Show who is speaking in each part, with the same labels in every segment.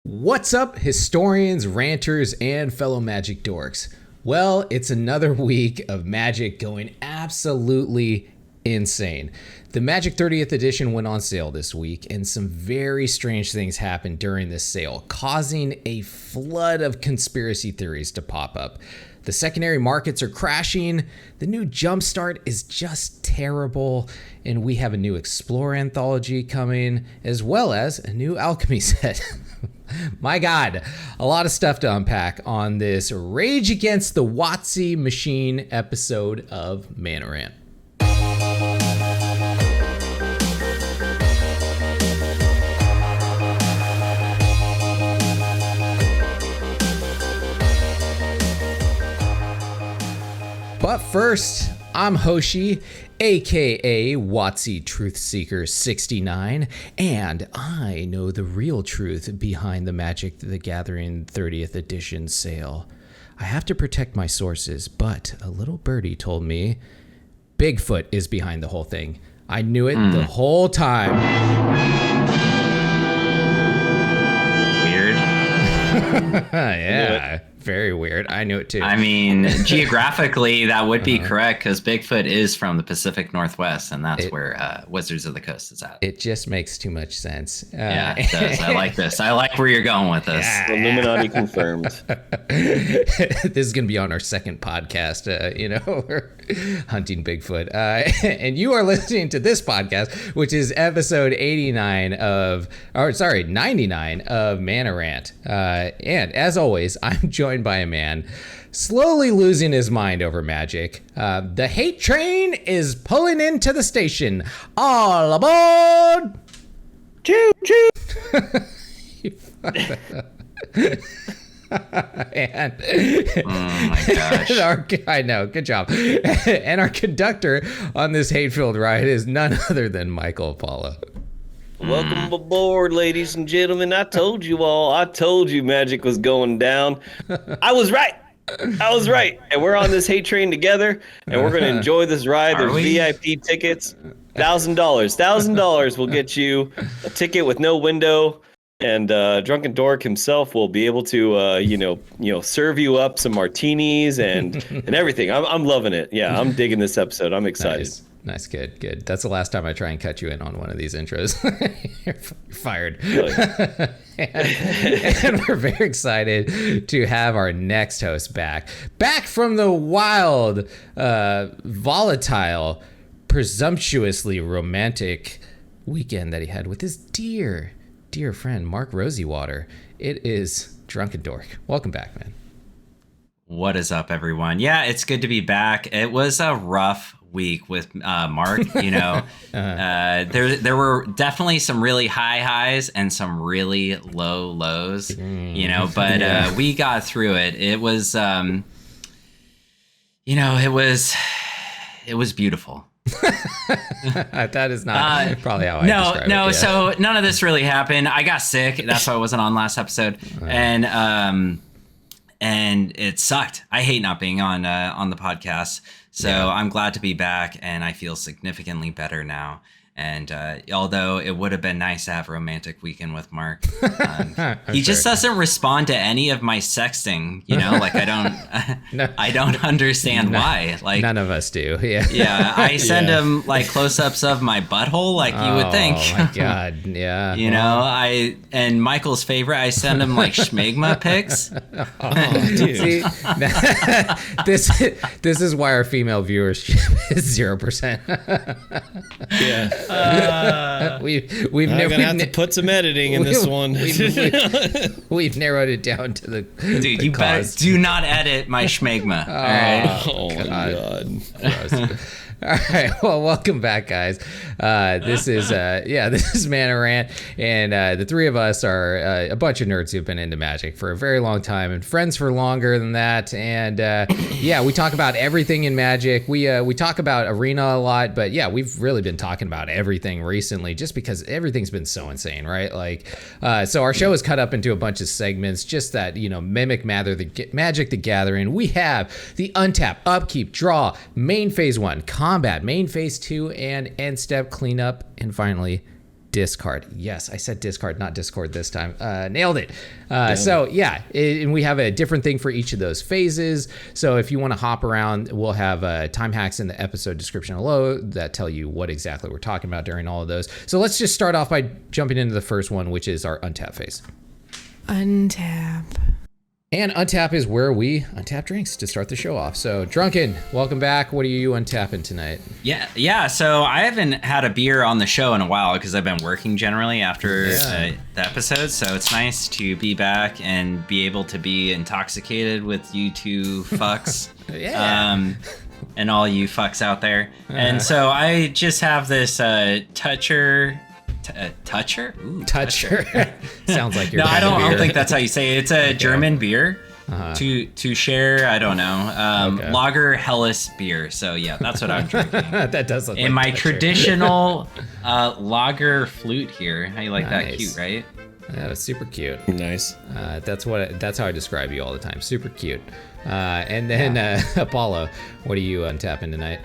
Speaker 1: What's up, historians, ranters, and fellow Magic dorks? Well, it's another week of Magic going absolutely insane. The Magic 30th edition went on sale this week, and some very strange things happened during this sale, causing a flood of conspiracy theories to pop up. The secondary markets are crashing, the new Jumpstart is just terrible, and we have a new Explorer anthology coming, as well as a new Alchemy set. My God, a lot of stuff to unpack on this Rage Against the WotC Machine episode of Mana Rant. But first, I'm Hoshi, aka WotC Truth Seeker 69, and I know the real truth behind the Magic the Gathering 30th edition sale. I have to protect my sources, but a little birdie told me Bigfoot is behind the whole thing. I knew it the whole time.
Speaker 2: Weird.
Speaker 1: Yeah. Very weird. I knew it too.
Speaker 2: I mean, geographically, that would be correct because Bigfoot is from the Pacific Northwest, and that's where Wizards of the Coast is at.
Speaker 1: It just makes too much sense.
Speaker 2: Yeah, it does. I like this. I like where you're going with this.
Speaker 3: Yeah. Illuminati confirmed.
Speaker 1: This is going to be on our second podcast. We're hunting Bigfoot. And you are listening to this podcast, which is episode 99 of Mana Rant. And as always, I'm joined by a man slowly losing his mind over Magic. The hate train is pulling into the station. All aboard!
Speaker 3: Choo choo.
Speaker 1: And
Speaker 2: oh my gosh.
Speaker 1: I know, good job. And our conductor on this hate-filled ride is none other than Michael Apollo.
Speaker 3: Welcome aboard, ladies and gentlemen. I told you all. I told you Magic was going down. I was right. And we're on this hate train together, and we're going to enjoy this ride. There's VIP tickets. $1,000 will get you a ticket with no window, and Drunken Dork himself will be able to, serve you up some martinis and everything. I'm loving it. Yeah, I'm digging this episode. I'm excited.
Speaker 1: Nice, good. That's the last time I try and cut you in on one of these intros. You're fired. And we're very excited to have our next host back from the wild, volatile, presumptuously romantic weekend that he had with his dear friend Mark Rosiewater. It is Drunken Dork. Welcome back, man.
Speaker 2: What is up, everyone? Yeah, it's good to be back. It was a rough week with Mark. There were definitely some really high highs and some really low lows, but we got through it. It was it was beautiful.
Speaker 1: That is not probably how I describe it. Yeah.
Speaker 2: So none of this really happened. I got sick. That's why I wasn't on last episode. And it sucked. I hate not being on the podcast. So yeah. I'm glad to be back, and I feel significantly better now. And although it would have been nice to have a romantic weekend with Mark, he just doesn't respond to any of my sexting. I don't understand why. Like
Speaker 1: none of us do. Yeah.
Speaker 2: Yeah. I send him like close-ups of my butthole, like you would think.
Speaker 1: Oh my God. Yeah.
Speaker 2: And Michael's favorite, I send him like schmegma pics.
Speaker 1: See, this is why our female viewership is 0%.
Speaker 3: Yeah.
Speaker 1: We've
Speaker 3: I'm gonna have to put some editing in this one.
Speaker 1: We've narrowed it down to the
Speaker 2: dude. You better do not edit my schmegma. All right.
Speaker 3: Oh my God.
Speaker 1: Gross. All right, well, welcome back, guys. This is Mana Rant, and the three of us are a bunch of nerds who've been into Magic for a very long time and friends for longer than that. And we talk about everything in Magic. We talk about Arena a lot, but yeah, we've really been talking about everything recently, just because everything's been so insane, right? So our show is cut up into a bunch of segments, just that mimic Magic the Gathering. We have the untap, upkeep, draw, main phase 1. Combat, main phase 2, and end step cleanup, and finally discard. Yes, I said discard, not Discord this time. Nailed it. So yeah, and we have a different thing for each of those phases. So if you want to hop around, we'll have time hacks in the episode description below that tell you what exactly we're talking about during all of those. So let's just start off by jumping into the first one, which is our untap phase.
Speaker 4: Untap.
Speaker 1: And untap is where we untap drinks to start the show off. So Drunken, welcome back. What are you untapping tonight?
Speaker 2: Yeah. So I haven't had a beer on the show in a while because I've been working generally after the episode. So it's nice to be back and be able to be intoxicated with you two fucks. And all you fucks out there. And so I just have this Toucher. Toucher? Ooh,
Speaker 1: Toucher. Sounds like you're.
Speaker 2: No, I don't think that's how you say it. It's a German beer. To share, I don't know. Lager Helles beer. So yeah, that's what I'm drinking.
Speaker 1: That does look
Speaker 2: in
Speaker 1: like
Speaker 2: my
Speaker 1: Toucher.
Speaker 2: Traditional lager flute here. How you like that? Cute, right?
Speaker 1: Yeah, it's super cute.
Speaker 3: Nice.
Speaker 1: That's how I describe you all the time. Super cute. And then Apollo, what are you untapping tonight?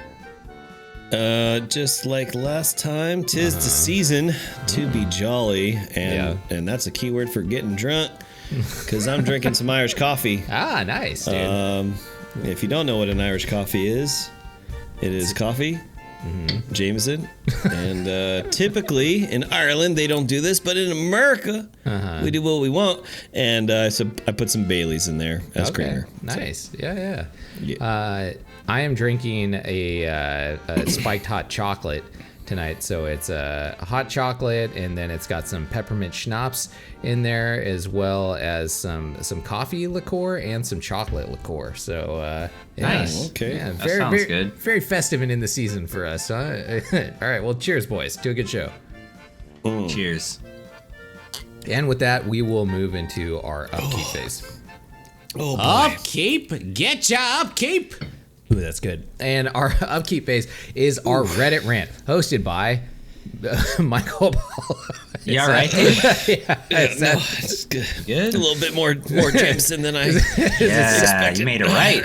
Speaker 3: Just like last time, 'tis the season to be jolly, and that's a keyword for getting drunk, because I'm drinking some Irish coffee.
Speaker 1: Ah, nice, dude.
Speaker 3: If you don't know what an Irish coffee is, it is coffee, Jameson, and typically in Ireland they don't do this, but in America we do what we want, and so I put some Baileys in there as creamer.
Speaker 1: Nice, yeah. I am drinking a spiked hot chocolate tonight. So it's a hot chocolate, and then it's got some peppermint schnapps in there, as well as some coffee liqueur and some chocolate liqueur. So
Speaker 2: nice.
Speaker 3: Okay.
Speaker 1: Yeah,
Speaker 2: That sounds good.
Speaker 1: Very festive and in the season for us. All right. Well, cheers, boys. Do a good show.
Speaker 2: Cheers.
Speaker 1: And with that, we will move into our upkeep phase.
Speaker 3: Oh boy.
Speaker 1: Upkeep, get ya upkeep. Ooh, that's good. And our upkeep phase is our Reddit rant, hosted by Michael.
Speaker 2: Yeah, right.
Speaker 3: It's good.
Speaker 2: Good.
Speaker 3: A little bit more Jameson than I
Speaker 2: Yeah, you made it right.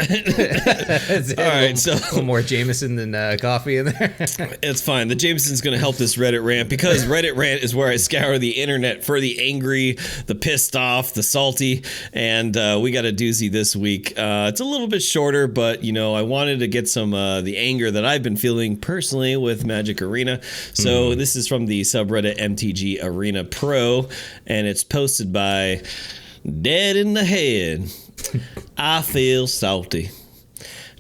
Speaker 3: All right, so
Speaker 1: a little more Jameson than coffee in there.
Speaker 3: it's fine. The Jameson's going to help this Reddit rant, because Reddit rant is where I scour the internet for the angry, the pissed off, the salty, and we got a doozy this week. It's a little bit shorter, but I wanted to get some the anger that I've been feeling personally with Magic Arena. So this is from the subreddit MTG Arena Pro, and it's posted by Dead in the Head. I feel salty.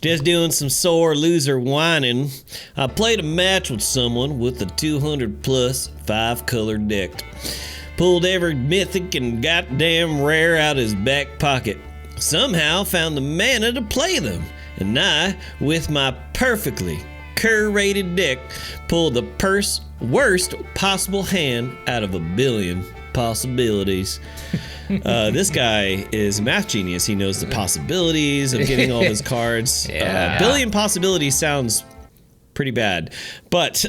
Speaker 3: Just doing some sore loser whining. I played a match with someone with a 200 plus 5-color deck. Pulled every mythic and goddamn rare out his back pocket. Somehow found the mana to play them. And I, with my perfectly curated deck, pulled the worst possible hand out of a billion possibilities. This guy is a math genius. He knows the possibilities of getting all his cards. Billion possibilities sounds pretty bad, but so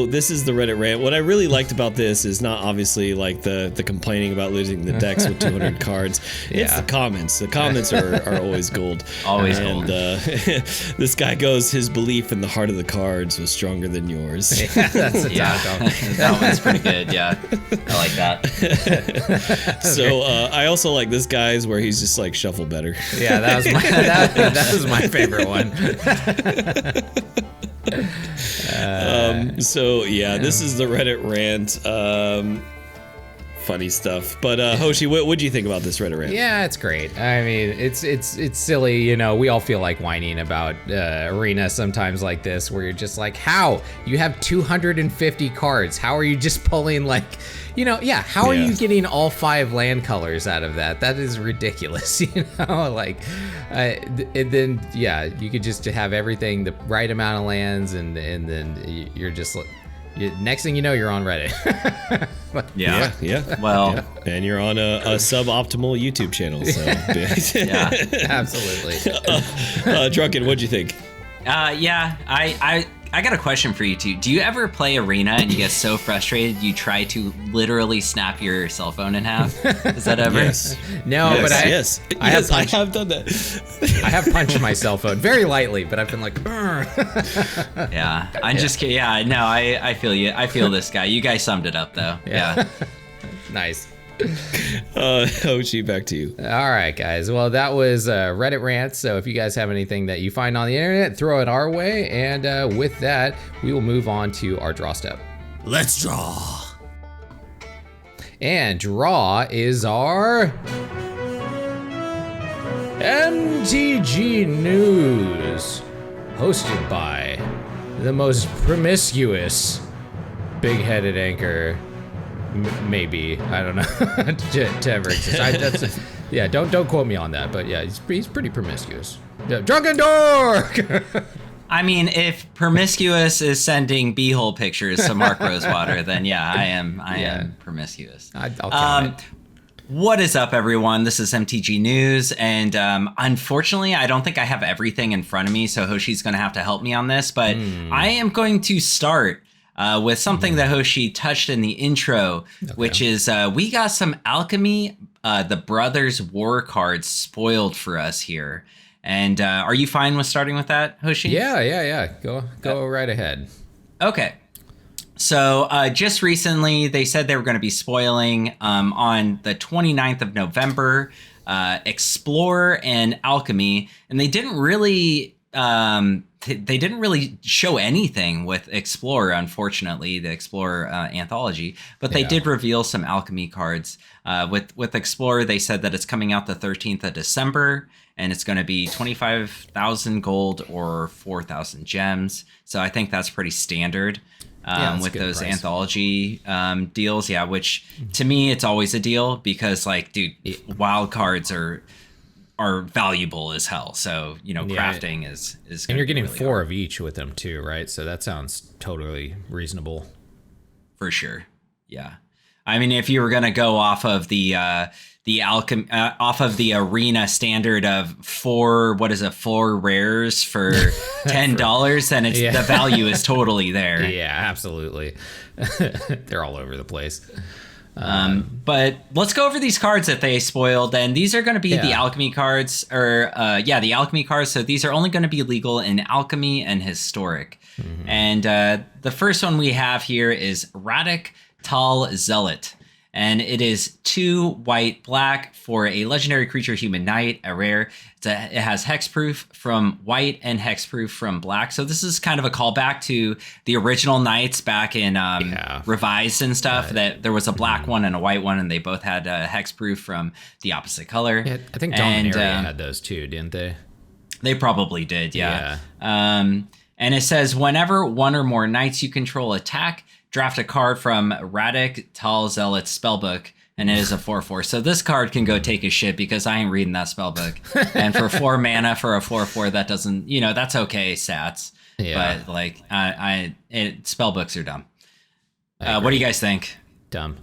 Speaker 3: this is the Reddit rant. What I really liked about this is not obviously like the complaining about losing the decks with 200 cards. It's the comments. The comments are always gold.
Speaker 2: Always
Speaker 3: gold.
Speaker 2: gold.
Speaker 3: This guy goes, his belief in the heart of the cards was stronger than yours.
Speaker 1: That's a
Speaker 2: That one's pretty good. Yeah, I like that.
Speaker 3: So I also like this guy's where he's just like shuffle better.
Speaker 1: Yeah, that was my that was my favorite one.
Speaker 3: This is the Reddit rant. Funny stuff. But Hoshi, what do you think about this Reddit rant?
Speaker 1: Yeah, it's great. I mean, it's silly. We all feel like whining about Arena sometimes like this, where you're just like, how? You have 250 cards. How are you just pulling like, how are you getting all 5 land colors out of that? That is ridiculous, and then you could just have everything, the right amount of lands, and then you're just next thing you know, you're on Reddit.
Speaker 3: Yeah.
Speaker 2: Well,
Speaker 3: and you're on a suboptimal YouTube channel. So
Speaker 1: Absolutely.
Speaker 3: Drunken, what'd you think?
Speaker 2: I I got a question for you two. Do you ever play Arena and you get so frustrated you try to literally snap your cell phone in half? Is that ever?
Speaker 5: Yes.
Speaker 1: No,
Speaker 5: Yes,
Speaker 1: but
Speaker 5: yes.
Speaker 1: I have punched.
Speaker 5: I have done that.
Speaker 1: I have punched my cell phone very lightly, but I've been like, "Urgh."
Speaker 2: Yeah, I'm just kidding. Yeah, no, I feel you. I feel this guy. You guys summed it up, though. Yeah.
Speaker 1: Nice.
Speaker 5: Hoshi, back to you.
Speaker 1: All right, guys. Well, that was Reddit rant. So if you guys have anything that you find on the internet, throw it our way. And with that, we will move on to our draw step.
Speaker 5: Let's draw.
Speaker 1: And draw is our MTG News, hosted by the most promiscuous big-headed anchor, maybe, I don't know, to ever exist. Yeah, don't quote me on that, but yeah, he's pretty promiscuous. Yeah, Drunken Dork!
Speaker 2: I mean, if promiscuous is sending beehole pictures to Mark Rosewater, then yeah, I am promiscuous.
Speaker 1: I'll count it.
Speaker 2: What is up, everyone? This is MTG News, and unfortunately, I don't think I have everything in front of me, so Hoshi's going to have to help me on this, but I am going to start with something that Hoshi touched in the intro, which is we got some Alchemy, the Brothers War cards spoiled for us here. And are you fine with starting with that, Hoshi?
Speaker 1: Yeah. Go right ahead.
Speaker 2: Okay. So just recently, they said they were going to be spoiling on the 29th of November, Explorer and Alchemy, and they didn't really show anything with Explorer, unfortunately, the Explorer anthology, but they did reveal some Alchemy cards. With Explorer, they said that it's coming out the 13th of December, and it's going to be 25,000 gold or 4,000 gems. So I think that's pretty standard with those price. Anthology deals. Yeah, which to me, it's always a deal because, like, dude, wild cards are valuable as hell. So, crafting is
Speaker 1: and you're getting
Speaker 2: really
Speaker 1: 4
Speaker 2: hard.
Speaker 1: of each with them too, right? So that sounds totally reasonable.
Speaker 2: For sure. Yeah. I mean, if you were going to go off of the off of the arena standard of 4 rares for $10, then it's the value is totally there.
Speaker 1: Yeah, absolutely. They're all over the place.
Speaker 2: But let's go over these cards that they spoiled. And these are going to be the Alchemy cards, the Alchemy cards. So these are only going to be legal in Alchemy and Historic. Mm-hmm. And the first one we have here is Radek Tal Zealot. And it is 2 white black for a legendary creature human knight, a rare. It has hexproof from white and hexproof from black. So this is kind of a callback to the original knights back in Revised and stuff. That there was a black one and a white one, and they both had hexproof from the opposite color.
Speaker 1: Yeah, I think Dominaria had those too, didn't they?
Speaker 2: They probably did, yeah. And it says whenever one or more knights you control attack, draft a card from Radek Tal Zealot's spellbook, and it is a 4/4. So this card can go take a shit because I ain't reading that spellbook. And for 4 mana for a 4/4, that doesn't, that's okay stats. Yeah. But like, spellbooks are dumb. What do you guys think?
Speaker 1: Dumb.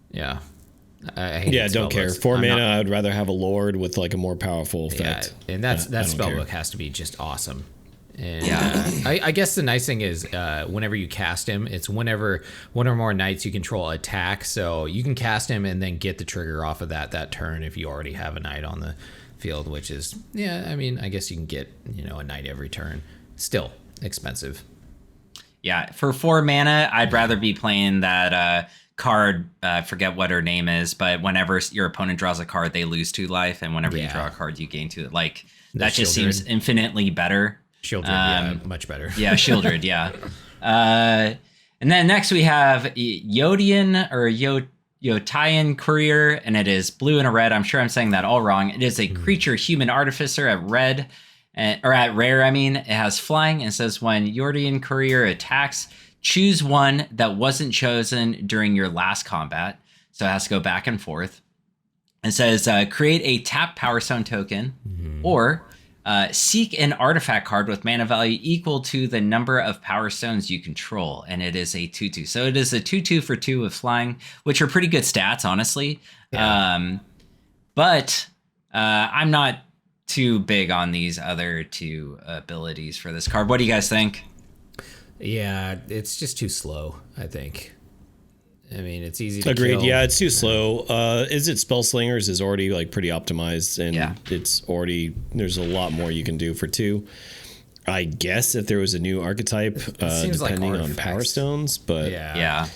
Speaker 1: Yeah. I
Speaker 5: don't care. 4 mana, I'd rather have a Lord with like a more powerful effect.
Speaker 1: Yeah, and that spellbook has to be just awesome. And I guess the nice thing is whenever you cast him, it's whenever one or more knights you control attack. So you can cast him and then get the trigger off of that turn if you already have a knight on the field, which is, I guess you can get, a knight every turn. Still expensive.
Speaker 2: Yeah, for 4 mana, I'd rather be playing that card, I forget what her name is, but whenever your opponent draws a card, they lose 2 life, and whenever you draw a card, you gain 2. Like, that just seems infinitely better.
Speaker 1: Shieldred, much better.
Speaker 2: Yeah, Shieldred, yeah. And then next we have Yodian or Yotian Courier, and it is blue and a red. I'm sure I'm saying that all wrong. It is a creature human artificer at red, or at rare, It has flying, and says when Yodian Courier attacks, choose one that wasn't chosen during your last combat. So it has to go back and forth. It says create a tap Power Stone token, or seek an artifact card with mana value equal to the number of Power Stones you control, and it is a 2/2. So it is a 2/2 for 2 with flying, which are pretty good stats, honestly. Yeah. But I'm not too big on these other 2 abilities for this card. What do you guys think?
Speaker 1: Yeah, it's just too slow, I think. I mean, it's easy to
Speaker 5: Agreed.
Speaker 1: kill.
Speaker 5: Yeah, it's too slow. Is it Spell Slingers is already like pretty optimized, and it's already there's a lot more you can do for 2. I guess if there was a new archetype,
Speaker 1: seems like
Speaker 5: depending on
Speaker 1: artifacts.
Speaker 5: Power Stones, but
Speaker 2: Yeah.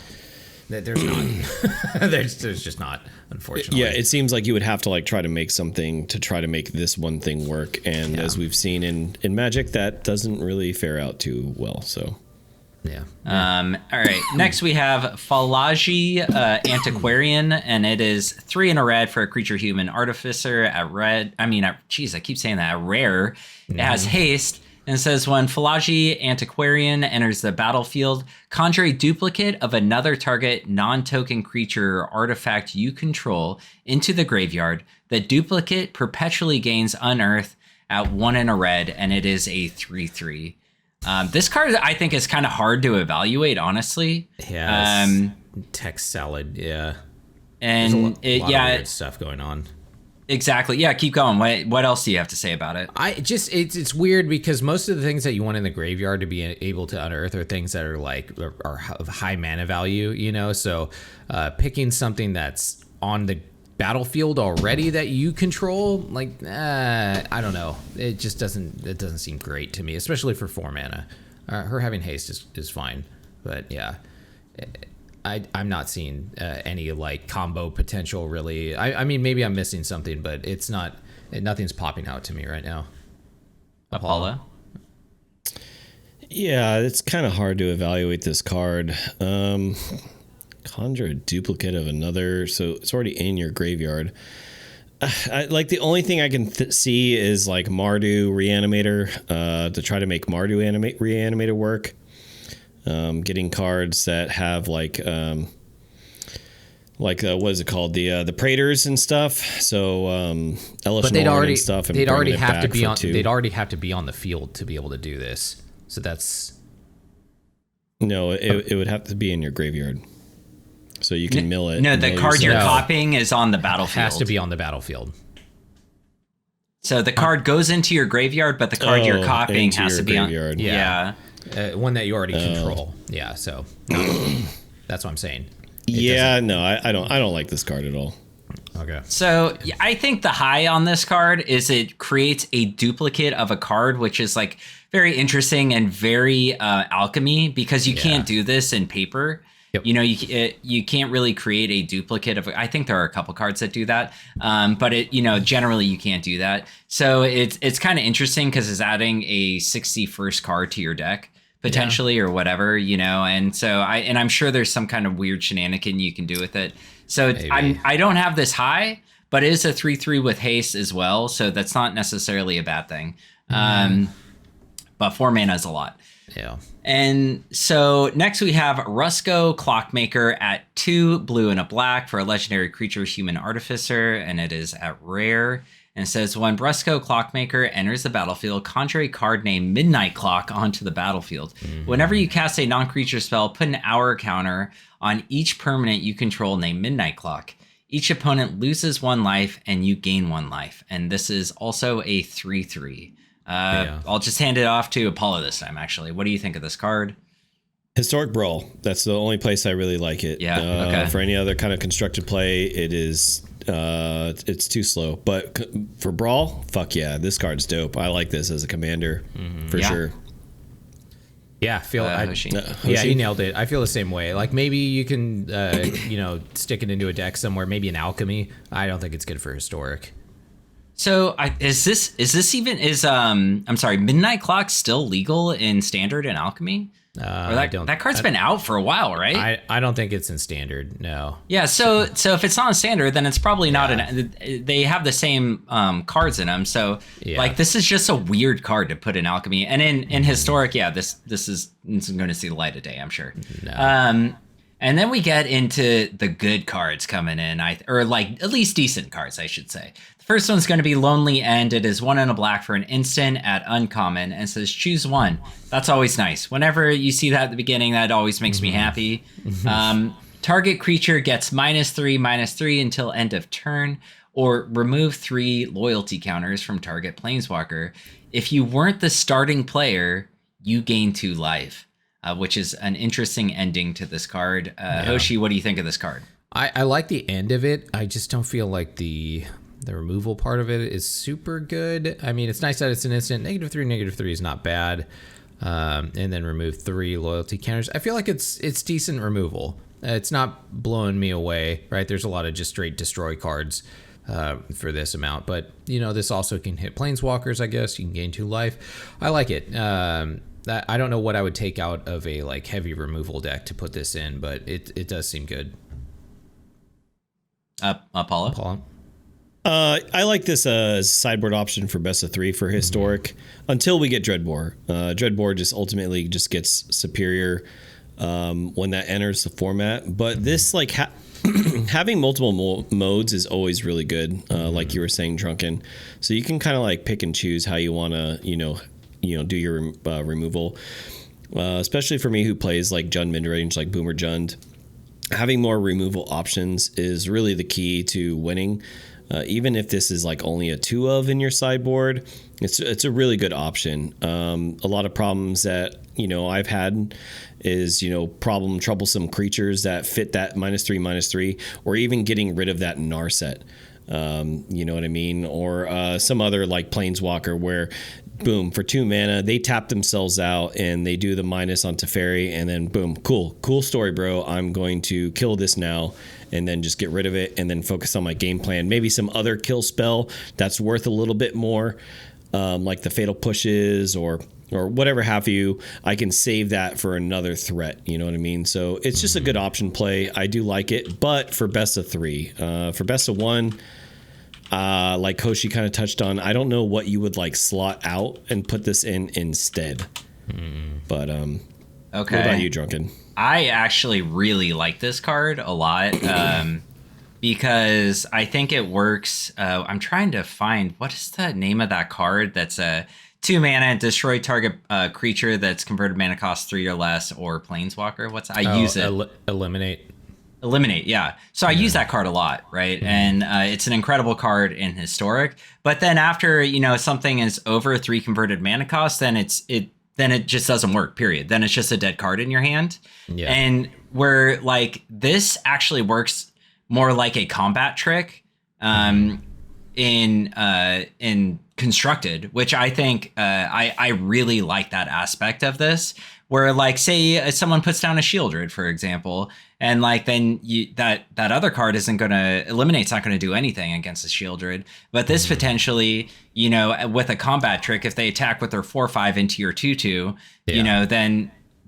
Speaker 1: There's not. there's just not, unfortunately.
Speaker 5: yeah, it seems like you would have to like try to make something to try to make this one thing work, and as we've seen in Magic, that doesn't really fare out too well. So.
Speaker 1: Yeah.
Speaker 2: All right. Next we have Falaji Antiquarian, and it is 3 in a red for a creature human artificer at red. I keep saying that. At rare. It has haste and says when Falaji Antiquarian enters the battlefield, conjure a duplicate of another target non-token creature or artifact you control into the graveyard. The duplicate perpetually gains unearth at 1 in a red, and it is a 3/3. This card, I think, is kind of hard to evaluate, honestly.
Speaker 1: Yeah. Text salad. Yeah.
Speaker 2: And
Speaker 1: There's a lot of weird stuff going on.
Speaker 2: Exactly. Yeah. Keep going. What else do you have to say about it?
Speaker 1: It's weird because most of the things that you want in the graveyard to be able to unearth are things that are are of high mana value, you know. So picking something that's on the battlefield already that you control, I don't know, it just doesn't seem great to me, especially for 4 mana. Her having haste is fine, but yeah, I'm not seeing any combo potential really. I mean, maybe I'm missing something, but it's not, nothing's popping out to me right now.
Speaker 2: Apollo?
Speaker 5: Yeah, it's kind of hard to evaluate this card. Conjure a duplicate of another, so it's already in your graveyard. The only thing I can see is Mardu Reanimator, to try to make Mardu Reanimator work. Getting cards that have what is it called, the Praetors and stuff. So Elish Norn and stuff. And
Speaker 1: they'd already have to be on. They'd already have to be on the field to be able to do this. So that's
Speaker 5: no. It would have to be in your graveyard. So you can mill it.
Speaker 2: No, the card you're copying is on the battlefield.
Speaker 1: Has to be on the battlefield.
Speaker 2: So the card goes into your graveyard, but the card you're copying has to be
Speaker 5: graveyard.
Speaker 2: on. Yeah.
Speaker 1: One that you already control. Yeah. So that's what I'm saying.
Speaker 5: No, I don't like this card at all.
Speaker 1: Okay.
Speaker 2: So I think the high on this card is it creates a duplicate of a card, which is very interesting and very alchemy, because you can't do this in paper. Yep. You know, you can't really create a duplicate of. I think there are a couple cards that do that, but generally you can't do that. So it's kind of interesting because it's adding a 61st card to your deck potentially, or whatever, And so I'm sure there's some kind of weird shenanigan you can do with it. So I don't have this high, but it is a 3/3 with haste as well, so that's not necessarily a bad thing. But 4 mana is a lot.
Speaker 1: Yeah.
Speaker 2: And so next we have Rusko Clockmaker at 2 blue and a black for a legendary creature human artificer, and it is at rare. And it says when Rusko Clockmaker enters the battlefield, conjure a card named Midnight Clock onto the battlefield. Whenever you cast a non-creature spell, put an hour counter on each permanent you control named Midnight Clock. Each opponent loses 1 life and you gain 1 life. And this is also a 3/3. I'll just hand it off to Apollo this time, actually. What do you think of this card?
Speaker 5: Historic Brawl. That's the only place I really like it.
Speaker 2: Yeah. Okay.
Speaker 5: For any other kind of constructed play, it is it's too slow. But for Brawl, fuck yeah, this card's dope. I like this as a commander for sure.
Speaker 1: Yeah,
Speaker 5: Hoshi.
Speaker 1: Yeah, you nailed it. I feel the same way. Maybe you can stick it into a deck somewhere, maybe an alchemy. I don't think it's good for historic.
Speaker 2: So Midnight Clock still legal in Standard and Alchemy? That card's been out for a while, right?
Speaker 1: I don't think it's in Standard. No.
Speaker 2: Yeah. So if it's not in Standard, then it's probably not they have the same cards in them. So this is just a weird card to put in Alchemy, and in Historic, this is going to see the light of day, I'm sure. No. And then we get into the good cards coming in, or at least decent cards, I should say. The first one's going to be Lonely End. It is 1 and a black for an instant at uncommon, and says choose 1. That's always nice. Whenever you see that at the beginning, that always makes me happy. Target creature gets -3/-3 until end of turn, or remove 3 loyalty counters from target planeswalker. If you weren't the starting player, you gain 2 life. which is an interesting ending to this card. Hoshi, what do you think of this card?
Speaker 1: I like the end of it. I just don't feel like the removal part of it is super good. I mean, it's nice that it's an instant. -3 is not bad. And then remove 3 loyalty counters. I feel like it's decent removal. It's not blowing me away, right? There's a lot of just straight destroy cards for this amount. But, this also can hit planeswalkers, I guess. You can gain 2 life. I like it. I don't know what I would take out of a heavy removal deck to put this in, but it does seem good.
Speaker 2: Paula?
Speaker 5: I like this sideboard option for best of 3 for historic until we get Dreadbore. Dreadbore just ultimately just gets superior when that enters the format. But this having multiple modes is always really good. Like you were saying, Drunken. So you can kind of pick and choose how you want to do your removal. Especially for me who plays Jund mid-range like Boomer Jund. Having more removal options is really the key to winning. Even if this is only a 2 of in your sideboard, it's a really good option. A lot of problems that I've had is troublesome creatures that fit that -3/-3, or even getting rid of that Narset. You know what I mean? Or some other planeswalker where boom, for 2 mana they tap themselves out and they do the minus on Teferi, and then boom, cool story, bro. I'm going to kill this now. And then just get rid of it and then focus on my game plan. Maybe some other kill spell that's worth a little bit more, like the Fatal Pushes or whatever have you. I can save that for another threat. You know what I mean? So it's just a good option play. I do like it. But for best of 3, for best of 1, like Hoshi kind of touched on, I don't know what you would slot out and put this in instead. But okay. What about you, Drunken?
Speaker 2: I actually really like this card a lot because I think it works. I'm trying to find, what is the name of that card that's a 2 mana, destroy target creature that's converted mana cost 3 or less, or planeswalker. Use it. Eliminate, yeah. So I use that card a lot, right? And it's an incredible card in historic. But then after, something is over 3 converted mana cost, then it just doesn't work, period. Then it's just a dead card in your hand. Yeah. And where this actually works more like a combat trick in Constructed, which I think I really like that aspect of this, where say someone puts down a Shieldred, for example, and then that other card isn't going to eliminate's not going to do anything against a Shieldred, but this potentially, with a combat trick, if they attack with their 4/5 into your 2/2,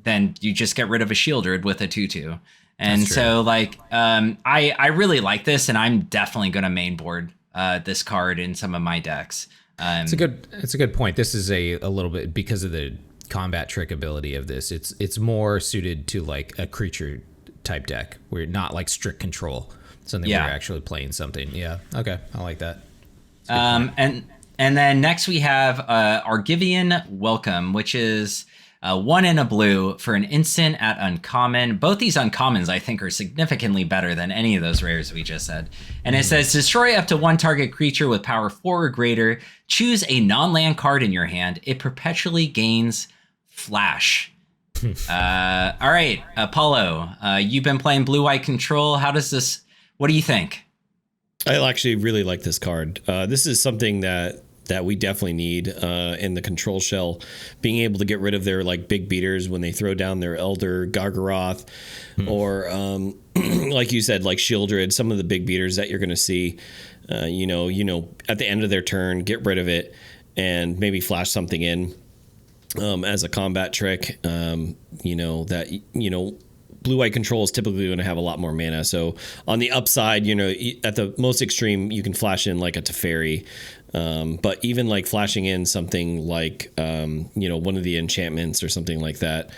Speaker 2: then you just get rid of a Shieldred with a 2/2. And so I really like this, and I'm definitely going to mainboard this card in some of my decks.
Speaker 1: It's a good point. This is a little bit, because of the combat trick ability of this, it's more suited to a creature type deck where not strict control, something where you're actually playing something. Yeah. Okay. I like that.
Speaker 2: And then next we have Argivian Welcome, which is 1 in a blue for an instant at uncommon. Both these uncommons I think are significantly better than any of those rares we just said. And it says destroy up to 1 target creature with power 4 or greater. Choose a non-land card in your hand. It perpetually gains flash. All right, Apollo, you've been playing blue-white control. What do you think?
Speaker 5: I actually really like this card. This is something that we definitely need in the control shell, being able to get rid of their big beaters when they throw down their Elder Gargaroth, or like you said, Shieldred, some of the big beaters that you're going to see, at the end of their turn, get rid of it and maybe flash something in. As a combat trick, blue-white control is typically going to have a lot more mana. So on the upside, at the most extreme, you can flash in a Teferi. But even flashing in something one of the enchantments or something like that.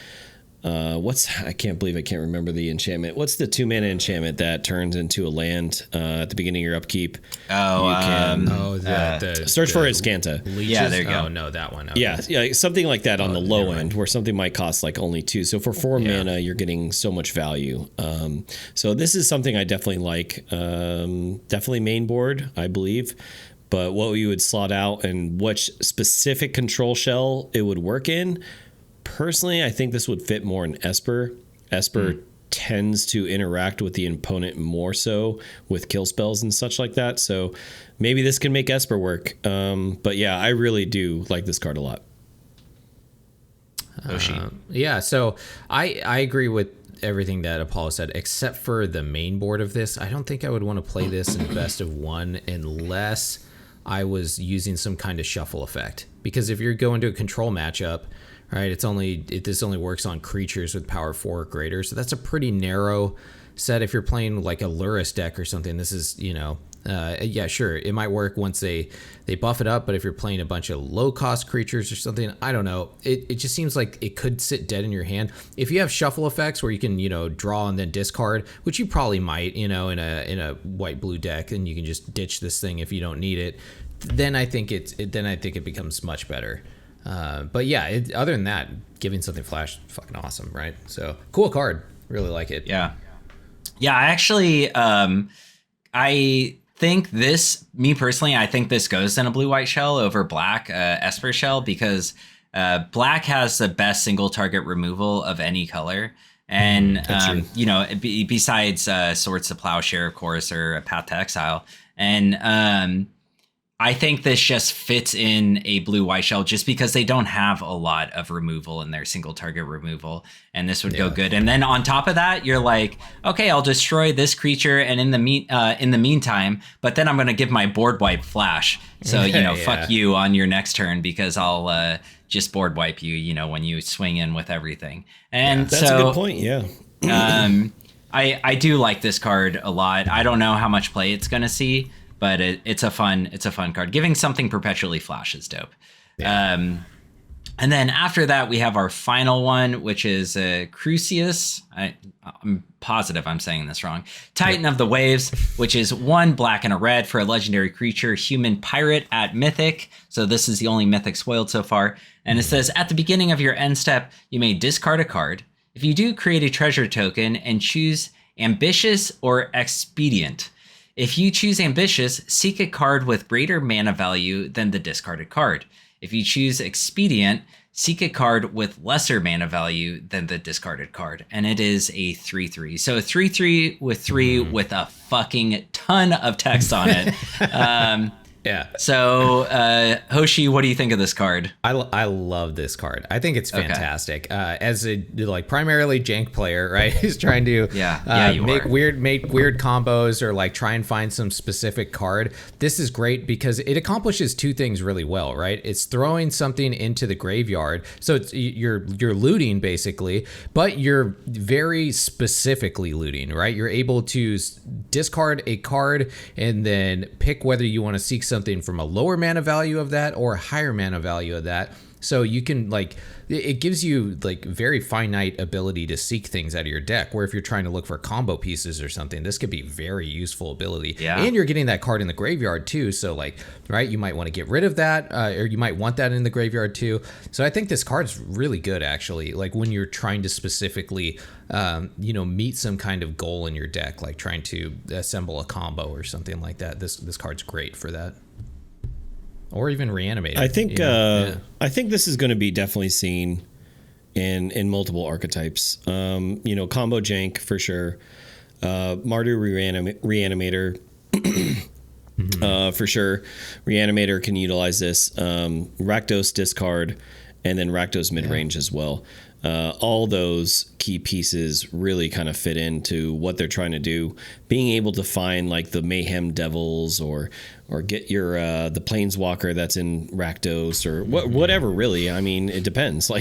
Speaker 5: I can't believe I can't remember the enchantment. What's the 2 mana enchantment that turns into a land at the beginning of your upkeep? Search for Iskanta.
Speaker 2: Yeah, there you go.
Speaker 1: Oh, no, that one. Okay.
Speaker 5: Yeah, something like that on the low end, where something might cost only 2. So for 4 mana, you're getting so much value. So this is something I definitely like. Definitely main board, I believe. But what you would slot out and which specific control shell it would work in, personally, I think this would fit more in Esper. Esper tends to interact with the opponent more so with kill spells and such like that. So maybe this can make Esper work. But yeah, I really do like this card a lot.
Speaker 1: Yeah, so I agree with everything that Apollo said, except for the main board of this. I don't think I would want to play this in best of one unless I was using some kind of shuffle effect. Because if you're going to a control matchup, right, this only works on creatures with power 4 or greater. So that's a pretty narrow set. If you're playing like a Lurrus deck or something, this is, yeah, sure, it might work once they buff it up. But if you're playing a bunch of low cost creatures or something, I don't know. It just seems like it could sit dead in your hand. If you have shuffle effects where you can, draw and then discard, which you probably might, in a white blue deck, and you can just ditch this thing if you don't need it, then I think it becomes much better. But yeah, other than that, giving something flash, fucking awesome, right? So cool card, really like it.
Speaker 2: Yeah. I actually, I think this, me personally, I think this goes in a blue-white shell over black Esper shell, because black has the best single target removal of any color. And, besides Swords to Plowshare, of course, or a Path to Exile. And I think this just fits in a blue-white shell just because they don't have a lot of removal in their single target removal, and this would go good. And then on top of that, you're like, okay, I'll destroy this creature, and in the meantime, but then I'm going to give my board wipe flash. So fuck you on your next turn, because I'll just board wipe you. When you swing in with everything. And
Speaker 5: that's a good point. Yeah.
Speaker 2: I do like this card a lot. I don't know how much play it's going to see, but it's a fun card. Giving something perpetually flash is dope. Yeah. And then after that, we have our final one, which is Crucius. I'm positive I'm saying this wrong. Titan of the Waves, which is 1 black and a red for a legendary creature, human pirate at Mythic. So this is the only Mythic spoiled so far. And it says, at the beginning of your end step, you may discard a card. If you do, create a treasure token and choose Ambitious or Expedient. If you choose Ambitious, seek a card with greater mana value than the discarded card. If you choose Expedient, seek a card with lesser mana value than the discarded card. And it is a 3/3. So a 3/3 with 3 with a fucking ton of text on it.
Speaker 1: Yeah.
Speaker 2: So, Hoshi, what do you think of this card?
Speaker 1: I love this card. I think it's fantastic. As a primarily jank player, right, who's trying to make weird combos or try and find some specific card. This is great because it accomplishes 2 things really well, right? It's throwing something into the graveyard, so it's you're looting basically, but you're very specifically looting, right? You're able to discard a card and then pick whether you want to seek something from a lower mana value of that or a higher mana value of that. So you can it gives you very finite ability to seek things out of your deck, where if you're trying to look for combo pieces or something, this could be very useful ability. Yeah. And you're getting that card in the graveyard too. So right, you might want to get rid of that, or you might want that in the graveyard too. So I think this card's really good actually. When you're trying to specifically, meet some kind of goal in your deck, like trying to assemble a combo or something like that. This card's great for that. Or even reanimate.
Speaker 5: I think I think this is going to be definitely seen in multiple archetypes. Combo jank for sure. Mardu Reanimator for sure. Reanimator can utilize this. Rakdos discard, and then Rakdos midrange as well. All those key pieces really kind of fit into what they're trying to do. Being able to find the Mayhem Devils or get your the Planeswalker that's in Rakdos or whatever really. I mean, it depends.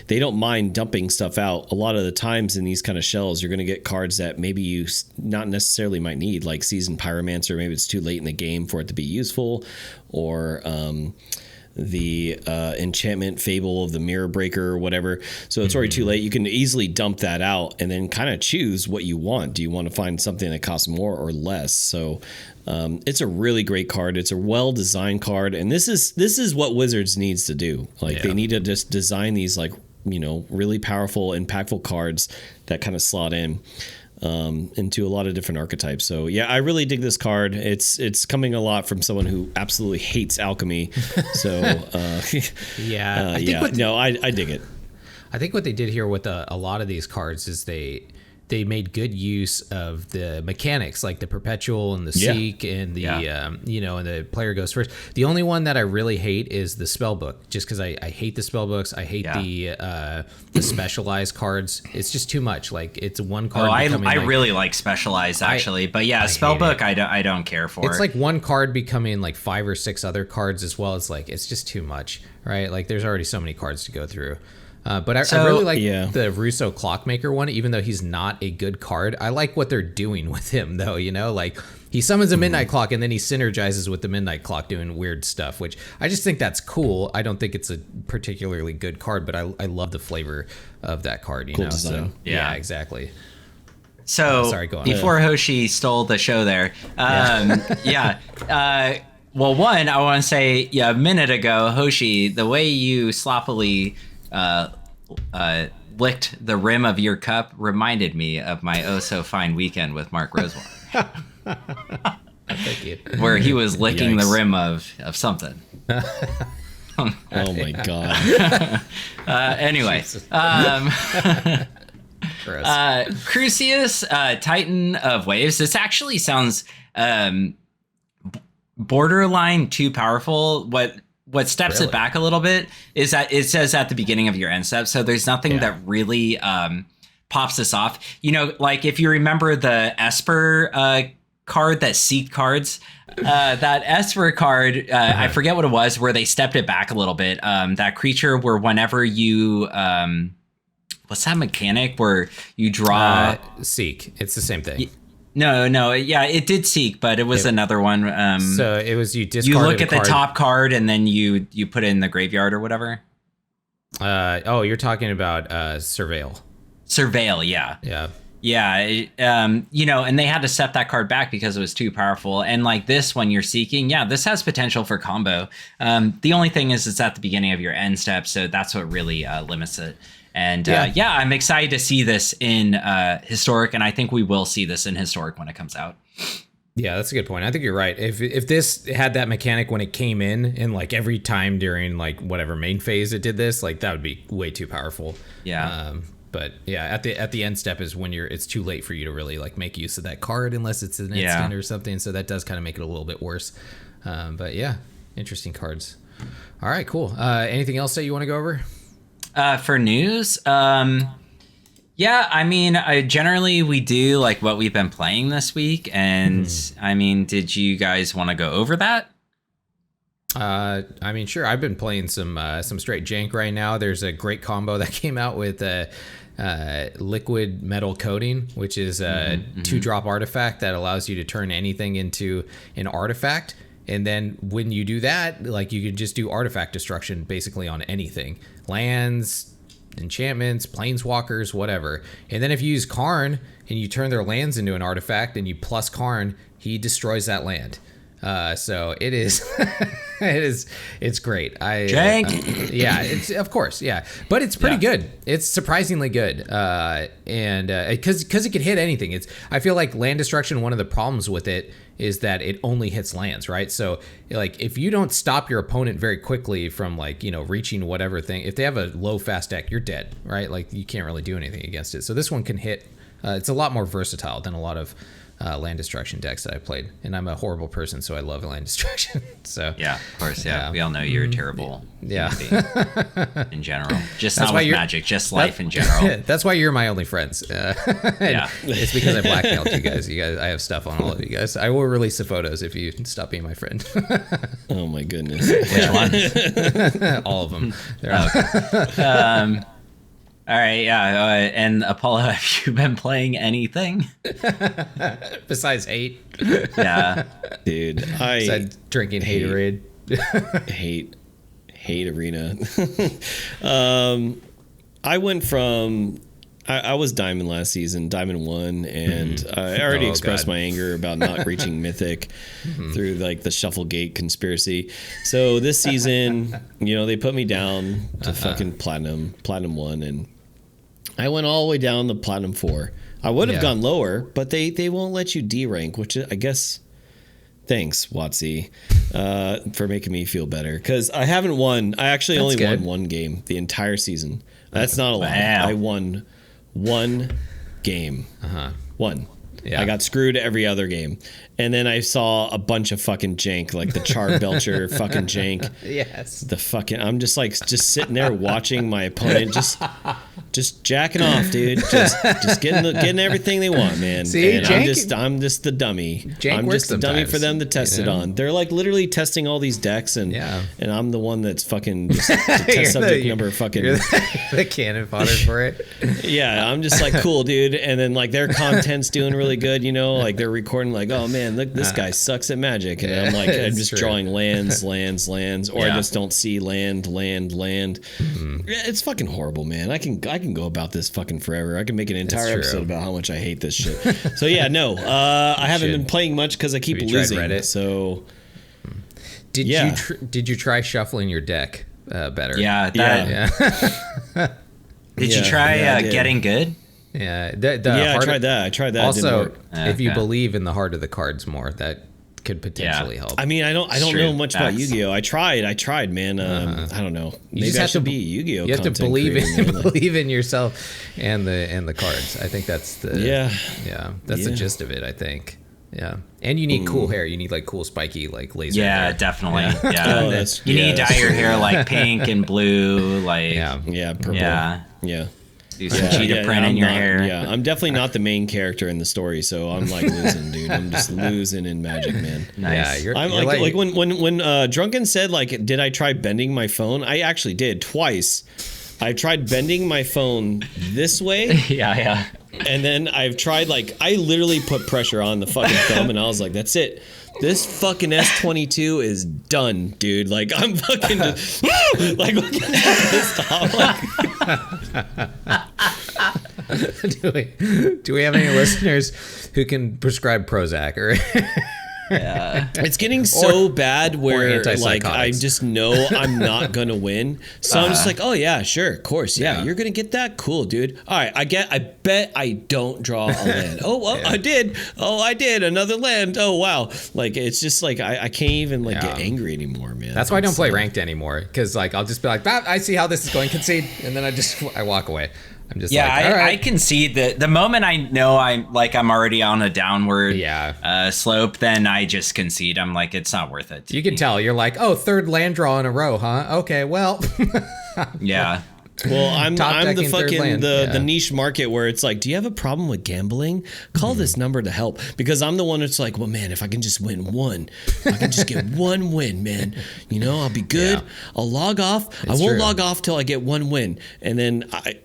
Speaker 5: They don't mind dumping stuff out. A lot of the times in these kind of shells, you're going to get cards that maybe you not necessarily might need, like Seasoned Pyromancer. Maybe it's too late in the game for it to be useful, or the enchantment Fable of the Mirror Breaker or whatever. So it's already too late. You can easily dump that out and then kind of choose what you want. Do you want to find something that costs more or less? So it's a really great card. It's a well-designed card, and this is what Wizards needs to do. They need to just design these really powerful, impactful cards that kind of slot in into a lot of different archetypes. So yeah, I really dig this card. It's coming a lot from someone who absolutely hates alchemy. So
Speaker 1: yeah,
Speaker 5: I dig it.
Speaker 1: I think what they did here with a lot of these cards is they made good use of the mechanics, like the perpetual and the seek and the and the player goes first. The only one that I really hate is the spell book, just because I hate the spell books. I hate the specialized cards. It's just too much. Like it's one card.
Speaker 2: I really like specialized actually, but spell book I don't care for.
Speaker 1: It's like one card becoming like 5 or 6 other cards as well. It's like it's just too much, right? Like there's already so many cards to go through. But I really like the Russo Clockmaker one, even though he's not a good card. I like what they're doing with him, though. Like he summons a Midnight Clock and then he synergizes with the Midnight Clock doing weird stuff, which I just think that's cool. I don't think it's a particularly good card, but I love the flavor of that card. Cool design. So, yeah, exactly.
Speaker 2: So
Speaker 1: sorry, go on.
Speaker 2: Before Hoshi stole the show there, well, one, I want to say, a minute ago, Hoshi, the way you sloppily licked the rim of your cup reminded me of my oh-so-fine weekend with Mark Rosewater.
Speaker 1: Thank you.
Speaker 2: Where he was licking the rim of something.
Speaker 5: Oh, my God.
Speaker 2: Anyway. Crucius, Titan of Waves. This actually sounds borderline too powerful. What steps it back a little bit is that it says at the beginning of your end step. So there's nothing that really pops this off. Like if you remember the Esper card, that Seek cards, that Esper card, I forget what it was, where they stepped it back a little bit. That creature where whenever you... what's that mechanic where you draw...
Speaker 1: Seek. It's the same thing.
Speaker 2: No, it did Seek, but it was another one.
Speaker 1: So it was you discard.
Speaker 2: You look at the top card and then you put it in the graveyard or whatever.
Speaker 1: You're talking about Surveil.
Speaker 2: Surveil, yeah. And they had to set that card back because it was too powerful. And like this, when you're seeking, this has potential for combo. The only thing is it's at the beginning of your end step, so that's what really limits it. And I'm excited to see this in Historic, and I think we will see this in Historic when it comes out.
Speaker 1: Yeah, that's a good point. I think you're right. If this had that mechanic when it came in, and like every time during like whatever main phase it did this, like that would be way too powerful. Yeah. But yeah, at the end step is when it's too late for you to really like make use of that card unless it's an instant or something. So that does kind of make it a little bit worse. But yeah, interesting cards. All right, cool. Anything else that you want to go over?
Speaker 2: For news, generally we do like what we've been playing this week, and did you guys want to go over that?
Speaker 1: Sure. I've been playing some straight jank right now. There's a great combo that came out with liquid metal coating, which is a 2-drop artifact that allows you to turn anything into an artifact. And then when you do that, like you can just do artifact destruction basically on anything. Lands, enchantments, planeswalkers, whatever. And then if you use Karn and you turn their lands into an artifact and you plus Karn, he destroys that land. So it is, it's great. It's of course, yeah, but it's pretty good. It's surprisingly good. And because it can hit anything. I feel like land destruction, one of the problems with it is that it only hits lands, right? So like if you don't stop your opponent very quickly from like, reaching whatever thing, if they have a low fast deck, you're dead, right? Like you can't really do anything against it. So this one can hit, it's a lot more versatile than a lot of land destruction decks that I played, and I'm a horrible person, so I love land destruction. So
Speaker 2: yeah, of course, we all know you're a terrible human being in general. Just
Speaker 1: that's
Speaker 2: not with Magic, just life in general.
Speaker 1: That's why you're my only friends. It's because I blackmailed you guys. I have stuff on all of you guys. I will release the photos if you stop being my friend.
Speaker 5: Oh my goodness!
Speaker 2: Which one?
Speaker 1: All of them.
Speaker 2: Okay. All right, and Apollo, have you been playing anything
Speaker 1: besides hate?
Speaker 2: Yeah,
Speaker 5: dude,
Speaker 1: besides drinking Haterade.
Speaker 5: hate arena. I went from I was Diamond last season, Diamond 1, and I already expressed my anger about not reaching Mythic through like the Shufflegate conspiracy. So this season, they put me down to fucking Platinum 1, and I went all the way down to Platinum 4. I would have gone lower, but they won't let you D rank, which I guess. Thanks, Watsy, for making me feel better, because I haven't won. I actually only won one game the entire season. That's not a lot.
Speaker 2: Wow.
Speaker 5: I won one game. One.
Speaker 1: Yeah.
Speaker 5: I got screwed every other game. And then I saw a bunch of fucking jank, like the Char Belcher fucking jank.
Speaker 1: Yes.
Speaker 5: The fucking, I'm just sitting there watching my opponent just jacking off, dude. Just getting everything they want, man.
Speaker 1: See,
Speaker 5: and
Speaker 1: jank,
Speaker 5: I'm just the dummy.
Speaker 1: Jank
Speaker 5: I'm
Speaker 1: works
Speaker 5: just the dummy
Speaker 1: sometimes,
Speaker 5: for them to test it on. They're like literally testing all these decks, and I'm the one that's fucking just the test subject number fucking.
Speaker 1: You're the cannon fodder for it.
Speaker 5: Yeah, I'm just like, cool, dude. And then like their content's doing really good, like they're recording like, oh man, look, this guy sucks at Magic. And I'm like, I'm just drawing lands, or I just don't see land. It's fucking horrible, man. I can go about this fucking forever. I can make an entire episode about how much I hate this shit. So yeah, no, I haven't been playing much because I keep losing. Reddit? So
Speaker 1: did you try shuffling your deck better?
Speaker 2: Yeah. Did you try getting good?
Speaker 1: Yeah,
Speaker 5: I tried that.
Speaker 1: Also, if you believe in the heart of the cards more, that could potentially help.
Speaker 5: I mean, I don't know much about Yu-Gi-Oh. I tried, man. I don't know. Maybe I should be a Yu-Gi-Oh.
Speaker 1: You have to believe in yourself and the cards. I think that's the the gist of it. I think. Yeah, and you need cool hair. You need like cool spiky like laser.
Speaker 2: Yeah,
Speaker 1: hair.
Speaker 2: Definitely. Yeah, you need to dye your hair like pink and blue, like
Speaker 5: purple. Yeah.
Speaker 2: Do some cheetah print in your hair.
Speaker 5: Yeah, I'm definitely not the main character in the story, so I'm like losing, dude. I'm just losing in Magic, man.
Speaker 2: Nice.
Speaker 1: Yeah,
Speaker 5: I'm like when Drunken said like, did I try bending my phone? I actually did twice. I tried bending my phone this way.
Speaker 2: Yeah.
Speaker 5: And then I've tried I literally put pressure on the fucking thumb, and I was like, that's it. This fucking S22 is done, dude. Like I'm fucking just pissed off.
Speaker 1: Do we have any listeners who can prescribe Prozac or?
Speaker 5: Yeah. It's getting so bad where like I just know I'm not gonna win. So I'm just like, oh yeah, sure, of course, yeah, you're gonna get that, cool, dude. All right, I bet I don't draw a land. Oh well, I did. Oh, I did another land. Oh wow, like it's just like I can't even get angry anymore, man.
Speaker 1: That's why I don't play ranked anymore, because like I'll just be like, I see how this is going, concede, and then I walk away. I'm just
Speaker 2: I concede that the moment I know I'm already on a downward slope, then I just concede. I'm like, it's not worth it.
Speaker 1: You can tell. You're like, oh, third land draw in a row, huh? Okay, well.
Speaker 2: Yeah.
Speaker 5: Well, I'm the fucking the niche market where it's like, do you have a problem with gambling? Call this number to help, because I'm the one that's like, well, man, if I can just win one, if I can just get one win, man, I'll be good. Yeah. I'll log off. I won't log off till I get one win, and then I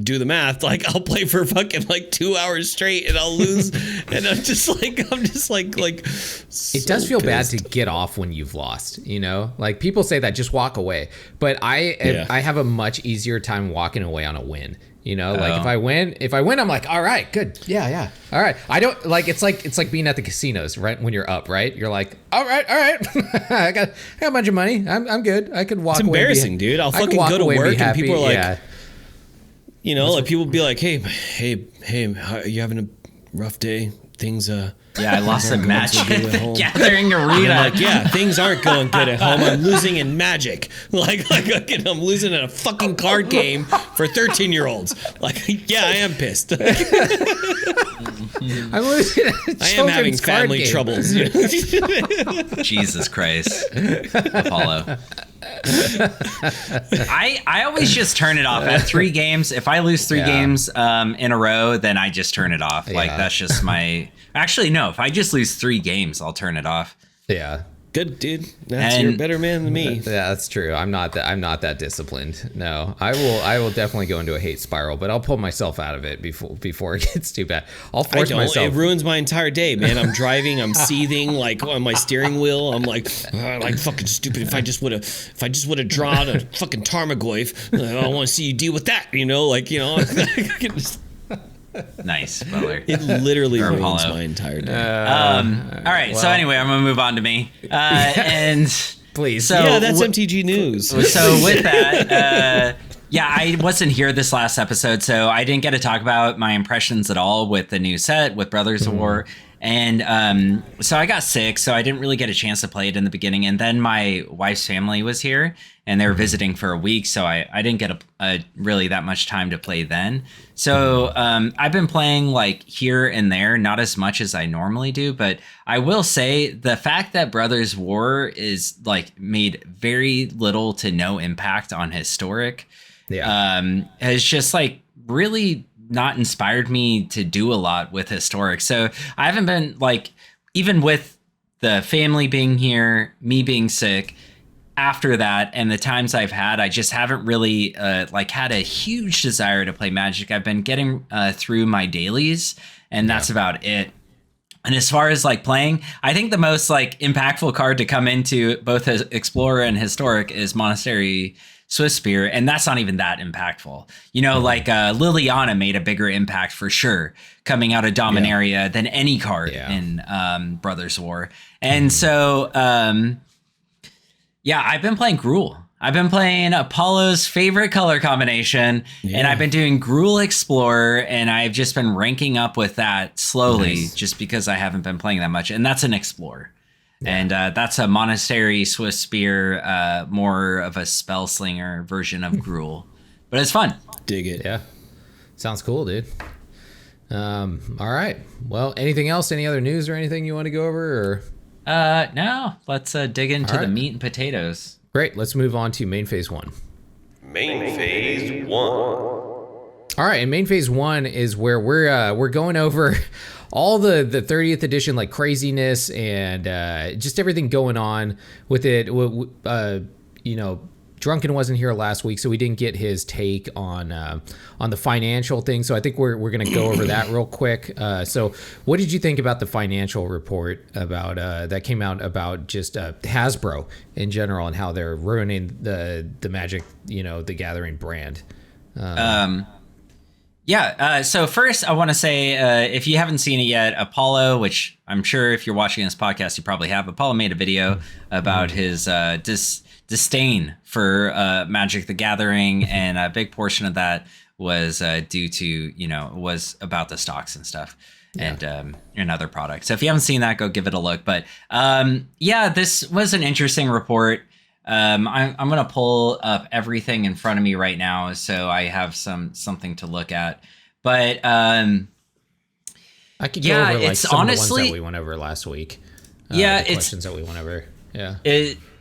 Speaker 5: do the math. Like I'll play for fucking 2 hours straight, and I'll lose, and I'm just like.
Speaker 1: It does feel bad to get off when you've lost. Like people say that just walk away, but I have a much easier time walking away on a win. Like if I win, I'm like, all right, good. Yeah. All right. I don't it's like being at the casinos, right? When you're up, right? You're like, all right. I got a bunch of money. I'm good. I could walk away.
Speaker 5: It's embarrassing, dude. I'll fucking go to work and people are like, people be like, hey, are you having a rough day? Things
Speaker 2: I lost a match at the Gathering Arena.
Speaker 5: I'm like, yeah, things aren't going good at home. I'm losing in Magic. I'm losing in a fucking card game for 13-year-olds. Yeah, I am pissed.
Speaker 1: I'm losing.
Speaker 5: I am having family troubles.
Speaker 2: Jesus Christ, Apollo. I always just turn it off at 3 games. If I lose 3 games in a row, then I just turn it off. That's just my. Actually, no. If I just lose 3 games, I'll turn it off.
Speaker 1: Yeah.
Speaker 5: Good, dude. You're a better man than me.
Speaker 1: Yeah, that's true. I'm not that disciplined. No, I will definitely go into a hate spiral, but I'll pull myself out of it before it gets too bad. I'll force myself.
Speaker 5: It ruins my entire day, man. I'm driving. I'm seething on my steering wheel. I'm like fucking stupid. If I just would have drawn a fucking Tarmogoyf, I want to see you deal with that.
Speaker 2: Nice, Butler.
Speaker 5: It literally ruins my entire day.
Speaker 2: All right, so anyway, I'm gonna move on to me. And
Speaker 1: please,
Speaker 5: so that's MTG News.
Speaker 2: So with that, I wasn't here this last episode, so I didn't get to talk about my impressions at all with the new set with Brothers of War. And so I got sick, so I didn't really get a chance to play it in the beginning. And then my wife's family was here, and they were visiting for a week, so I didn't get a really that much time to play then. So I've been playing like here and there, not as much as I normally do. But I will say the fact that Brothers War is like made very little to no impact on Historic has just like really not inspired me to do a lot with Historic. So I haven't been like, even with the family being here, me being sick, after that and the times I've had, I just haven't really like had a huge desire to play Magic. I've been getting through my dailies, and that's about it. And as far as like playing, I think the most like impactful card to come into both Explorer and Historic is Monastery Swiftspear, and that's not even that impactful. You know, like Liliana made a bigger impact for sure coming out of Dominaria than any card in Brothers War. And so, I've been playing Gruul. I've been playing Apollo's favorite color combination, and I've been doing Gruul Explorer, and I've just been ranking up with that slowly just because I haven't been playing that much. And that's an Explorer. And that's a Monastery Swiftspear, more of a spell slinger version of Gruul, but it's fun.
Speaker 5: Dig it.
Speaker 1: Yeah, sounds cool, dude. All right. Well, anything else? Any other news or anything you want to go over? Or
Speaker 2: no. Let's dig into the meat and potatoes.
Speaker 1: Great. Let's move on to main phase 1.
Speaker 3: Main phase 1.
Speaker 1: All right, and main phase 1 is where we're going over all the 30th edition like craziness and just everything going on with it. You know, Drunken wasn't here last week, so we didn't get his take on the financial thing. So I think we're gonna go over that real quick. So what did you think about the financial report about that came out about just Hasbro in general and how they're ruining the Magic, the Gathering brand?
Speaker 2: So first I want to say, if you haven't seen it yet, Apollo, which I'm sure if you're watching this podcast, you probably have, Apollo made a video about his disdain for Magic the Gathering. And a big portion of that was due to, was about the stocks and stuff and other products. So if you haven't seen that, go give it a look. But this was an interesting report. I'm going to pull up everything in front of me right now so I have something to look at. But
Speaker 1: I could go over like
Speaker 2: it's
Speaker 1: some
Speaker 2: honestly,
Speaker 1: of the ones that we went over last week.
Speaker 2: The
Speaker 1: questions that we went over. Yeah.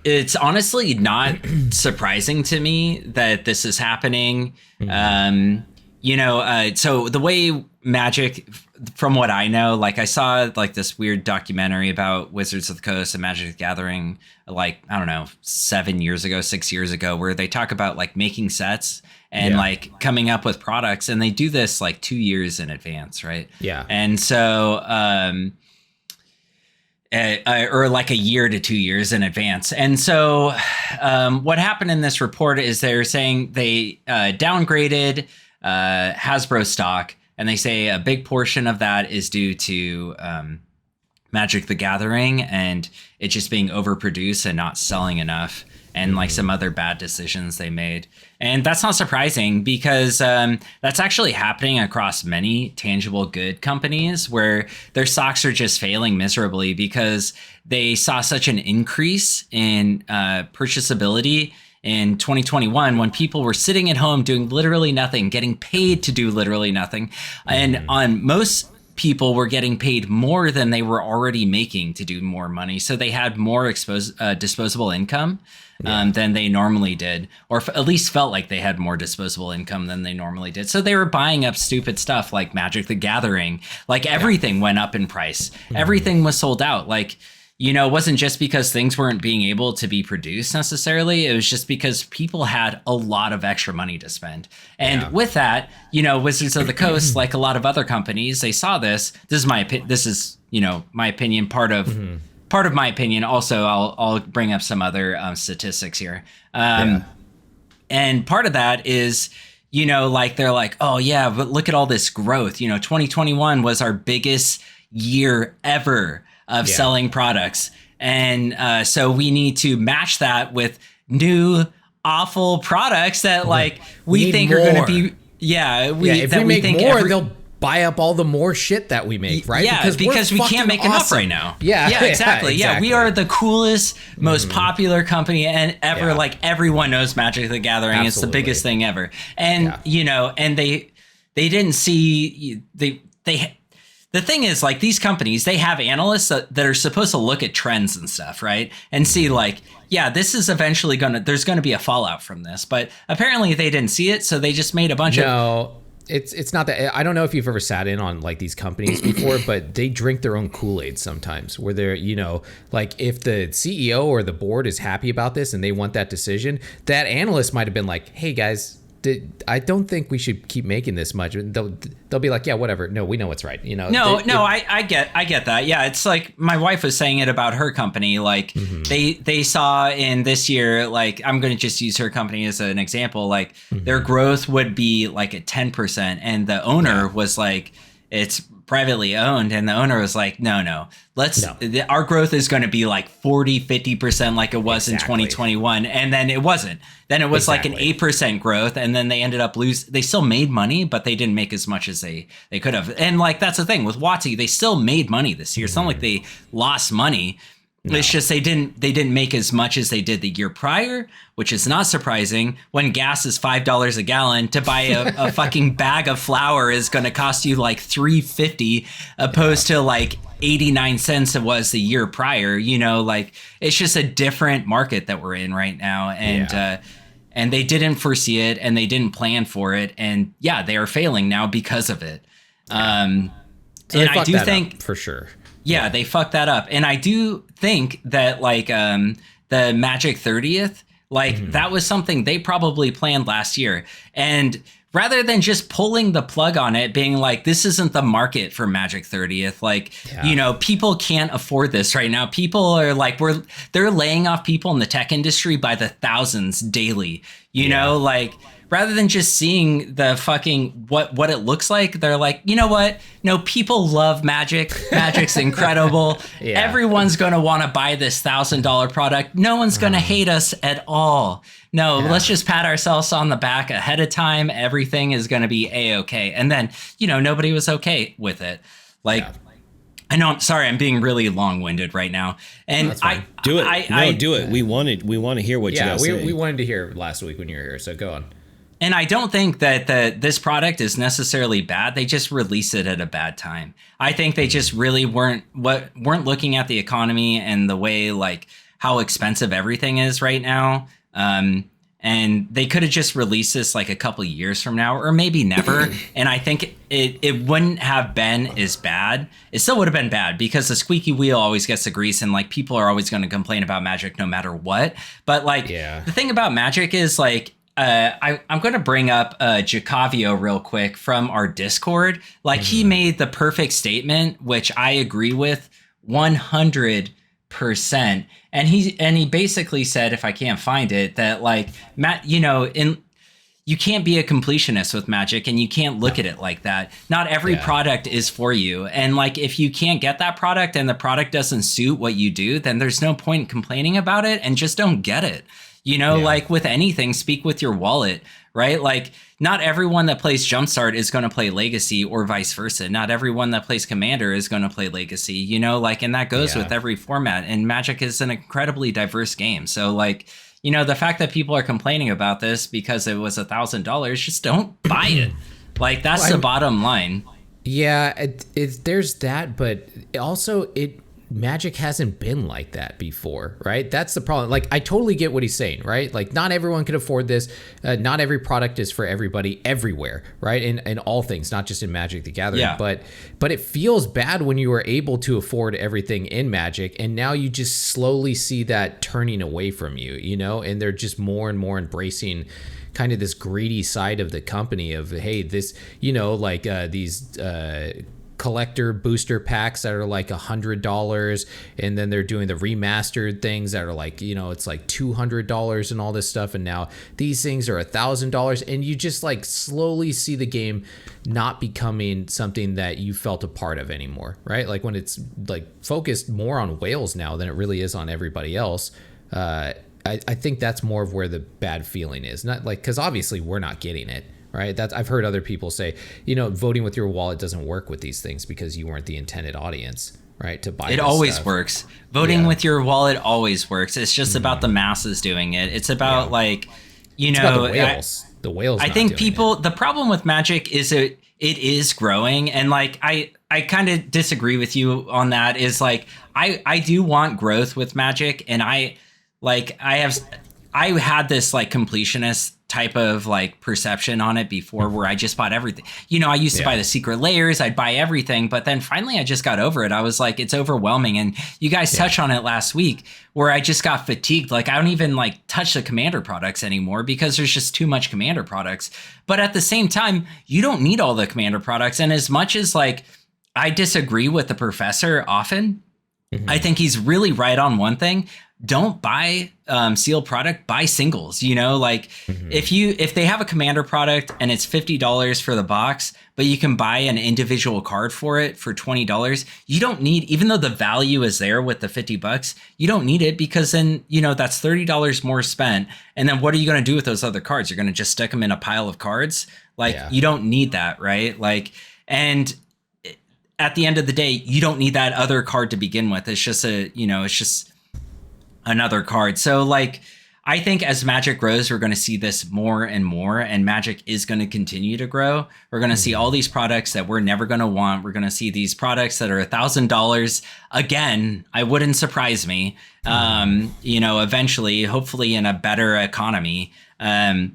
Speaker 2: It's honestly not surprising to me that this is happening. So the way Magic, from what I know, like I saw like this weird documentary about Wizards of the Coast and Magic the Gathering, like, I don't know, 6 years ago, where they talk about like making sets and like coming up with products, and they do this like 2 years in advance, right?
Speaker 1: Yeah.
Speaker 2: And so, or like a year to 2 years in advance. And so what happened in this report is they're saying they downgraded Hasbro stock, and they say a big portion of that is due to Magic the Gathering and it just being overproduced and not selling enough, and like some other bad decisions they made. And that's not surprising because that's actually happening across many tangible good companies where their stocks are just failing miserably because they saw such an increase in purchasability in 2021 when people were sitting at home doing literally nothing, getting paid to do literally nothing. And on most people were getting paid more than they were already making to do more money. So they had more disposable income than they normally did, or at least felt like they had more disposable income than they normally did. So they were buying up stupid stuff like Magic the Gathering. Like everything went up in price. Everything was sold out. Like, it wasn't just because things weren't being able to be produced necessarily. It was just because people had a lot of extra money to spend. And with that, Wizards of the Coast, like a lot of other companies, they saw this. This is my my opinion, part of my opinion. Also, I'll bring up some other statistics here. And part of that is, like they're like, oh yeah, but look at all this growth. 2021 was our biggest year ever of selling products. And so we need to match that with new awful products that like we think are going to be,
Speaker 1: if we make more, buy up all the more shit that we make, right?
Speaker 2: Yeah, because we can't make enough right now.
Speaker 1: Yeah,
Speaker 2: exactly. Yeah, we are the coolest, most popular company and ever.
Speaker 1: Yeah.
Speaker 2: Like everyone knows Magic the Gathering. It's the biggest thing ever. And and they didn't see the thing is, like, these companies, they have analysts that are supposed to look at trends and stuff, right? And see, like, yeah, this is eventually there's gonna be a fallout from this. But apparently they didn't see it, so they just made a bunch of.
Speaker 1: It's not that. I don't know if you've ever sat in on like these companies before, but they drink their own Kool-Aid sometimes, where they're, like, if the CEO or the board is happy about this and they want that decision, that analyst might have been like, hey guys, I don't think we should keep making this much. They'll be like, yeah, whatever. No, we know what's right.
Speaker 2: I get that. Yeah, it's like my wife was saying it about her company. Like they saw in this year, like, I'm going to just use her company as an example. Like their growth would be like at 10%, and the owner was like, it's privately owned, and the owner was like, no, our growth is going to be like 40-50% like it was in 2021, and then it wasn't. Then it was like an 8% growth, and then they ended up they still made money, but they didn't make as much as they could have. And like, that's the thing with WotC, they still made money this year. It's not like they lost money. No. It's just they didn't make as much as they did the year prior, which is not surprising when gas is $5 a gallon. To buy a fucking bag of flour is going to cost you like $3.50 opposed to like 89 cents it was the year prior. Like, it's just a different market that we're in right now, and they didn't foresee it and they didn't plan for it, and they are failing now because of it.
Speaker 1: So
Speaker 2: and I do think
Speaker 1: for sure.
Speaker 2: Yeah, they fucked that up. And I do think that, like, the Magic 30th, like, that was something they probably planned last year. And rather than just pulling the plug on it, being like, this isn't the market for Magic 30th, like, people can't afford this right now. People are like, they're laying off people in the tech industry by the thousands daily, you know, like, rather than just seeing the fucking what it looks like, they're like, you know what? No, people love Magic. Magic's incredible. Everyone's going to want to buy this $1,000 product. No one's going to hate us at all. No, let's just pat ourselves on the back ahead of time. Everything is going to be A-okay. And then, nobody was okay with it. Like, I know, I'm sorry, I'm being really long-winded right now. And
Speaker 5: do it. Do it. We want to hear what you got to say.
Speaker 1: We wanted to hear last week when you were here, so go on.
Speaker 2: And I don't think that this product is necessarily bad. They just released it at a bad time. I think they just really weren't looking at the economy and the way, like, how expensive everything is right now. And they could have just released this like a couple of years from now, or maybe never. And I think it wouldn't have been as bad. It still would have been bad because the squeaky wheel always gets the grease, and like, people are always going to complain about Magic no matter what. But like, the thing about Magic is, like, I'm going to bring up Jacavio real quick from our Discord. Like, he made the perfect statement, which I agree with 100%. And he basically said, if I can't find it, that, like, Matt, you can't be a completionist with Magic, and you can't look at it like that. Not every product is for you. And like, if you can't get that product and the product doesn't suit what you do, then there's no point in complaining about it, and just don't get it. Like with anything, speak with your wallet, right? Like, not everyone that plays Jumpstart is going to play Legacy, or vice versa. Not everyone that plays Commander is going to play Legacy, like, and that goes with every format. And Magic is an incredibly diverse game. So, like, the fact that people are complaining about this because it was $1,000, just don't buy it. Like, that's the bottom line.
Speaker 1: Yeah, there's that, but also Magic hasn't been like that before, right? That's the problem. Like, I totally get what he's saying, right? Like, not everyone can afford this. Not every product is for everybody everywhere, right? In all things, not just in Magic the Gathering. Yeah. But it feels bad when you are able to afford everything in Magic, and now you just slowly see that turning away from you, and they're just more and more embracing kind of this greedy side of the company of, hey, this, these collector booster packs that are like $100, and then they're doing the remastered things that are like, it's like $200 and all this stuff, and now these things are $1,000, and you just like slowly see the game not becoming something that you felt a part of anymore, right? Like, when it's like focused more on whales now than it really is on everybody else. I think that's more of where the bad feeling is, not like, because obviously we're not getting it, right? I've heard other people say, voting with your wallet doesn't work with these things because you weren't the intended audience, right? To buy
Speaker 2: it
Speaker 1: this
Speaker 2: always
Speaker 1: stuff.
Speaker 2: works. Voting with your wallet always works. It's just about the masses doing it. It's about
Speaker 1: It's about the whales. The whales.
Speaker 2: I think the problem with Magic is it is growing, and I kind of disagree with you on that. Is I do want growth with Magic, and I had this completionist type of perception on it before, where I just bought everything. I used to buy the secret layers, I'd buy everything, but then finally I just got over it. I was like, it's overwhelming. And you guys touched on it last week, where I just got fatigued. I don't even touch the Commander products anymore because there's just too much Commander products. But at the same time, you don't need all the Commander products. And as much as I disagree with the professor often, I think he's really right on one thing. Don't buy sealed product, buy singles. If they have a Commander product and it's $50 for the box, but you can buy an individual card for it for $20, you don't need, even though the value is there with the $50, you don't need it, because then that's $30 more spent. And then what are you going to do with those other cards? You're going to just stick them in a pile of cards. You don't need that, right? And at the end of the day, you don't need that other card to begin with. It's just it's just another card. So I think as Magic grows, we're going to see this more and more, and Magic is going to continue to grow. We're going to see all these products that we're never going to want. We're going to see these products that are $1,000 again. I wouldn't surprise me. Eventually, hopefully in a better economy. But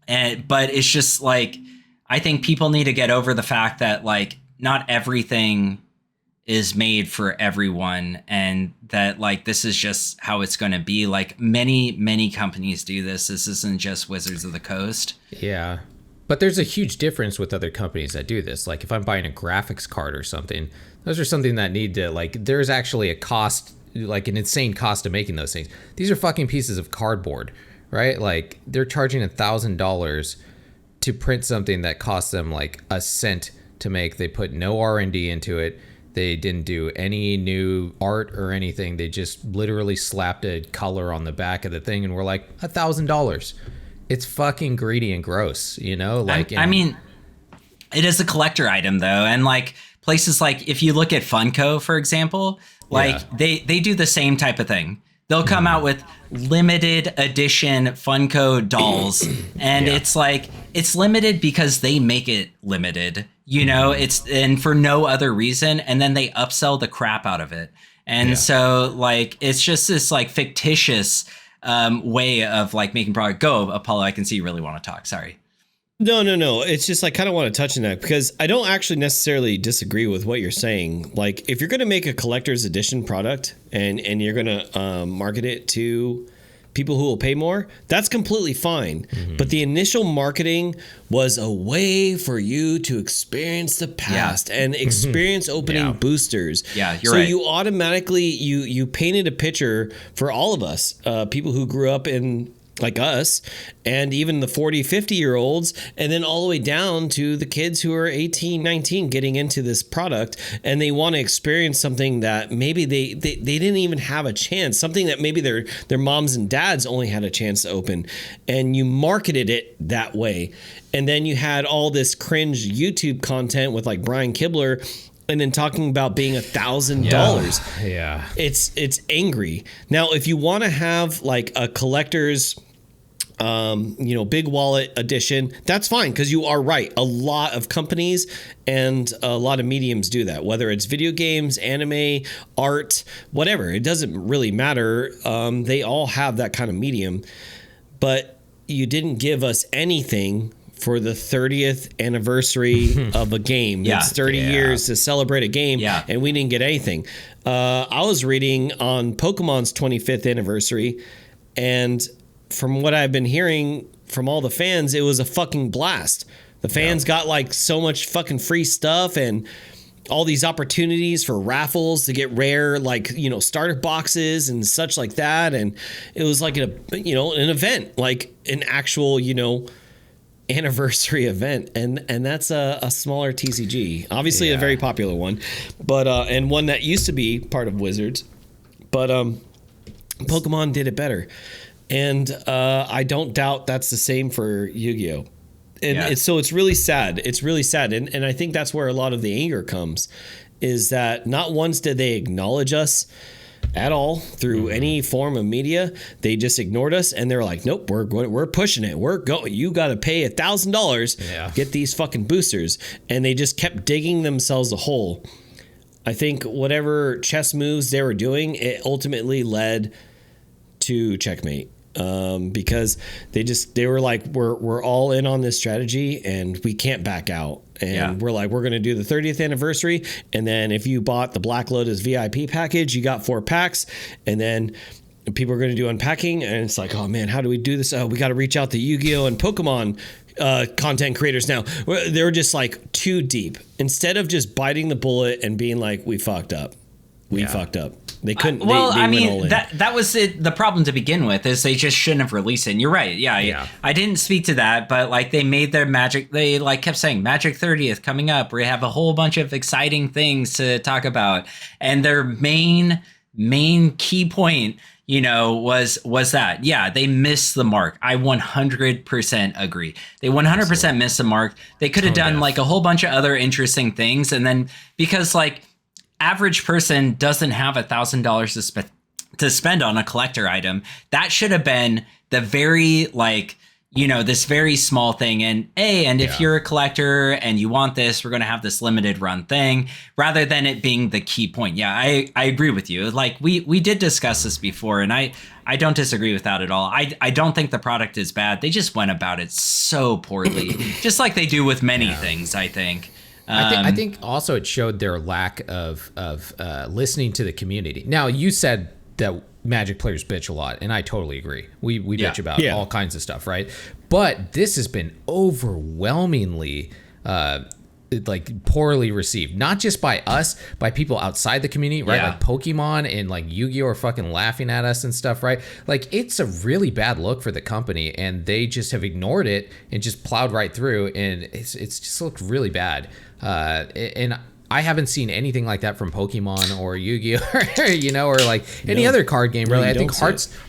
Speaker 2: it's just I think people need to get over the fact that not everything is made for everyone, and that this is just how it's going to be. Many companies do this. This isn't just Wizards of the Coast.
Speaker 1: Yeah, but there's a huge difference with other companies that do this. If I'm buying a graphics card or something, those are something that need to there's actually a cost, an insane cost of making those things. These are fucking pieces of cardboard, right? They're charging $1,000 to print something that costs them a cent to make. They put no R&D into it. They didn't do any new art or anything. They just literally slapped a color on the back of the thing, and we're like, $1,000. It's fucking greedy and gross,
Speaker 2: I mean, it is a collector item though, and places if you look at Funko, for example, they do the same type of thing. They'll come out with limited edition Funko dolls, and it's limited because they make it limited. It's and for no other reason, and then they upsell the crap out of it. And so it's just this fictitious way of making product. Go, Apollo, I can see you really want to talk. Sorry.
Speaker 5: No. It's just I kind of want to touch on that, because I don't actually necessarily disagree with what you're saying. If you're going to make a collector's edition product and you're going to market it to people who will pay more, that's completely fine. But the initial marketing was a way for you to experience the past and experience opening boosters.
Speaker 2: Yeah, you're
Speaker 5: right. So
Speaker 2: you
Speaker 5: automatically you painted a picture for all of us, people who grew up in like us, and even the 40, 50-year-olds, and then all the way down to the kids who are 18, 19 getting into this product, and they want to experience something that maybe they didn't even have a chance, something that maybe their moms and dads only had a chance to open, and you marketed it that way. And then you had all this cringe YouTube content with Brian Kibler, and then talking about being $1,000.
Speaker 1: Yeah.
Speaker 5: It's angry. Now, if you want to have a collector's big wallet edition, that's fine, because you are right. A lot of companies and a lot of mediums do that, whether it's video games, anime, art, whatever. It doesn't really matter. They all have that kind of medium. But you didn't give us anything for the 30th anniversary of a game. It's 30 years to celebrate a game, and we didn't get anything. I was reading on Pokemon's 25th anniversary, and from what I've been hearing from all the fans, it was a fucking blast. The fans got so much fucking free stuff and all these opportunities for raffles to get rare, starter boxes and such like that. And it was an event, an actual, anniversary event, and that's a smaller TCG, obviously a very popular one, but and one that used to be part of Wizards, but Pokemon did it better. And I don't doubt that's the same for Yu-Gi-Oh! And so it's really sad. It's really sad. And I think that's where a lot of the anger comes, is that not once did they acknowledge us at all through any form of media. They just ignored us, and they're like, nope, we're pushing it. We're going. You got to pay $1,000 get these fucking boosters. And they just kept digging themselves a hole. I think whatever chess moves they were doing, it ultimately led to checkmate. Because they were like, we're all in on this strategy and we can't back out. And we're like, we're going to do the 30th anniversary. And then if you bought the Black Lotus VIP package, you got 4 packs. And then people are going to do unpacking. And it's like, oh man, how do we do this? Oh, we got to reach out to Yu-Gi-Oh! And Pokemon content creators now. They're just like too deep. Instead of just biting the bullet and being like, we fucked up. We fucked up. They couldn't. They
Speaker 2: I mean,
Speaker 5: went all in.
Speaker 2: that was it. The problem to begin with is they just shouldn't have released it. And you're right. Yeah. I didn't speak to that, but like they made their magic. They like kept saying Magic 30th coming up. We have a whole bunch of exciting things to talk about, and their main key point, was that they missed the mark. I 100% agree. They 100% missed the mark. They could have done like a whole bunch of other interesting things, and then because like. Average person doesn't have $1,000 to spend on a collector item. That should have been the very this very small thing. And if you're a collector and you want this, we're going to have this limited run thing rather than it being the key point. Yeah, I agree with you. Like we did discuss this before, and I don't disagree with that at all. I don't think the product is bad. They just went about it so poorly, just like they do with many things, I think.
Speaker 1: I think also it showed their lack of listening to the community. Now, you said that Magic players bitch a lot, and I totally agree. We bitch about all kinds of stuff, right? But this has been overwhelmingly poorly received, not just by us, by people outside the community, right? Like Pokemon and like Yu-Gi-Oh! Are fucking laughing at us and stuff, right? Like it's a really bad look for the company, and they just have ignored it and just plowed right through, and it's just looked really bad. And I haven't seen anything like that from Pokemon or Yu-Gi-Oh! Or like any other card game, really. I think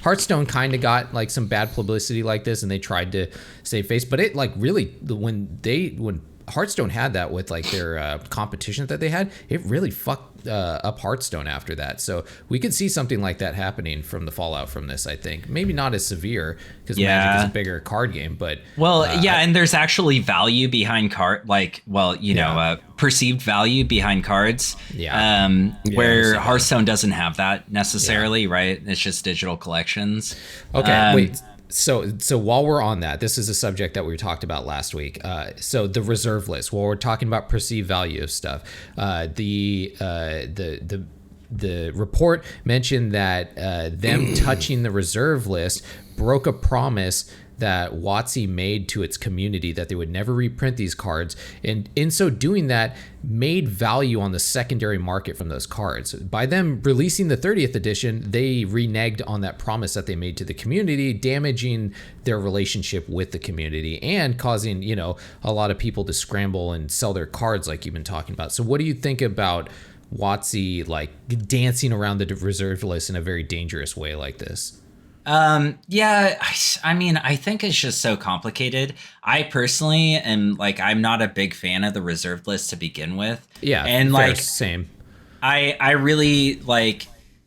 Speaker 1: Hearthstone kind of got like some bad publicity like this, and they tried to save face, but it like really when Hearthstone had that with like their competition that they had, it really fucked up Hearthstone after that. So we could see something like that happening from the fallout from this, I think. Maybe not as severe because Magic is a bigger card game, but...
Speaker 2: and there's actually value behind perceived value behind cards. Where Hearthstone doesn't have that necessarily, right? It's just digital collections.
Speaker 1: Okay, wait. So while we're on that, this is a subject that we talked about last week. So the reserve list, while we're talking about perceived value of stuff, the report mentioned that them touching the reserve list broke a promise that WotC made to its community that they would never reprint these cards, and in so doing that made value on the secondary market from those cards. By them releasing the 30th edition, they reneged on that promise that they made to the community, damaging their relationship with the community and causing a lot of people to scramble and sell their cards like you've been talking about. So what do you think about WotC like dancing around the reserve list in a very dangerous way like this?
Speaker 2: I mean, I think it's just so complicated. I personally am I'm not a big fan of the reserved list to begin with.
Speaker 1: Yeah.
Speaker 2: And
Speaker 1: fair, same.
Speaker 2: I really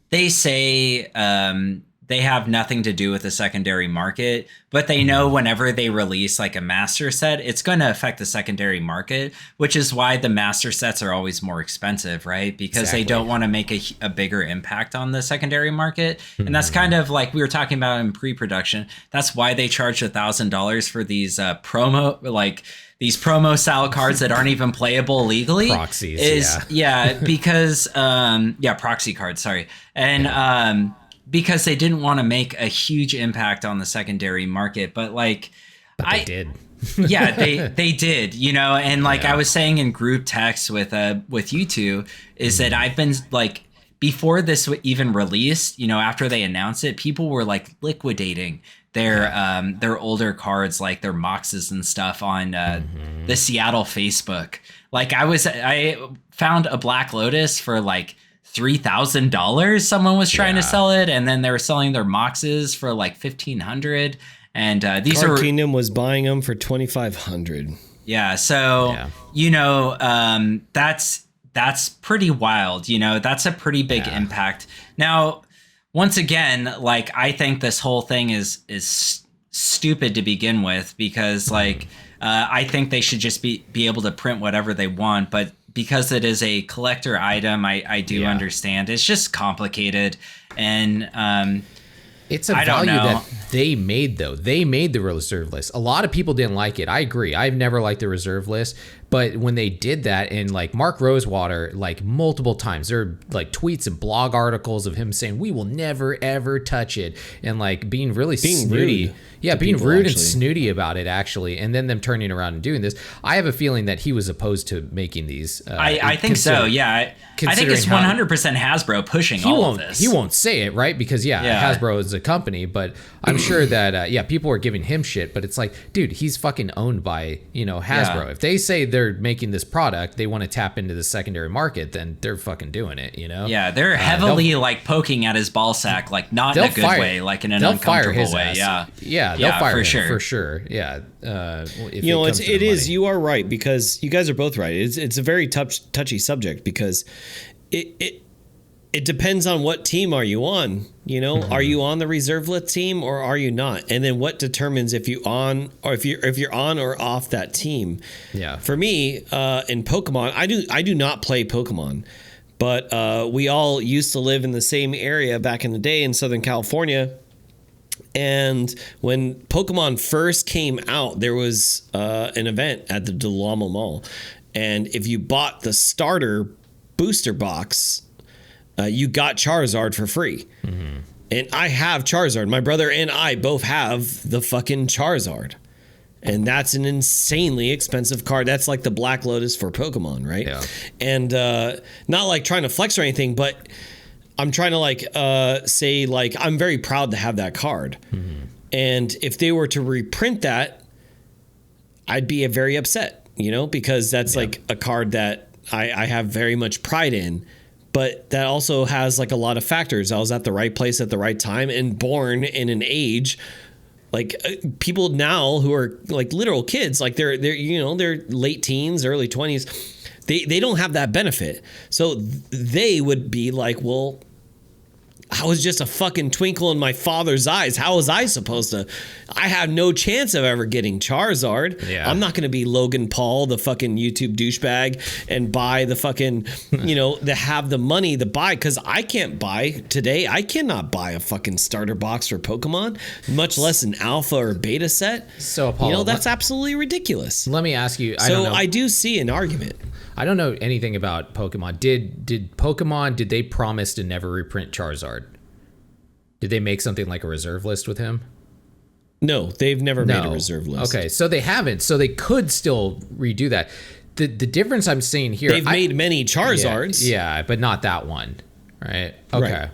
Speaker 2: they say, they have nothing to do with the secondary market, but they know whenever they release like a master set, it's going to affect the secondary market, which is why the master sets are always more expensive, right? Because they don't want to make a bigger impact on the secondary market. And that's kind of like we were talking about in pre-production. That's why they charge $1,000 for these these promo style cards that aren't even playable legally.
Speaker 1: Proxies,
Speaker 2: because proxy cards, sorry. And because they didn't want to make a huge impact on the secondary market, but
Speaker 1: they did.
Speaker 2: they did, and I was saying in group text with you two is that I've been before this even released, after they announced it, people were liquidating their older cards, like their Moxes and stuff on the Seattle Facebook. I found a Black Lotus for $3,000. Someone was trying to sell it, and then they were selling their Moxes for $1,500. And these
Speaker 5: Card
Speaker 2: are
Speaker 5: Kingdom was buying them for $2,500.
Speaker 2: yeah. So that's pretty wild. That's a pretty big impact. Now, once again, like I think this whole thing is stupid to begin with because I think they should just be able to print whatever they want, but because it is a collector item, I do understand. It's just complicated, and
Speaker 1: it's a value that they made, though. They made the reserve list. A lot of people didn't like it. I agree. I've never liked the reserve list, but when they did that, and like Mark Rosewater, like multiple times, there are like tweets and blog articles of him saying we will never ever touch it, and like being really snooty.
Speaker 5: Rude.
Speaker 1: Yeah, being rude
Speaker 5: actually.
Speaker 1: and snooty about it, actually, and then them turning around and doing this. I have a feeling that he was opposed to making these.
Speaker 2: I think so, yeah. I think it's 100% Hasbro pushing all of this.
Speaker 1: He won't say it, right? Because, Hasbro is a company, but I'm sure that, people are giving him shit, but it's like, dude, he's fucking owned by, Hasbro.
Speaker 2: Yeah.
Speaker 1: If they say they're making this product, they want to tap into the secondary market, then they're fucking doing it,
Speaker 2: Yeah, they're heavily, poking at his ball sack, not in a good way, like in an uncomfortable way,
Speaker 1: Yeah, they'll fire him, for sure. Yeah.
Speaker 5: It is. You are right, because you guys are both right. It's a very touchy subject because it depends on what team are you on. Are you on the reserve list team or are you not? And then what determines if you're on or off that team.
Speaker 1: Yeah.
Speaker 5: For me, in Pokemon, I do not play Pokemon, but we all used to live in the same area back in the day in Southern California. And when Pokemon first came out, there was an event at the Del Amo Mall. And if you bought the starter booster box, you got Charizard for free. Mm-hmm. And I have Charizard. My brother and I both have the fucking Charizard. And that's an insanely expensive card. That's like the Black Lotus for Pokemon, right? Yeah. And not like trying to flex or anything, but I'm trying to say I'm very proud to have that card. Mm-hmm. And if they were to reprint that, I'd be very upset, because that's like a card that I have very much pride in. But that also has a lot of factors. I was at the right place at the right time and born in an age people now who are literal kids, they're late teens, early 20s. They don't have that benefit. So they would be well, I was just a fucking twinkle in my father's eyes. How was I supposed to? I have no chance of ever getting Charizard. Yeah. I'm not going to be Logan Paul, the fucking YouTube douchebag, and buy the fucking, to have the money to buy. Because I can't buy today. I cannot buy a fucking starter box for Pokemon, much less an alpha or beta set.
Speaker 1: So, Apollo,
Speaker 5: that's absolutely ridiculous.
Speaker 1: Let me ask you.
Speaker 5: I do see an argument.
Speaker 1: I don't know anything about Pokemon. Did they promise to never reprint Charizard? Did they make something like a reserve list with him?
Speaker 5: No, they've never made a reserve list.
Speaker 1: Okay, so they haven't. So they could still redo that. The difference I'm seeing here...
Speaker 5: They've made many Charizards.
Speaker 1: Yeah, but not that one, right? Okay. Right.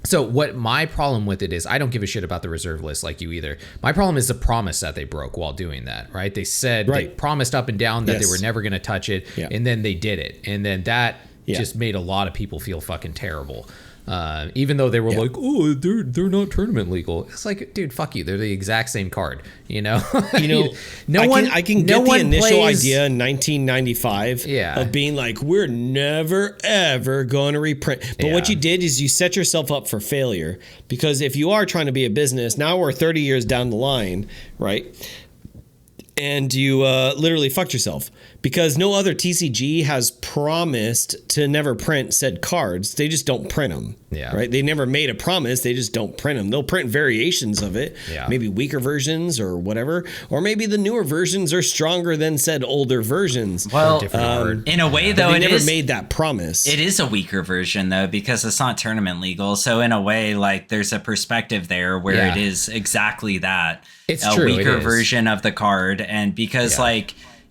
Speaker 1: So what my problem with it is, I don't give a shit about the reserve list like you either. My problem is the promise that they broke while doing that, right? They said, they promised up and down that they were never going to touch it, and then they did it. And then that just made a lot of people feel fucking terrible. Even though they were oh, they're not tournament legal. It's like, dude, fuck you. They're the exact same card,
Speaker 5: I can get the initial idea in 1995 of being we're never ever going to reprint. But what you did is you set yourself up for failure, because if you are trying to be a business, now we're 30 years down the line, right? And you literally fucked yourself, because no other TCG has promised to never print said cards. They just don't print them. Yeah. Right. They never made a promise. They just don't print them. They'll print variations of it. Yeah. Maybe weaker versions or whatever. Or maybe the newer versions are stronger than said older versions.
Speaker 2: Well, in a way, though,
Speaker 5: they never made that promise.
Speaker 2: It is a weaker version, though, because it's not tournament legal. So in a way, there's a perspective there where it is exactly that.
Speaker 1: It's
Speaker 2: a
Speaker 1: true,
Speaker 2: weaker version of the card. And because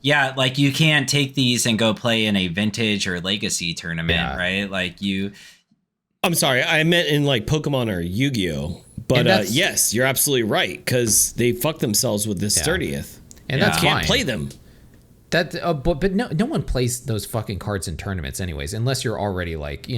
Speaker 2: you can't take these and go play in a vintage or legacy tournament, right?
Speaker 5: I'm sorry, I meant in Pokemon or Yu-Gi-Oh! But yes, you're absolutely right, because they fucked themselves with this 30th.
Speaker 1: And that's
Speaker 5: can't
Speaker 1: fine.
Speaker 5: play them.
Speaker 1: That, but no one plays those fucking cards in tournaments anyways, unless you're already like,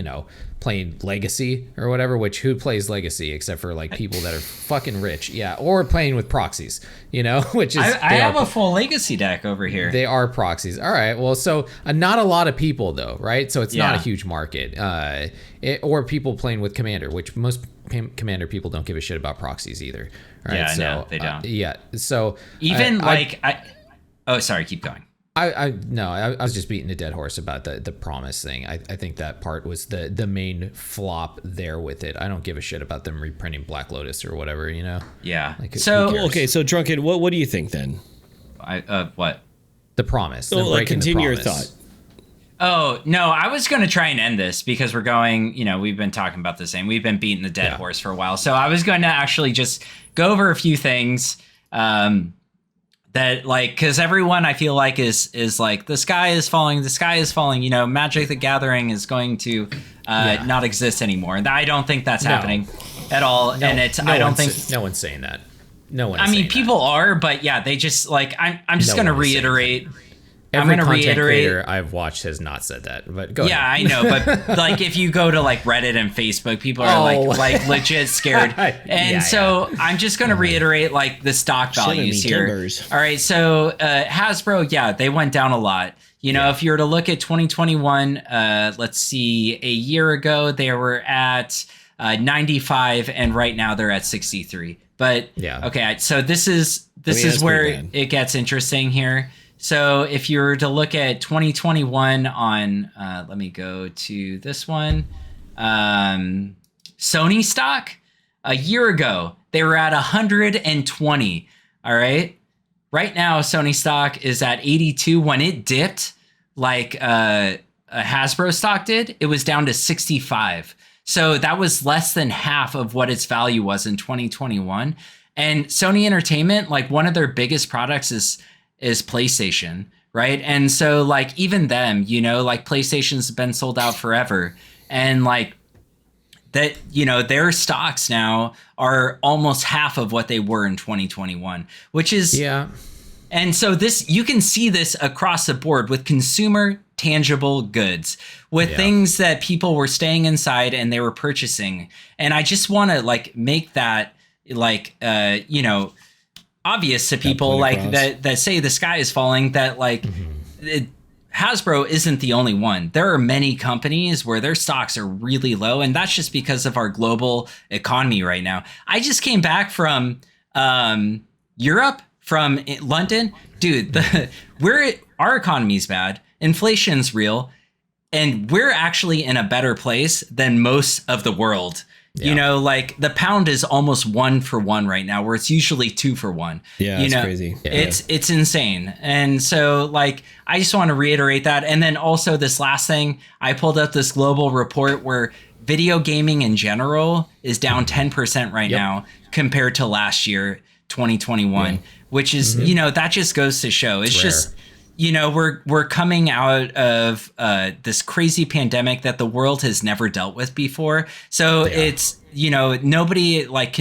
Speaker 1: playing Legacy or whatever, which who plays Legacy except for like people that are fucking rich. Yeah. Or playing with proxies, which is,
Speaker 2: I have a full Legacy deck over here.
Speaker 1: They are proxies. All right. Well, so not a lot of people though, right? So it's not a
Speaker 2: Yeah.
Speaker 1: huge market. Or people playing with Commander, which most Commander people don't give a shit about proxies either. Right?
Speaker 2: Yeah,
Speaker 1: so,
Speaker 2: no, they don't.
Speaker 1: Yeah. So
Speaker 2: Even oh, sorry, keep going.
Speaker 1: I was just beating a dead horse about the promise thing. I think that part was the main flop there with it. I don't give a shit about them reprinting Black Lotus or whatever,
Speaker 2: Yeah.
Speaker 1: Like, who
Speaker 2: So
Speaker 1: cares?
Speaker 5: Okay, so Drunken, what do you think then?
Speaker 2: What?
Speaker 1: The promise.
Speaker 5: So,
Speaker 1: them
Speaker 5: like,
Speaker 1: breaking the
Speaker 5: continue your
Speaker 1: promise.
Speaker 5: thought.
Speaker 2: Oh, no, I was going to try and end this because we're going, we've been talking about the same. We've been beating the dead horse for a while. So I was going to actually just go over a few things that, like, because everyone I feel like is like, the sky is falling, Magic the Gathering is going to not exist anymore. And I don't think that's happening at all.
Speaker 1: No,
Speaker 2: and
Speaker 1: no
Speaker 2: I don't
Speaker 1: one's-
Speaker 2: think...
Speaker 1: no one's saying that. No one.
Speaker 2: I mean, people are, but yeah, they just, like, I'm just going to
Speaker 1: one is saying
Speaker 2: reiterate...
Speaker 1: Every
Speaker 2: I'm going to
Speaker 1: content
Speaker 2: reiterate.
Speaker 1: creator I've watched has not said that. But go
Speaker 2: Yeah,
Speaker 1: ahead.
Speaker 2: I know, but like if you go to like Reddit and Facebook, people are like legit scared. And I'm just going to reiterate like the stock values here.
Speaker 5: timbers.
Speaker 2: All right, so Hasbro, they went down a lot. If you were to look at 2021, let's see, a year ago they were at 95, and right now they're at 63. But okay, so this is
Speaker 5: that's
Speaker 2: where
Speaker 5: pretty bad.
Speaker 2: it gets interesting here. So if you were to look at 2021 on, let me go to this one, Sony stock, a year ago, they were at 120, all right? Right now, Sony stock is at 82. When it dipped, like a Hasbro stock did, it was down to 65. So that was less than half of what its value was in 2021. And Sony Entertainment, like one of their biggest products is PlayStation, right? And so like even them, like PlayStation's been sold out forever. And like that, their stocks now are almost half of what they were in 2021, which is...
Speaker 1: Yeah.
Speaker 2: And so this, you can see this across the board with consumer tangible goods, with things that people were staying inside and they were purchasing. And I just want to like make that like, obvious to people like that say the sky is falling, that like Hasbro isn't the only one. There are many companies where their stocks are really low, and that's just because of our global economy right now. I just came back from Europe, from London. Dude, our economy's bad. Inflation's real, and we're actually in a better place than most of the world. Like the pound is almost 1 for 1 right now, where it's usually 2 for 1.
Speaker 5: Yeah, it's crazy.
Speaker 2: It's insane. And so like, I just want to reiterate that. And then also this last thing, I pulled up this global report where video gaming in general is down 10% right now compared to last year, 2021, which is, that just goes to show. It's just, we're coming out of this crazy pandemic that the world has never dealt with before. So it's, nobody like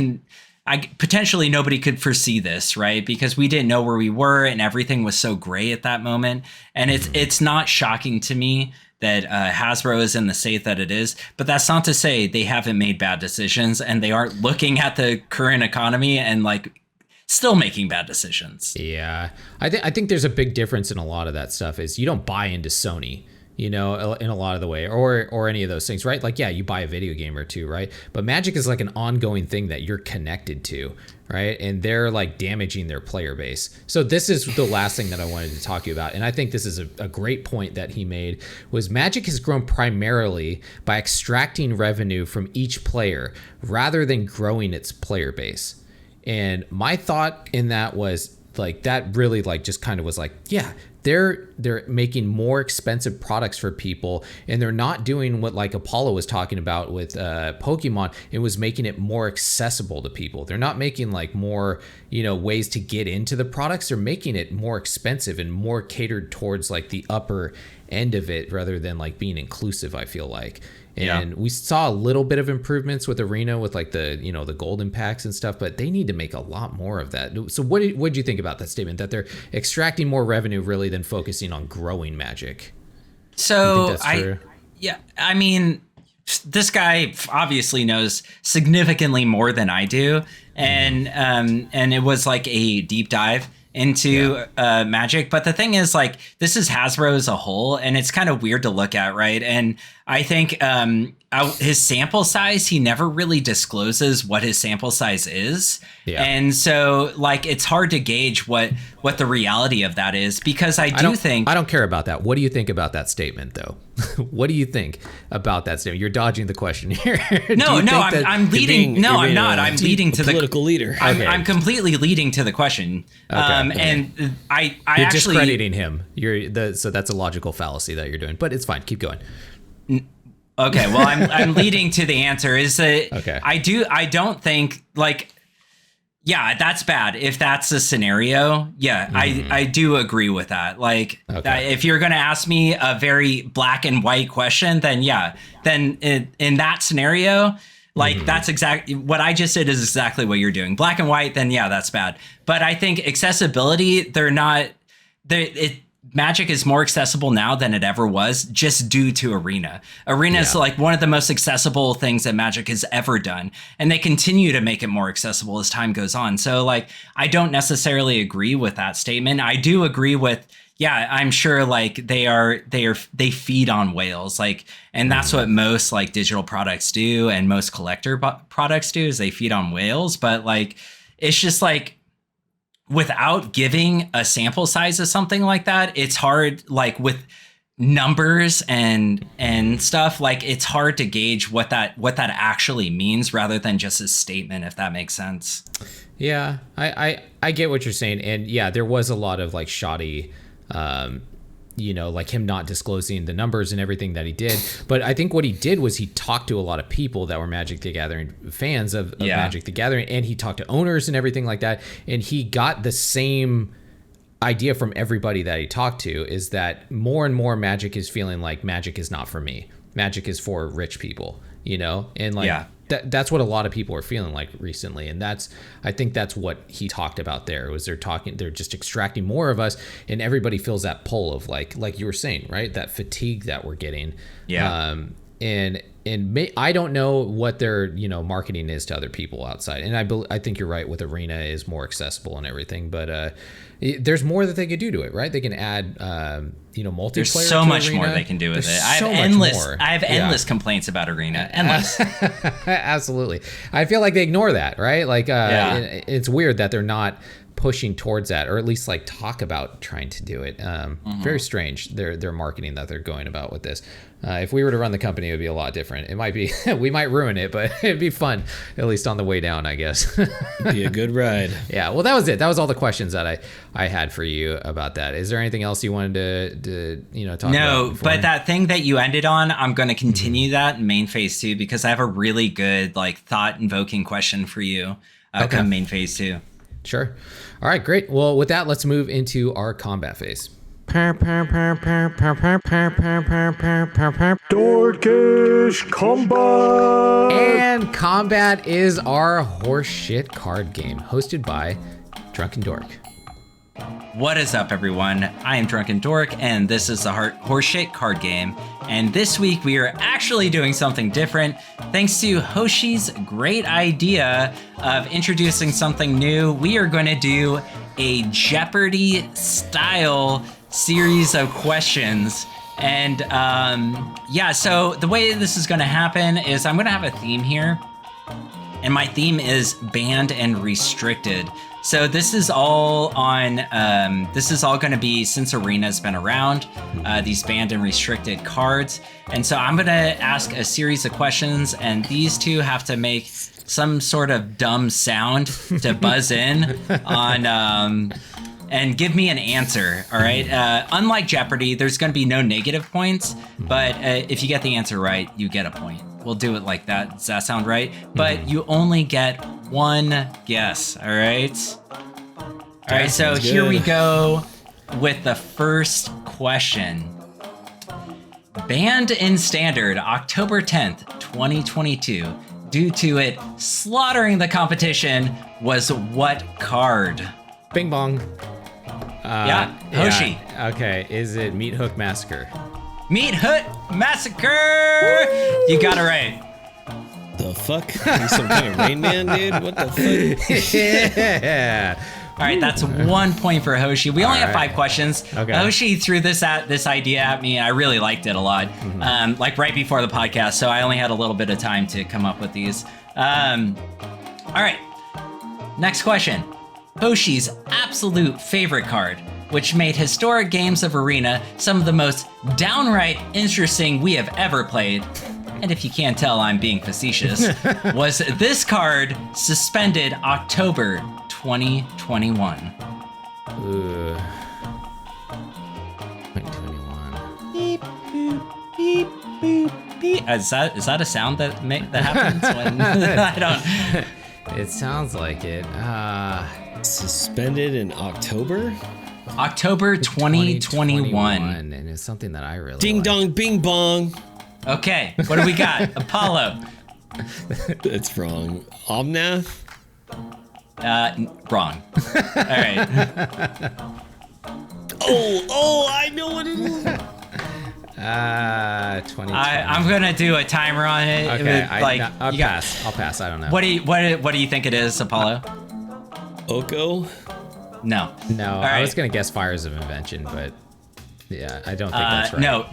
Speaker 2: potentially nobody could foresee this, right? Because we didn't know where we were and everything was so gray at that moment. And it's not shocking to me that Hasbro is in the state that it is, but that's not to say they haven't made bad decisions and they aren't looking at the current economy and like still making bad decisions.
Speaker 1: Yeah. I think there's a big difference in a lot of that stuff is you don't buy into Sony, in a lot of the way or any of those things, right? Like, yeah, you buy a video game or two, right? But Magic is like an ongoing thing that you're connected to, right? And they're like damaging their player base. So this is the last thing that I wanted to talk to you about. And I think this is a great point that he made was Magic has grown primarily by extracting revenue from each player rather than growing its player base. And my thought in that was like, that really like just kind of was like, yeah, they're making more expensive products for people, and they're not doing what like Apollo was talking about with Pokemon. It was making it more accessible to people. They're not making like more, ways to get into the products. They're making it more expensive and more catered towards like the upper end of it rather than like being inclusive, I feel like. And we saw a little bit of improvements with Arena with like the, you know, the golden packs and stuff, but they need to make a lot more of that. So what did you think about that statement that they're extracting more revenue really than focusing on growing Magic?
Speaker 2: So I mean, this guy obviously knows significantly more than I do. And it was like a deep dive into Magic. But the thing is, like, this is Hasbro as a whole, and it's kind of weird to look at, right? And I think his sample size, he never really discloses what his sample size is. Yeah. And so, like, it's hard to gauge what the reality of that is, because I don't
Speaker 1: care about that. What do you think about that statement, though? What do you think about that statement? You're dodging the question here.
Speaker 2: I'm leading. No, I'm not. I'm leading to the
Speaker 5: political leader.
Speaker 2: I'm completely leading to the question. And I
Speaker 1: you're
Speaker 2: actually
Speaker 1: discrediting him. So that's a logical fallacy that you're doing, but it's fine. Keep going.
Speaker 2: Okay. Well, I'm leading to the answer is that I don't think, like, yeah, that's bad. If that's a scenario, I do agree with that. Like, if you're going to ask me a very black and white question, then in that scenario, like, that's exactly what I just said is exactly what you're doing. Black and white, then that's bad. But I think accessibility, Magic is more accessible now than it ever was, just due to Arena. Arena is like one of the most accessible things that Magic has ever done. And they continue to make it more accessible as time goes on. So, like, I don't necessarily agree with that statement. I do agree with, I'm sure, like, they feed on whales, like, and that's what most, like, digital products do, and most collector products do, is they feed on whales. But, like, it's just like, without giving a sample size of something like that, it's hard, like, with numbers and stuff, like, it's hard to gauge what that actually means rather than just a statement, if that makes sense.
Speaker 1: Yeah, I get what you're saying. And there was a lot of, like, shoddy, like him not disclosing the numbers and everything that he did. But I think what he did was he talked to a lot of people that were Magic the Gathering fans of Magic the Gathering, and he talked to owners and everything like that. And he got the same idea from everybody that he talked to, is that more and more Magic is feeling like Magic is not for me. Magic is for rich people, and like that's what a lot of people are feeling like recently. And I think that's what he talked about there, was they're just extracting more of us, and everybody feels that pull of like you were saying, right? That fatigue that we're getting. Yeah. I don't know what their marketing is to other people outside, and I think you're right with Arena is more accessible and everything, but there's more that they could do to it, right? They can add multiplayer. There's
Speaker 2: so much Arena. More they can do with it. I have endless complaints about Arena. Endless.
Speaker 1: Absolutely. I feel like they ignore that, right? Like it's weird that they're not pushing towards that, or at least like talk about trying to do it. Very strange their marketing that they're going about with this. If we were to run the company, it would be a lot different. It might be we might ruin it, but it'd be fun, at least on the way down, I guess.
Speaker 5: It'd be a good ride.
Speaker 1: Yeah, well, that was it. That was all the questions that I had for you about that. Is there anything else you wanted to talk about?
Speaker 2: No, but that thing that you ended on, I'm going to continue that in main phase 2, because I have a really good, like, thought invoking question for you come main phase 2.
Speaker 1: Sure. All right, great. Well, with that, let's move into our combat phase.
Speaker 6: Dorkish Combat!
Speaker 1: And Combat is our horseshit card game, hosted by Drunken Dork.
Speaker 2: What is up, everyone? I am Drunken Dork, and this is the Horseshit card game. And this week we are actually doing something different, thanks to Hoshi's great idea of introducing something new. We are going to do a Jeopardy style series of questions. And so the way this is going to happen is I'm going to have a theme here, and my theme is banned and restricted. So this is all on, this is all going to be, since Arena's been around, these banned and restricted cards. And so I'm going to ask a series of questions, and these two have to make some sort of dumb sound to buzz in on, and give me an answer, all right? Unlike Jeopardy, there's going to be no negative points, but if you get the answer right, you get a point. We'll do it like that. Does that sound right? But you only get one guess, all right? All right, so here we go with the first question. banned in Standard October 10th, 2022, due to it slaughtering the competition was what card?
Speaker 1: Bing bong.
Speaker 2: Hoshi.
Speaker 1: Yeah. Okay, is it Meat Hook Massacre?
Speaker 2: Meat Hook Massacre! You got it right.
Speaker 5: The fuck? You some kind of Rain Man, dude? What the fuck?
Speaker 1: Yeah.
Speaker 2: All right, that's 1 point for Hoshi. We only have 5 questions.
Speaker 1: Okay.
Speaker 2: Hoshi threw this idea at me. I really liked it a lot, like right before the podcast. So I only had a little bit of time to come up with these. All right, next question. Hoshi's absolute favorite card, which made historic games of Arena some of the most downright interesting we have ever played. And if you can't tell, I'm being facetious. Was this card suspended October 2021?
Speaker 1: Ooh. 2021.
Speaker 2: Beep, boop, beep, boop, beep. Is that a sound that happens when I don't?
Speaker 1: It sounds like it.
Speaker 5: Suspended in October?
Speaker 2: October 2021.
Speaker 1: And it's something that I really
Speaker 5: Ding
Speaker 1: like.
Speaker 5: dong, bing bong.
Speaker 2: Okay, what do we got? Apollo.
Speaker 5: That's wrong. Omnath?
Speaker 2: Wrong. All right.
Speaker 5: Oh, I know what it is.
Speaker 1: 2020.
Speaker 2: I'm gonna do a timer on it.
Speaker 1: Okay,
Speaker 2: I'll
Speaker 1: pass. I'll pass. I don't know.
Speaker 2: What do you think it is, Apollo?
Speaker 5: Oko?
Speaker 2: No.
Speaker 1: No,
Speaker 2: All
Speaker 1: I
Speaker 2: right.
Speaker 1: was gonna guess Fires of Invention, but yeah, I don't think that's right.
Speaker 2: No.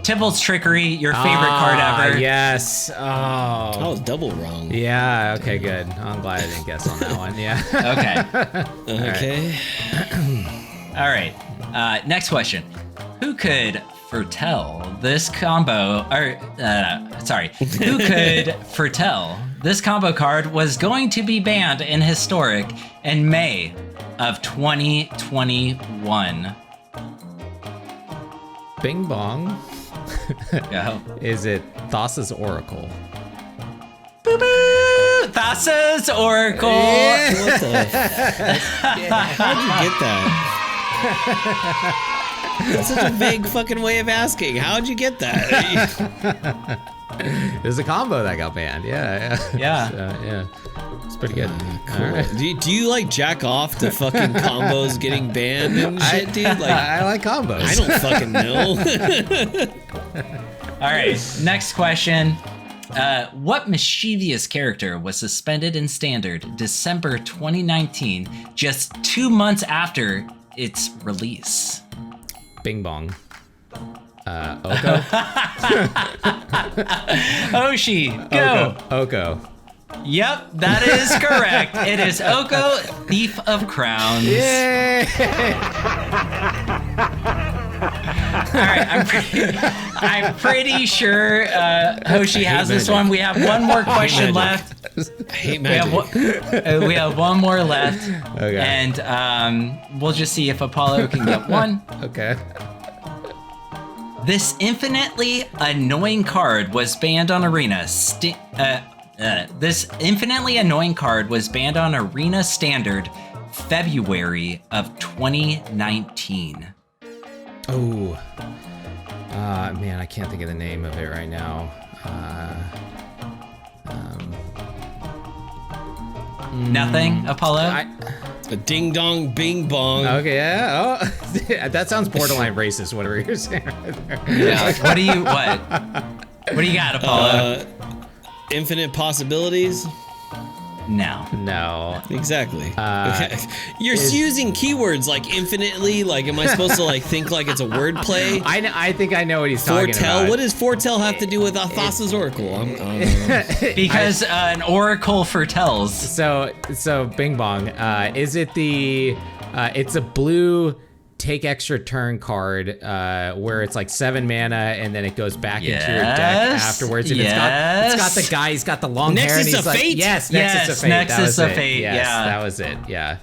Speaker 2: Tibble's Trickery, your favorite card ever.
Speaker 1: Yes.
Speaker 5: I
Speaker 1: Oh.
Speaker 5: was double wrong.
Speaker 1: Yeah. Okay. Good. I'm glad I didn't guess on that one. Yeah.
Speaker 5: Okay.
Speaker 2: All right. Next question. Who could foretell this combo? Who could foretell this combo card was going to be banned in Historic in May of 2021?
Speaker 1: Bing bong.
Speaker 2: Go.
Speaker 1: Is it Thassa's Oracle?
Speaker 2: Boo boo! Thassa's Oracle.
Speaker 5: What the? How'd you get that? That's such a vague fucking way of asking. How'd you get that?
Speaker 1: There's a combo that got banned. Yeah.
Speaker 2: Yeah.
Speaker 1: So, yeah. It's pretty good.
Speaker 5: Cool.
Speaker 1: All right.
Speaker 5: Do you like jack off to fucking combos getting banned and shit, dude? Like,
Speaker 1: I like combos.
Speaker 5: I don't fucking know.
Speaker 2: All right. Next question. What mischievous character was suspended in Standard December 2019, just 2 months after its release?
Speaker 1: Bing bong. Oko.
Speaker 2: Hoshi, go.
Speaker 1: Oko.
Speaker 2: Yep, that is correct. It is Oko, Thief of Crowns.
Speaker 1: Yay!
Speaker 2: All right, I'm pretty sure Hoshi has this one. We have one more question left.
Speaker 5: I hate magic.
Speaker 2: We have one more left.
Speaker 1: Okay.
Speaker 2: And we'll just see if Apollo can get one.
Speaker 1: Okay.
Speaker 2: This infinitely annoying card was banned on Arena. This infinitely annoying card was banned on Arena Standard February of 2019.
Speaker 1: Oh. Man, I can't think of the name of it right now.
Speaker 2: Nothing, Apollo?
Speaker 5: A ding dong, bing bong.
Speaker 1: Okay, yeah. Oh, that sounds borderline racist, whatever you're saying right there.
Speaker 2: Yeah. What do you got, Apollo?
Speaker 5: Infinite possibilities.
Speaker 2: No.
Speaker 1: No.
Speaker 5: Exactly. You're using keywords like infinitely. Like, am I supposed to like think like it's a word play?
Speaker 1: I think I know what he's talking
Speaker 5: Foretell.
Speaker 1: about.
Speaker 5: What does foretell have to do with Thassa's Oracle? I don't know.
Speaker 2: Because an oracle foretells.
Speaker 1: So Bing Bong, is it the? It's a blue take extra turn card where it's like 7 mana and then it goes back into your deck afterwards. And it's got the guy. He's got the long hair. And
Speaker 5: Nexus
Speaker 1: he's
Speaker 5: of
Speaker 1: like,
Speaker 5: Fate?
Speaker 1: yes,
Speaker 2: Yes,
Speaker 1: Nexus of Fate.
Speaker 2: Nexus
Speaker 1: that was
Speaker 2: of
Speaker 1: it.
Speaker 2: Fate,
Speaker 1: Yes,
Speaker 2: yeah.
Speaker 1: that was it. Yeah.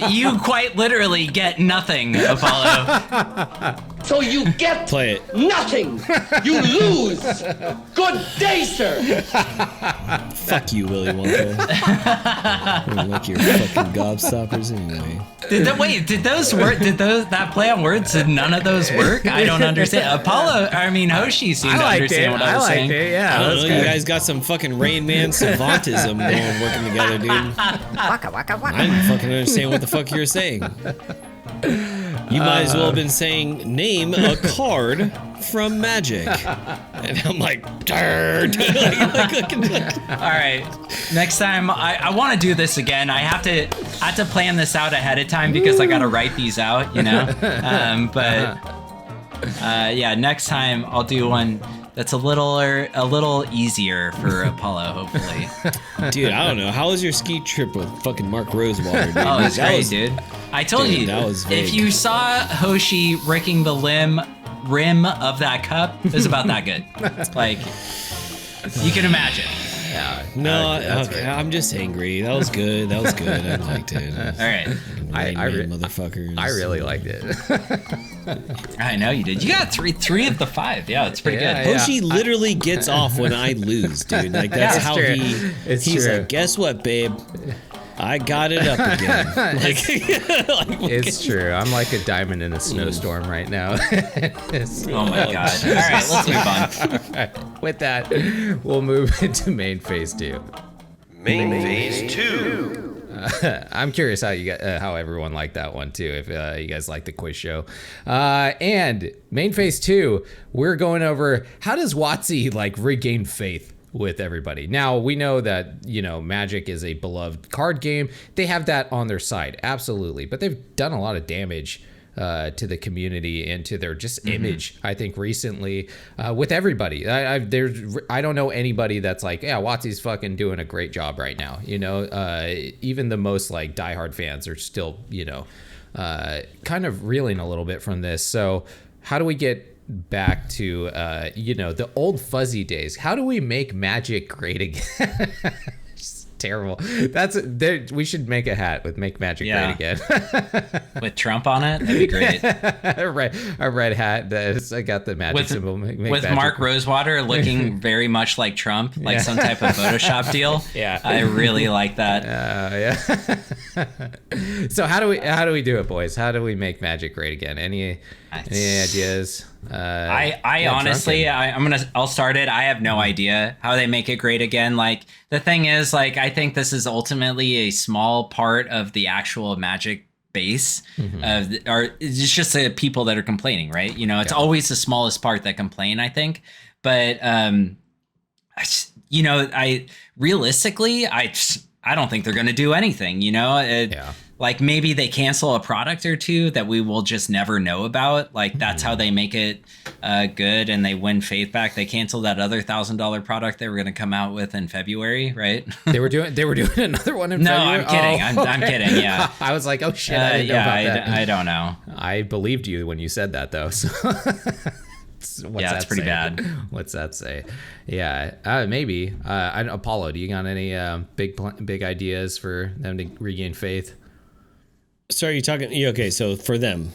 Speaker 2: You quite literally get nothing, Apollo.
Speaker 7: So you get
Speaker 5: Play it.
Speaker 7: nothing. You lose. Good day, sir.
Speaker 5: Fuck you, Willy Wonka. I don't like your fucking gobstoppers anyway.
Speaker 2: Did that play on words? Did none of those work? I don't understand. Hoshi seemed to understand what I was saying.
Speaker 1: Yeah,
Speaker 5: I don't know. You guys got some fucking Rain Man savantism going working together, dude.
Speaker 4: Waka waka waka.
Speaker 5: I didn't fucking understand what the fuck you were saying. You might as well have been saying, name a card from Magic. And I'm like, turd.
Speaker 2: All right, next time I want to do this again. I have to plan this out ahead of time because I got to write these out, you know. Yeah, next time I'll do one that's a little easier for Apollo, hopefully.
Speaker 5: Dude, I don't know. How was your ski trip with fucking Mark Rosewater, dude?
Speaker 2: Oh, it's great, dude. I told you,
Speaker 5: that was vague.
Speaker 2: If you saw Hoshi ricking the rim of that cup, it was about that good. Like, you can imagine.
Speaker 1: Yeah.
Speaker 5: No,
Speaker 1: okay.
Speaker 5: I'm just angry. That was good. I liked it.
Speaker 2: All right.
Speaker 5: Motherfuckers.
Speaker 1: I really liked it.
Speaker 5: I
Speaker 2: know you did. You got three of the 5. Yeah, it's pretty good.
Speaker 5: Hoshi literally gets off when I lose, dude. Like that's how
Speaker 1: true.
Speaker 5: he's like, guess what, babe? I got it up again.
Speaker 1: It's true. I'm like a diamond in a snowstorm right now.
Speaker 2: Oh my god. All right, let's move on.
Speaker 1: Right. With that, we'll move into main phase 2.
Speaker 3: Main phase 2.
Speaker 1: I'm curious how how everyone liked that one too. If you guys like the quiz show, and main phase 2, we're going over how does WotC like regain faith with everybody. Now we know that Magic is a beloved card game. They have that on their side, absolutely, but they've done a lot of damage to the community and to their just image. I think recently with everybody, I don't know anybody that's like, yeah, WotC's fucking doing a great job right now. Even the most like diehard fans are still kind of reeling a little bit from this. So how do we get back to the old fuzzy days? How do we make Magic great again? Terrible. We should make a hat with "Make Magic Great Again"
Speaker 2: with Trump on it. That'd be great.
Speaker 1: a red hat that's got the magic symbol. Make
Speaker 2: with
Speaker 1: magic. Mark
Speaker 2: Rosewater looking very much like Trump, like some type of Photoshop deal.
Speaker 1: Yeah,
Speaker 2: I really like that.
Speaker 1: Yeah. So how do we do it, boys? How do we make Magic great again? Any ideas?
Speaker 2: I honestly, I'll start it. I have no idea how they make it great again. Like the thing is, like I think this is ultimately a small part of the actual Magic base or it's just the people that are complaining, right? It's always the smallest part that complain, I think. But I realistically, I don't think they're going to do anything. Like maybe they cancel a product or two that we will just never know about. Like that's how they make it good and they win faith back. They canceled that other $1,000 product they were going to come out with in February, right?
Speaker 1: They were doing another one in February?
Speaker 2: No, I'm kidding. I'm kidding. Yeah.
Speaker 1: I was like, oh shit, I didn't know about that.
Speaker 2: I don't know.
Speaker 1: I believed you when you said that though. So
Speaker 2: it's pretty bad.
Speaker 1: What's that say? Yeah, maybe. Apollo, do you got any big ideas for them to regain faith?
Speaker 5: So are you talking? Okay, so for them,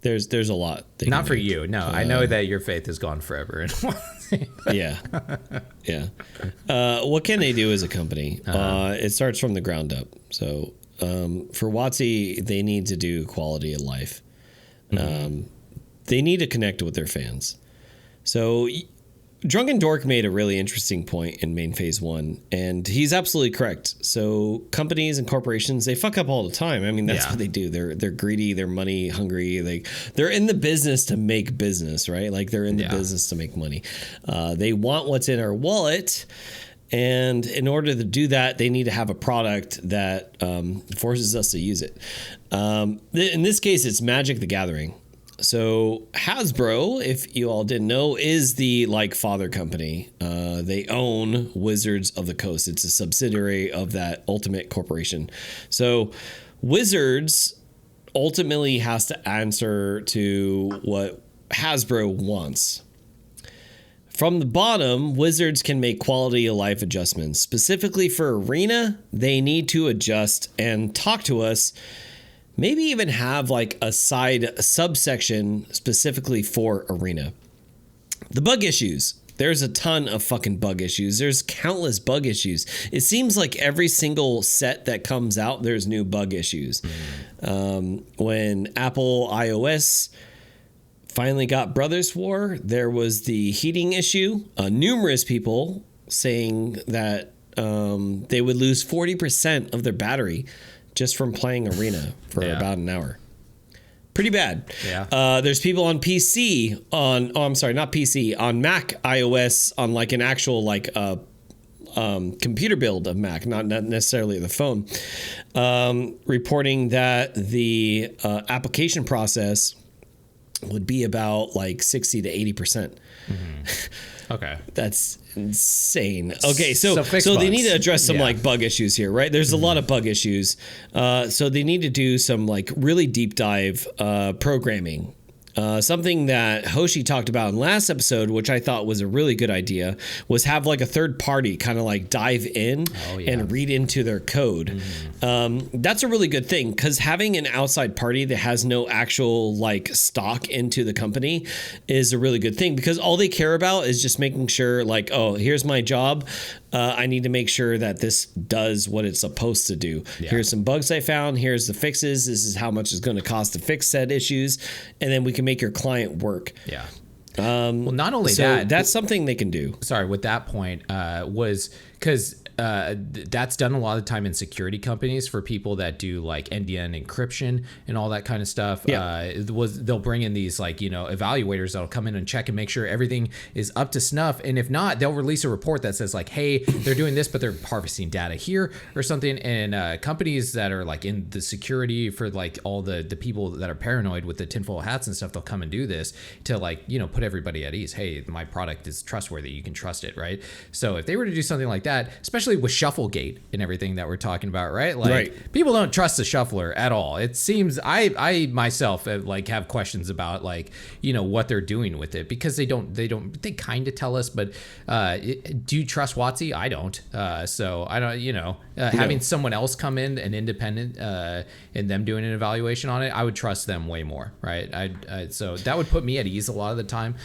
Speaker 5: there's a lot.
Speaker 1: Not for you. No, I know that your faith is gone forever.
Speaker 5: Yeah. What can they do as a company? It starts from the ground up. So for WotC, they need to do quality of life. They need to connect with their fans. So Drunken Dork made a really interesting point in main phase 1, and he's absolutely correct. So companies and corporations, they fuck up all the time. I mean, that's what they do. They're greedy, they're money hungry. They're in the business to make business, right? Like they're in the business to make money. They want what's in our wallet. And in order to do that, they need to have a product that forces us to use it. In this case, it's Magic the Gathering. So Hasbro, if you all didn't know, is the father company. They own Wizards of the Coast. It's a subsidiary of that Ultimate Corporation. So Wizards ultimately has to answer to what Hasbro wants. From the bottom, Wizards can make quality of life adjustments. Specifically for Arena, they need to adjust and talk to us Maybe even have like a subsection specifically for Arena. The bug issues. There's a ton of fucking bug issues. There's countless bug issues. It seems like every single set that comes out, there's new bug issues. When Apple iOS finally got Brothers War, there was the heating issue. Numerous people saying that they would lose 40% of their battery just from playing Arena for about an hour. Pretty bad.
Speaker 1: Yeah.
Speaker 5: There's people on PC on Mac iOS on like an actual like computer build of Mac, not necessarily the phone, reporting that the application process would be about like 60 to 80%.
Speaker 1: Okay.
Speaker 5: That's insane. Okay, so
Speaker 1: fix
Speaker 5: they
Speaker 1: bugs.
Speaker 5: need to address some like bug issues here, right? There's a lot of bug issues. So they need to do some like really deep dive programming. Something that Hoshi talked about in last episode, which I thought was a really good idea, was have like a third party kind of like dive in and read into their code. That's a really good thing, because having an outside party that has no actual like stock into the company is a really good thing, because all they care about is just making sure like, oh, here's my job. I need to make sure that this does what it's supposed to do. Yeah. Here's some bugs I found. Here's the fixes. This is how much it's going to cost to fix said issues. And then we can make your client work.
Speaker 1: Yeah. Well, not only
Speaker 5: that's something they can do.
Speaker 1: Sorry, with that point was because that's done a lot of the time in security companies for people that do like end-to-end encryption and all that kind of stuff.
Speaker 5: Yeah.
Speaker 1: They'll bring in these like, evaluators that'll come in and check and make sure everything is up to snuff. And if not, they'll release a report that says like, hey, they're doing this, but they're harvesting data here or something. And companies that are like in the security for like all the people that are paranoid with the tinfoil hats and stuff, they'll come and do this to like, put everybody at ease. Hey, my product is trustworthy. You can trust it, right? So if they were to do something like that, especially with Shufflegate and everything that we're talking about, right? Like people don't trust the shuffler at all. It seems I myself like have questions about like, what they're doing with it, because they kind of tell us, but do you trust WotC? I don't. So I don't, having someone else come in, an independent, and them doing an evaluation on it, I would trust them way more, right? So that would put me at ease a lot of the time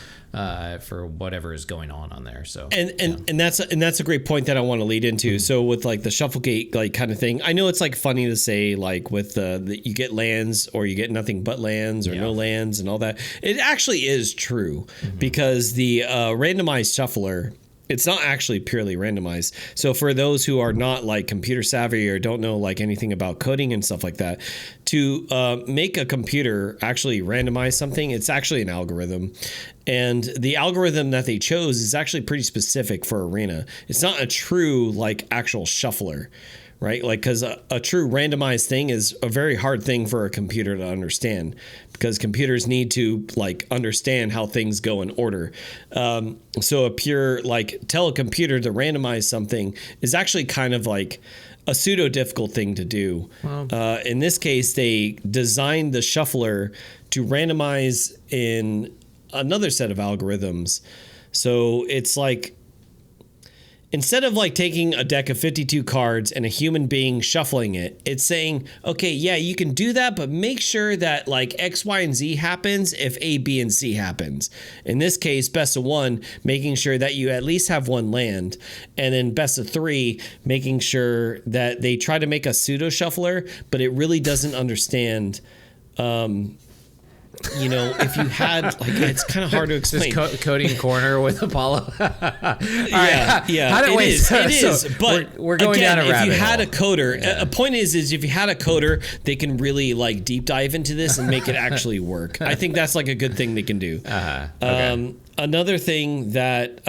Speaker 1: for whatever is going on there. So
Speaker 5: and that's a great point that I want to lead into. So with like the Shufflegate like kind of thing, I know it's like funny to say like with the you get lands or you get nothing but lands or no lands and all that. It actually is true, because the randomized shuffler, it's not actually purely randomized. So for those who are not like computer savvy or don't know like anything about coding and stuff like that, to make a computer actually randomize something, it's actually an algorithm. And the algorithm that they chose is actually pretty specific for Arena. It's not a true like actual shuffler, right? Like, because a true randomized thing is a very hard thing for a computer to understand, because computers need to like understand how things go in order. So a pure like tell a computer to randomize something is actually kind of like a pseudo difficult thing to do. Wow. In this case, they designed the shuffler to randomize in another set of algorithms. So it's like, instead of like taking a deck of 52 cards and a human being shuffling it, it's saying, okay, yeah, you can do that, but make sure that like X, Y, and Z happens if A, B, and C happens. In this case, best of one, making sure that you at least have one land. And then best of three, making sure that they try to make a pseudo shuffler, but it really doesn't understand if you had like, it's kind of hard to explain.
Speaker 1: Just coding corner with Apollo.
Speaker 5: Yeah. It is. But
Speaker 1: we're going
Speaker 5: again,
Speaker 1: down a rabbit
Speaker 5: if you
Speaker 1: hole.
Speaker 5: had a coder, a point is if you had a coder, they can really like deep dive into this and make it actually work. I think that's like a good thing they can do. Okay. Another thing that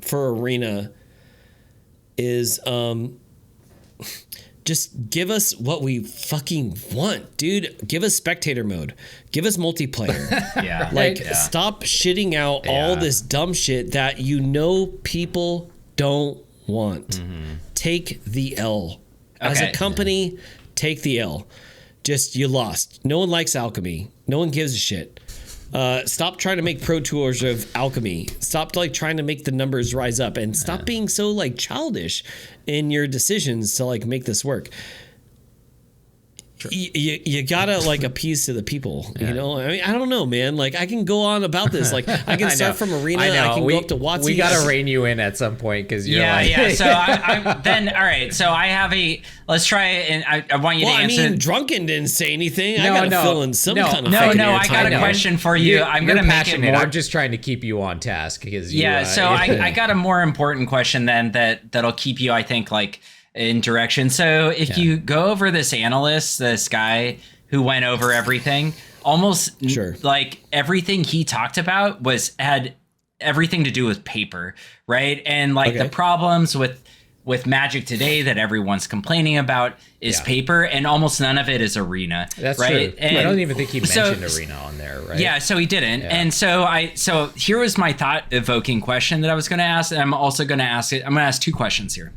Speaker 5: for Arena is just give us what we fucking want, dude. Give us spectator mode. Give us multiplayer. Stop shitting out all this dumb shit that people don't want. Take the L. As a company, take the L. Just, you lost. No one likes alchemy. No one gives a shit. Stop trying to make pro tours of alchemy. Stop like trying to make the numbers rise up, and stop being so like childish in your decisions to like make this work. you gotta like appease to the people, you know. I mean, I don't know, man. Like I can go on about this. Like I can start from Arena. I can go up to WotC.
Speaker 1: We gotta rein you in at some point because you're
Speaker 2: So I'm then all right. So I have let's try it, and I want you to answer.
Speaker 5: I mean, Drunken didn't say anything. I gotta fill in some kind of.
Speaker 2: I got a question for you. I'm gonna make it more.
Speaker 1: I'm just trying to keep you on task because
Speaker 2: I got a more important question then that'll keep you, I think, like in direction. So if you go over this analyst, this guy who went over everything, almost like everything he talked about had everything to do with paper, right? And like the problems with Magic today that everyone's complaining about is paper, and almost none of it is Arena.
Speaker 1: That's
Speaker 2: right.
Speaker 1: True. And I don't even think he mentioned Arena on there, right?
Speaker 2: Yeah, so he didn't. Yeah. And so here was my thought evoking question that I was going to ask, and I'm also going to ask it. I'm going to ask two questions here.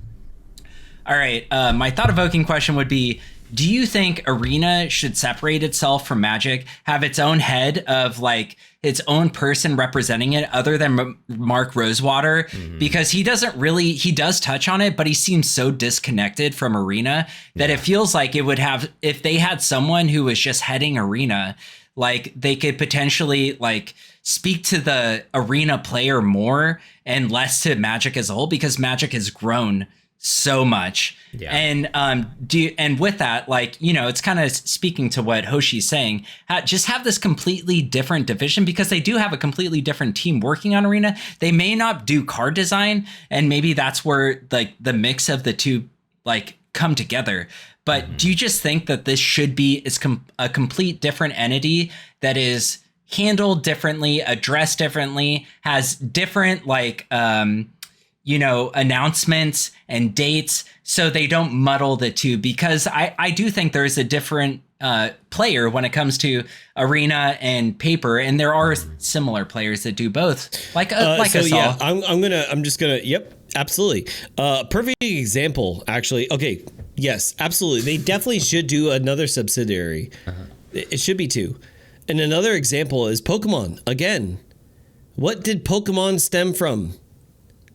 Speaker 2: All right. My thought evoking question would be, do you think Arena should separate itself from Magic, have its own head of like its own person representing it other than Mark Rosewater? Mm-hmm. Because he does touch on it, but he seems so disconnected from Arena that it feels like it would have, if they had someone who was just heading Arena, like they could potentially like speak to the Arena player more and less to Magic as a whole, because Magic has grown so much. And and with that, like, you know, it's kind of speaking to what Hoshi's saying, just have this completely different division, because they do have a completely different team working on Arena. They may not do card design, and maybe that's where like the mix of the two like come together. But do you just think that this should be a complete different entity that is handled differently, addressed differently, has different like you know, announcements and dates, so they don't muddle the two? Because I do think there's a different player when it comes to Arena and paper, and there are similar players that do both. Like us all.
Speaker 5: Yeah, I'm just gonna. Yep, absolutely. Perfect example, actually. Okay, yes, absolutely. They definitely should do another subsidiary. It should be two. And another example is Pokemon. Again, what did Pokemon stem from?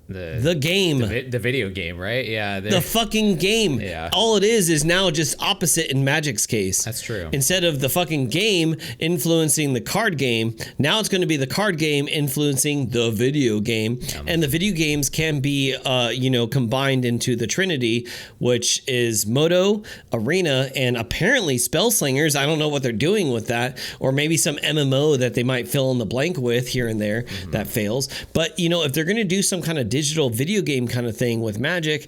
Speaker 5: The game,
Speaker 1: the video game, right? Yeah,
Speaker 5: the fucking game. Yeah, all it is now just opposite in Magic's case.
Speaker 1: That's true.
Speaker 5: Instead of the fucking game influencing the card game, now it's going to be the card game influencing the video game, and the video games can be, you know, combined into the Trinity, which is Moto, Arena, and apparently Spellslingers. I don't know what they're doing with that, or maybe some MMO that they might fill in the blank with here and there that fails. But you know, if they're going to do some kind of digital video game kind of thing with Magic,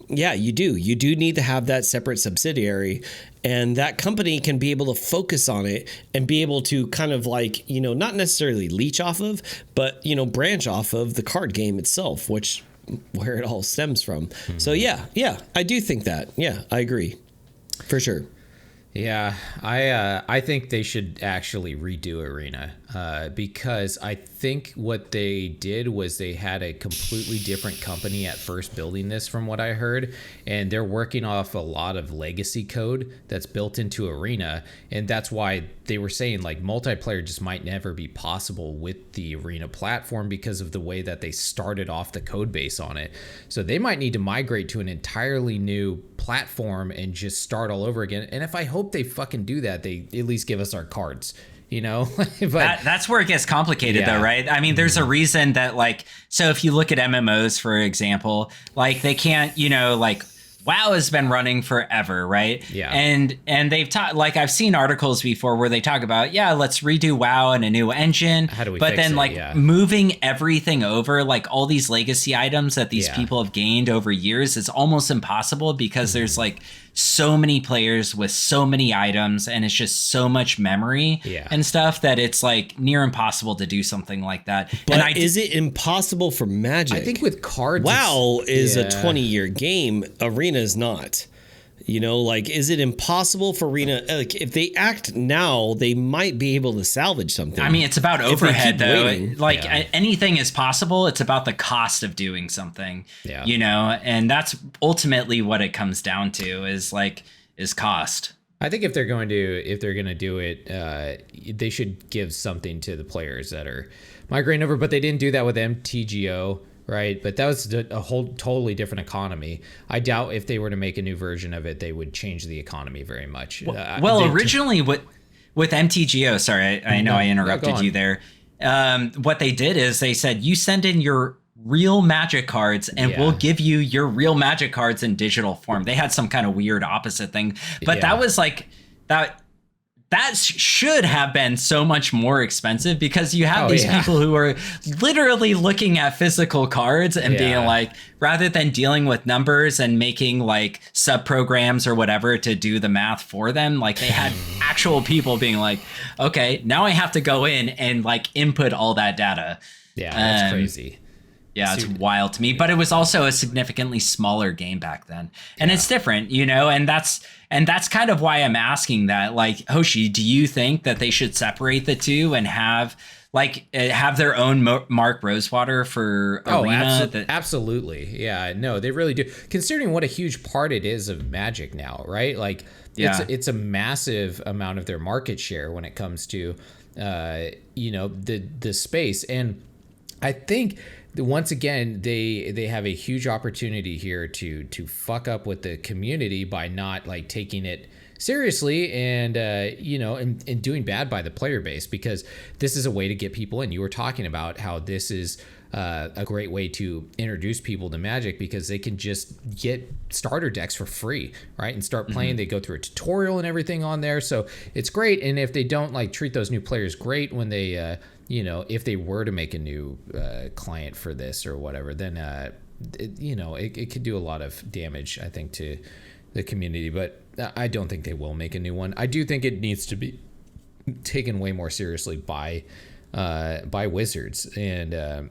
Speaker 5: you do need to have that separate subsidiary, and that company can be able to focus on it and be able to kind of like, you know, not necessarily leech off of, but, you know, branch off of the card game itself, where it all stems from. So yeah, I do think that. Yeah, I agree for sure.
Speaker 1: Yeah, I think they should actually redo Arena because I think what they did was they had a completely different company at first building this, from what I heard, and they're working off a lot of legacy code that's built into Arena, and that's why they were saying like multiplayer just might never be possible with the Arena platform because of the way that they started off the code base on it. So they might need to migrate to an entirely new platform and just start all over again. And if I hope they fucking do that, they at least give us our cards, you know. But
Speaker 2: that's where it gets complicated though, right? I mean, there's a reason that, like, so if you look at MMOs, for example, like they can't, you know, like WoW has been running forever, right?
Speaker 1: Yeah.
Speaker 2: And they've taught, like, I've seen articles before where they talk about, let's redo WoW and a new engine.
Speaker 1: How do we
Speaker 2: But
Speaker 1: fix
Speaker 2: then
Speaker 1: it?
Speaker 2: like moving everything over, like all these legacy items that these people have gained over years, is almost impossible because there's like so many players with so many items, and it's just so much memory and stuff that it's like near impossible to do something like that.
Speaker 5: But is it impossible for Magic?
Speaker 1: I think with cards,
Speaker 5: WoW is a 20-year game. Arena is not. You know, like, is it impossible for Arena? Like, if they act now, they might be able to salvage something.
Speaker 2: I mean, it's about overhead, though. Like, anything is possible. It's about the cost of doing something, you know? And that's ultimately what it comes down to, is cost.
Speaker 1: I think if they're going to do it, they should give something to the players that are migrating over, but they didn't do that with MTGO. right? But that was a whole totally different economy. I doubt if they were to make a new version of it, they would change the economy very much.
Speaker 2: Originally with MTGO, sorry, I know I interrupted you there. What they did is they said, you send in your real Magic cards and we'll give you your real Magic cards in digital form. They had some kind of weird opposite thing, but that was like that should have been so much more expensive, because you have these people who are literally looking at physical cards and being like, rather than dealing with numbers and making like sub programs or whatever to do the math for them, like they had actual people being like, okay, now I have to go in and like input all that data.
Speaker 1: Yeah, that's crazy.
Speaker 2: Yeah, it's wild to me, but it was also a significantly smaller game back then, and it's different, you know, and that's kind of why I'm asking that. Like, Hoshi, do you think that they should separate the two and have their own Mark Rosewater for Arena?
Speaker 1: Absolutely. Yeah, no, they really do. Considering what a huge part it is of Magic now, right? Like, it's a massive amount of their market share when it comes to, the space, and I think. Once again, they have a huge opportunity here to fuck up with the community by not like taking it seriously and and doing bad by the player base, because this is a way to get people in. You were talking about how this is a great way to introduce people to Magic, because they can just get starter decks for free, right? And start playing. They go through a tutorial and everything on there, so it's great. And if they don't like treat those new players great when they if they were to make a new client for this or whatever, then it could do a lot of damage, I think, to the community. But I don't think they will make a new one. I do think it needs to be taken way more seriously by Wizards, and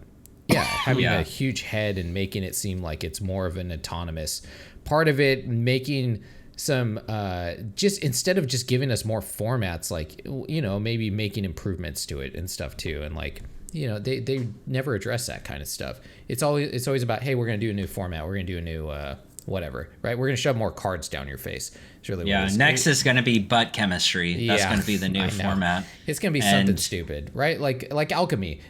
Speaker 1: having a huge head and making it seem like it's more of an autonomous part of it, making some just instead of just giving us more formats, like maybe making improvements to it and stuff too. And like they never address that kind of stuff. It's always about, hey, we're gonna do a new format, we're gonna do a new whatever, right? We're gonna shove more cards down your face. It's really
Speaker 2: next is gonna be butt chemistry. That's gonna be the new format.
Speaker 1: It's gonna be something stupid, right? Like alchemy.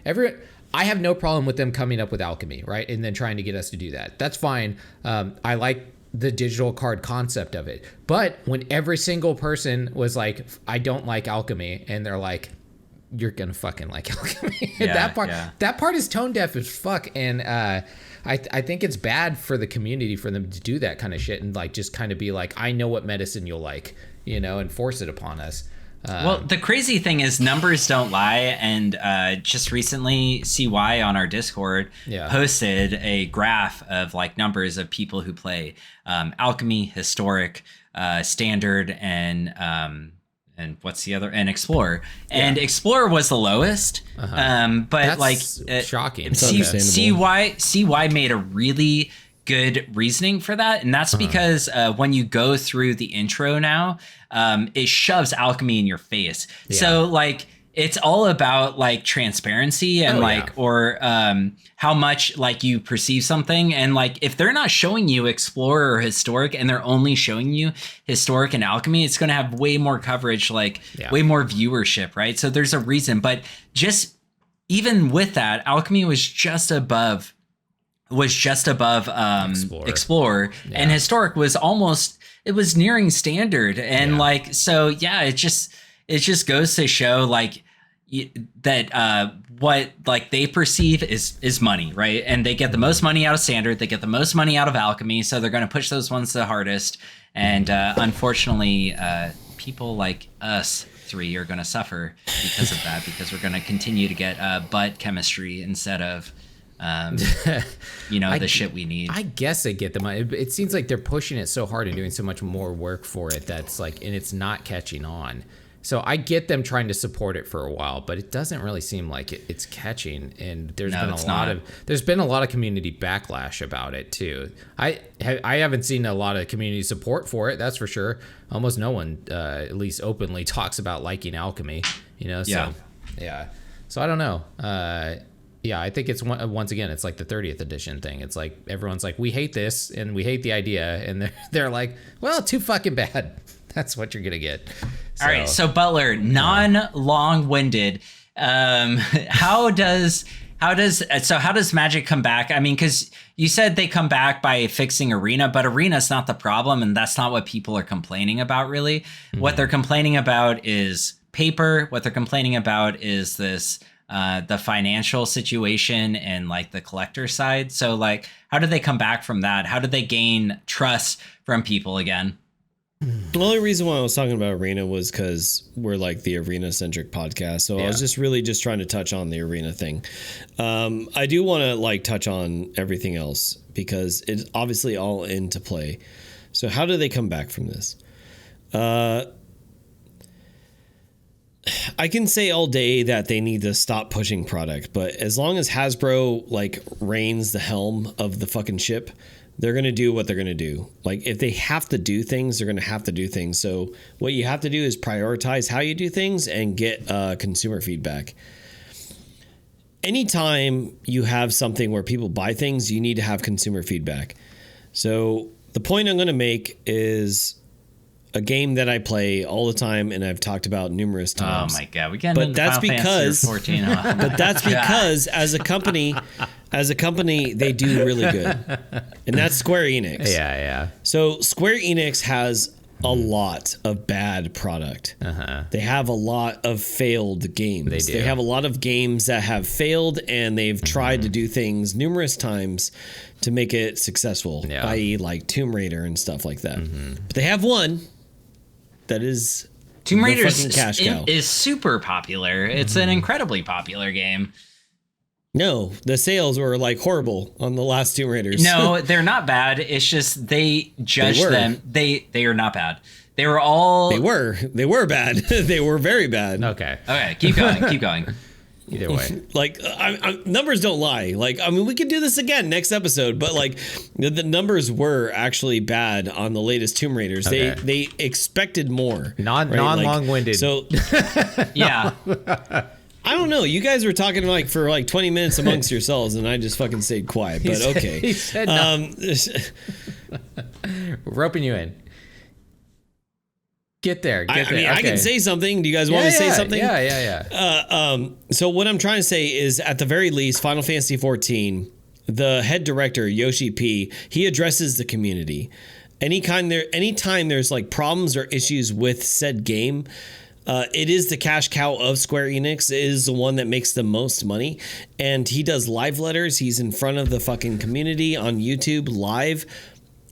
Speaker 1: I have no problem with them coming up with alchemy, right? And then trying to get us to do that. That's fine. I like the digital card concept of it. But when every single person was like, I don't like alchemy, and they're like, you're gonna fucking like alchemy. That part is tone deaf as fuck. And I think it's bad for the community for them to do that kind of shit and like just kind of be like, I know what medicine you'll like, and force it upon us.
Speaker 2: Well, the crazy thing is numbers don't lie, and just recently CY on our Discord posted a graph of like numbers of people who play Alchemy, Historic, Standard, and what's the other? And Explorer. And Explorer was the lowest, but
Speaker 1: that's
Speaker 2: like
Speaker 1: shocking.
Speaker 2: CY made a really good reasoning for that, and that's because when you go through the intro now, it shoves alchemy in your face. So like it's all about like transparency and or how much like you perceive something. And like if they're not showing you Explorer or Historic and they're only showing you Historic and Alchemy, it's going to have way more coverage, like way more viewership, right? So there's a reason. But just even with that, Alchemy was just above Explorer, and Historic was nearing Standard, and like so it just goes to show like that what like they perceive is money, right? And they get the most money out of Standard, they get the most money out of Alchemy, so they're going to push those ones the hardest. And unfortunately, people like us three are going to suffer because of that, because we're going to continue to get butt chemistry instead of the shit we need.
Speaker 1: I guess I get them. It seems like they're pushing it so hard and doing so much more work for it that's like, and it's not catching on. So I get them trying to support it for a while, but it doesn't really seem like it's catching. And there's been a lot of community backlash about it too. I haven't seen a lot of community support for it. That's for sure. Almost no one, at least openly, talks about liking alchemy. So I don't know. I think it's once again, it's like the 30th edition thing. It's like everyone's like, we hate this and we hate the idea, and they're like, well, too fucking bad. That's what you're gonna get.
Speaker 2: All right, so Butler, non-long-winded. How does How does Magic come back? I mean, because you said they come back by fixing Arena, but Arena's not the problem, and that's not what people are complaining about, really. Mm-hmm. What they're complaining about is paper. What they're complaining about is this the financial situation and like the collector side. So like, how did they come back from that? How did they gain trust from people again?
Speaker 5: The only reason why I was talking about Arena was because we're like the Arena centric podcast. So I was just trying to touch on the Arena thing. I do want to like touch on everything else because it's obviously all into play. So how do they come back from this? I can say all day that they need to stop pushing product, but as long as Hasbro like reigns the helm of the fucking ship, they're going to do what they're going to do. Like if they have to do things, they're going to have to do things. So what you have to do is prioritize how you do things and get consumer feedback. Anytime you have something where people buy things, you need to have consumer feedback. So the point I'm going to make is a game that I play all the time and I've talked about numerous times.
Speaker 2: Oh my God, we can't. But
Speaker 5: that's because
Speaker 2: 14.
Speaker 5: But that's because as a company, they do really good, and that's Square Enix.
Speaker 1: Yeah.
Speaker 5: So Square Enix has a lot of bad product. They have a lot of failed games.
Speaker 1: They do.
Speaker 5: They have a lot of games that have failed, and they've tried to do things numerous times to make it successful, i.e. like Tomb Raider and stuff like that. But they have one that is
Speaker 2: Tomb Raider
Speaker 5: is
Speaker 2: super popular. It's an incredibly popular game.
Speaker 5: No, the sales were like horrible on the last Tomb Raiders.
Speaker 2: No, they're not bad. It's just they judge them. They are not bad. They were all.
Speaker 5: They were bad. They were very bad.
Speaker 2: Okay. Keep going.
Speaker 1: Either way,
Speaker 5: like numbers don't lie. Like I mean, we could do this again next episode, but like the numbers were actually bad on the latest Tomb Raiders.
Speaker 1: Okay.
Speaker 5: They expected more.
Speaker 1: Non-long-winded.
Speaker 5: So
Speaker 2: yeah.
Speaker 5: I don't know. You guys were talking like for like 20 minutes amongst yourselves, and I just fucking stayed quiet. But okay.
Speaker 1: He said no. Roping you in. Get there.
Speaker 5: I mean, I can say something. Do you guys want to say something?
Speaker 1: Yeah.
Speaker 5: So what I'm trying to say is, at the very least, Final Fantasy 14, the head director Yoshi P, he addresses the community. Anytime there's like problems or issues with said game, it is the cash cow of Square Enix. It is the one that makes the most money, and he does live letters. He's in front of the fucking community on YouTube live.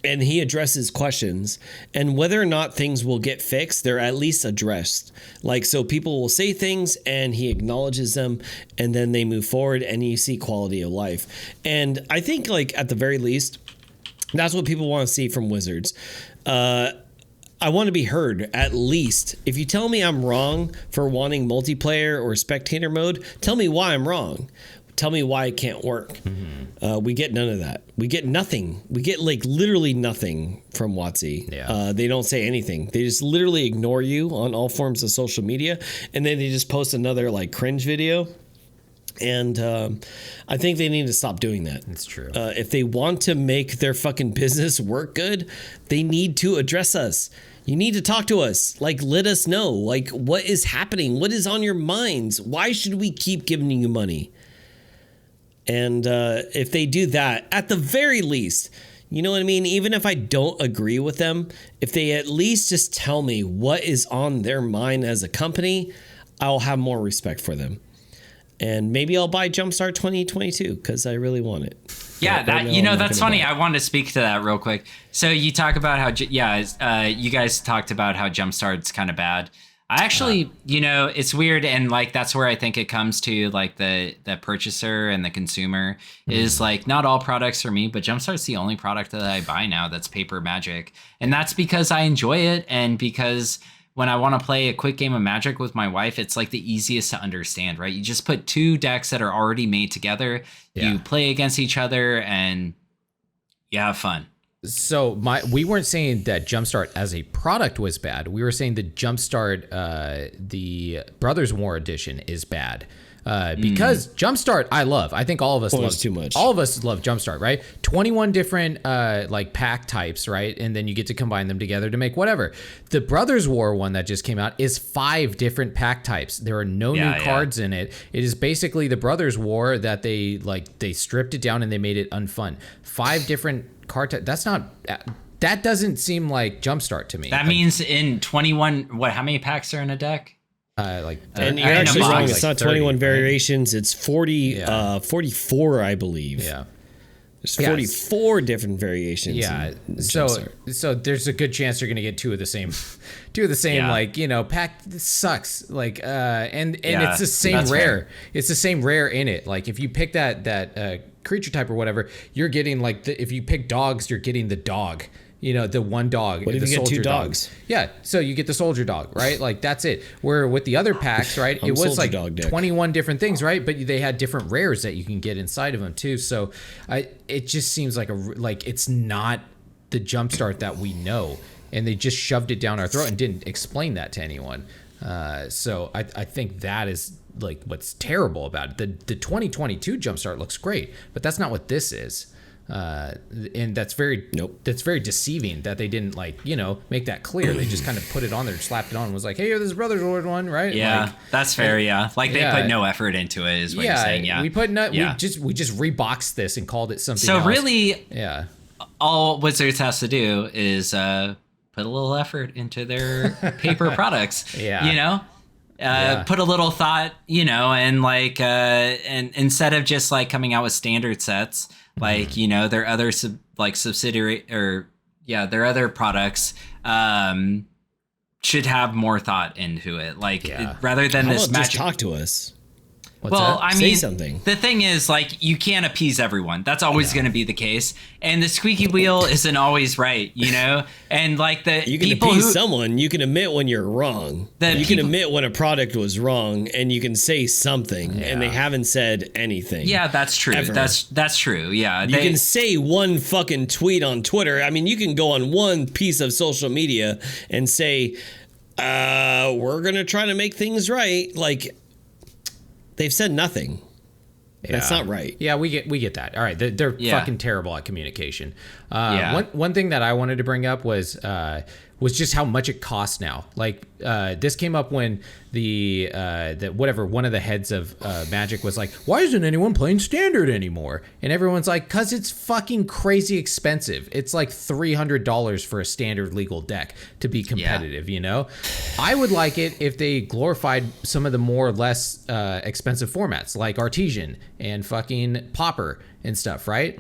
Speaker 5: And he addresses questions, and whether or not things will get fixed, they're at least addressed. Like, so people will say things and he acknowledges them, and then they move forward and you see quality of life. And I think like at the very least, that's what people want to see from Wizards. I want to be heard at least. If you tell me I'm wrong for wanting multiplayer or spectator mode, tell me why I'm wrong. Tell me why it can't work. We get none of that. We get nothing. We get like literally nothing from WotC.
Speaker 1: Yeah.
Speaker 5: They don't say anything. They just literally ignore you on all forms of social media, and then they just post another like cringe video. And I think they need to stop doing that.
Speaker 1: It's true.
Speaker 5: If they want to make their fucking business work good, they need to address us. You need to talk to us. Like, let us know. Like, what is happening? What is on your minds? Why should we keep giving you money? And if they do that, at the very least, you know what I mean? Even if I don't agree with them, if they at least just tell me what is on their mind as a company, I'll have more respect for them. And maybe I'll buy Jumpstart 2022 because I really want it.
Speaker 2: Yeah, that's funny. I wanted to speak to that real quick. So you talk about how, you guys talked about how Jumpstart's kind of bad. I actually, it's weird, and like that's where I think it comes to like the purchaser and the consumer is like not all products for me, but Jumpstart's the only product that I buy now that's paper Magic, and that's because I enjoy it, and because when I want to play a quick game of Magic with my wife, it's like the easiest to understand, right? You just put two decks that are already made together, you play against each other, and you have fun.
Speaker 1: So we weren't saying that Jumpstart as a product was bad. We were saying the Jumpstart, the Brothers War edition is bad. because Jumpstart I love. I think all of us love
Speaker 5: too much.
Speaker 1: All of us love Jumpstart, right? 21 different like pack types, right? And then you get to combine them together to make whatever. The Brothers War one that just came out is 5 different pack types. There are no new cards in it. It is basically the Brothers War that they stripped it down and they made it unfun. 5 different card types. That doesn't seem like Jumpstart to me.
Speaker 2: That means in 21, how many packs are in a deck?
Speaker 5: And you're actually wrong. It's not 21 variations. It's 44, I believe.
Speaker 1: Yeah.
Speaker 5: There's 44 different variations.
Speaker 1: Yeah. So there's a good chance you're going to get 2 of the same, like, pack. This sucks. Like, and it's the same rare. Fair. It's the same rare in it. Like if you pick that creature type or whatever, you're getting like if you pick dogs, you're getting the dog. The one dog.
Speaker 5: What if you get 2 dogs?
Speaker 1: Yeah, so you get the soldier dog, right? Like that's it. Where with the other packs, right, it was like 21 different things, right? But they had different rares that you can get inside of them too. So it just seems like it's not the Jumpstart that we know, and they just shoved it down our throat and didn't explain that to anyone. So I think that is like what's terrible about it. The 2022 Jumpstart looks great, but that's not what this is. And that's very deceiving that they didn't make that clear. They just kind of put it on there, slapped it on, and was like, "Hey, this is Brothers War one, right?"
Speaker 2: Yeah, that's fair. They put no effort into it, is what you're saying. Yeah,
Speaker 1: we just reboxed this and called it something.
Speaker 2: So
Speaker 1: else.
Speaker 2: Really, all Wizards has to do is put a little effort into their paper products. Put a little thought, and and instead of just coming out with standard sets. Their other subsidiary their other products should have more thought into it. Rather than
Speaker 5: How
Speaker 2: this
Speaker 5: about
Speaker 2: magic.
Speaker 5: Just talk to us.
Speaker 1: What's that?
Speaker 5: Say something.
Speaker 2: The thing is, you can't appease everyone. That's always going to be the case. And the squeaky wheel isn't always right, And
Speaker 5: you can appease someone. You can admit when you're wrong. You can admit when a product was wrong, and you can say something. And they haven't said anything.
Speaker 2: Yeah, that's true. Ever. That's true. Yeah,
Speaker 5: you can say one fucking tweet on Twitter. I mean, you can go on one piece of social media and say, "We're gonna try to make things right." They've said nothing. Yeah. That's not right.
Speaker 1: Yeah, we get that. All right, they're fucking terrible at communication. One thing that I wanted to bring up was just how much it costs now. This came up when one of the heads of Magic was like, "Why isn't anyone playing Standard anymore?" And everyone's like, "'Cause it's fucking crazy expensive. It's like $300 for a Standard legal deck to be competitive." I would like it if they glorified some of the more or less expensive formats like Artesian and fucking Pauper and stuff, right?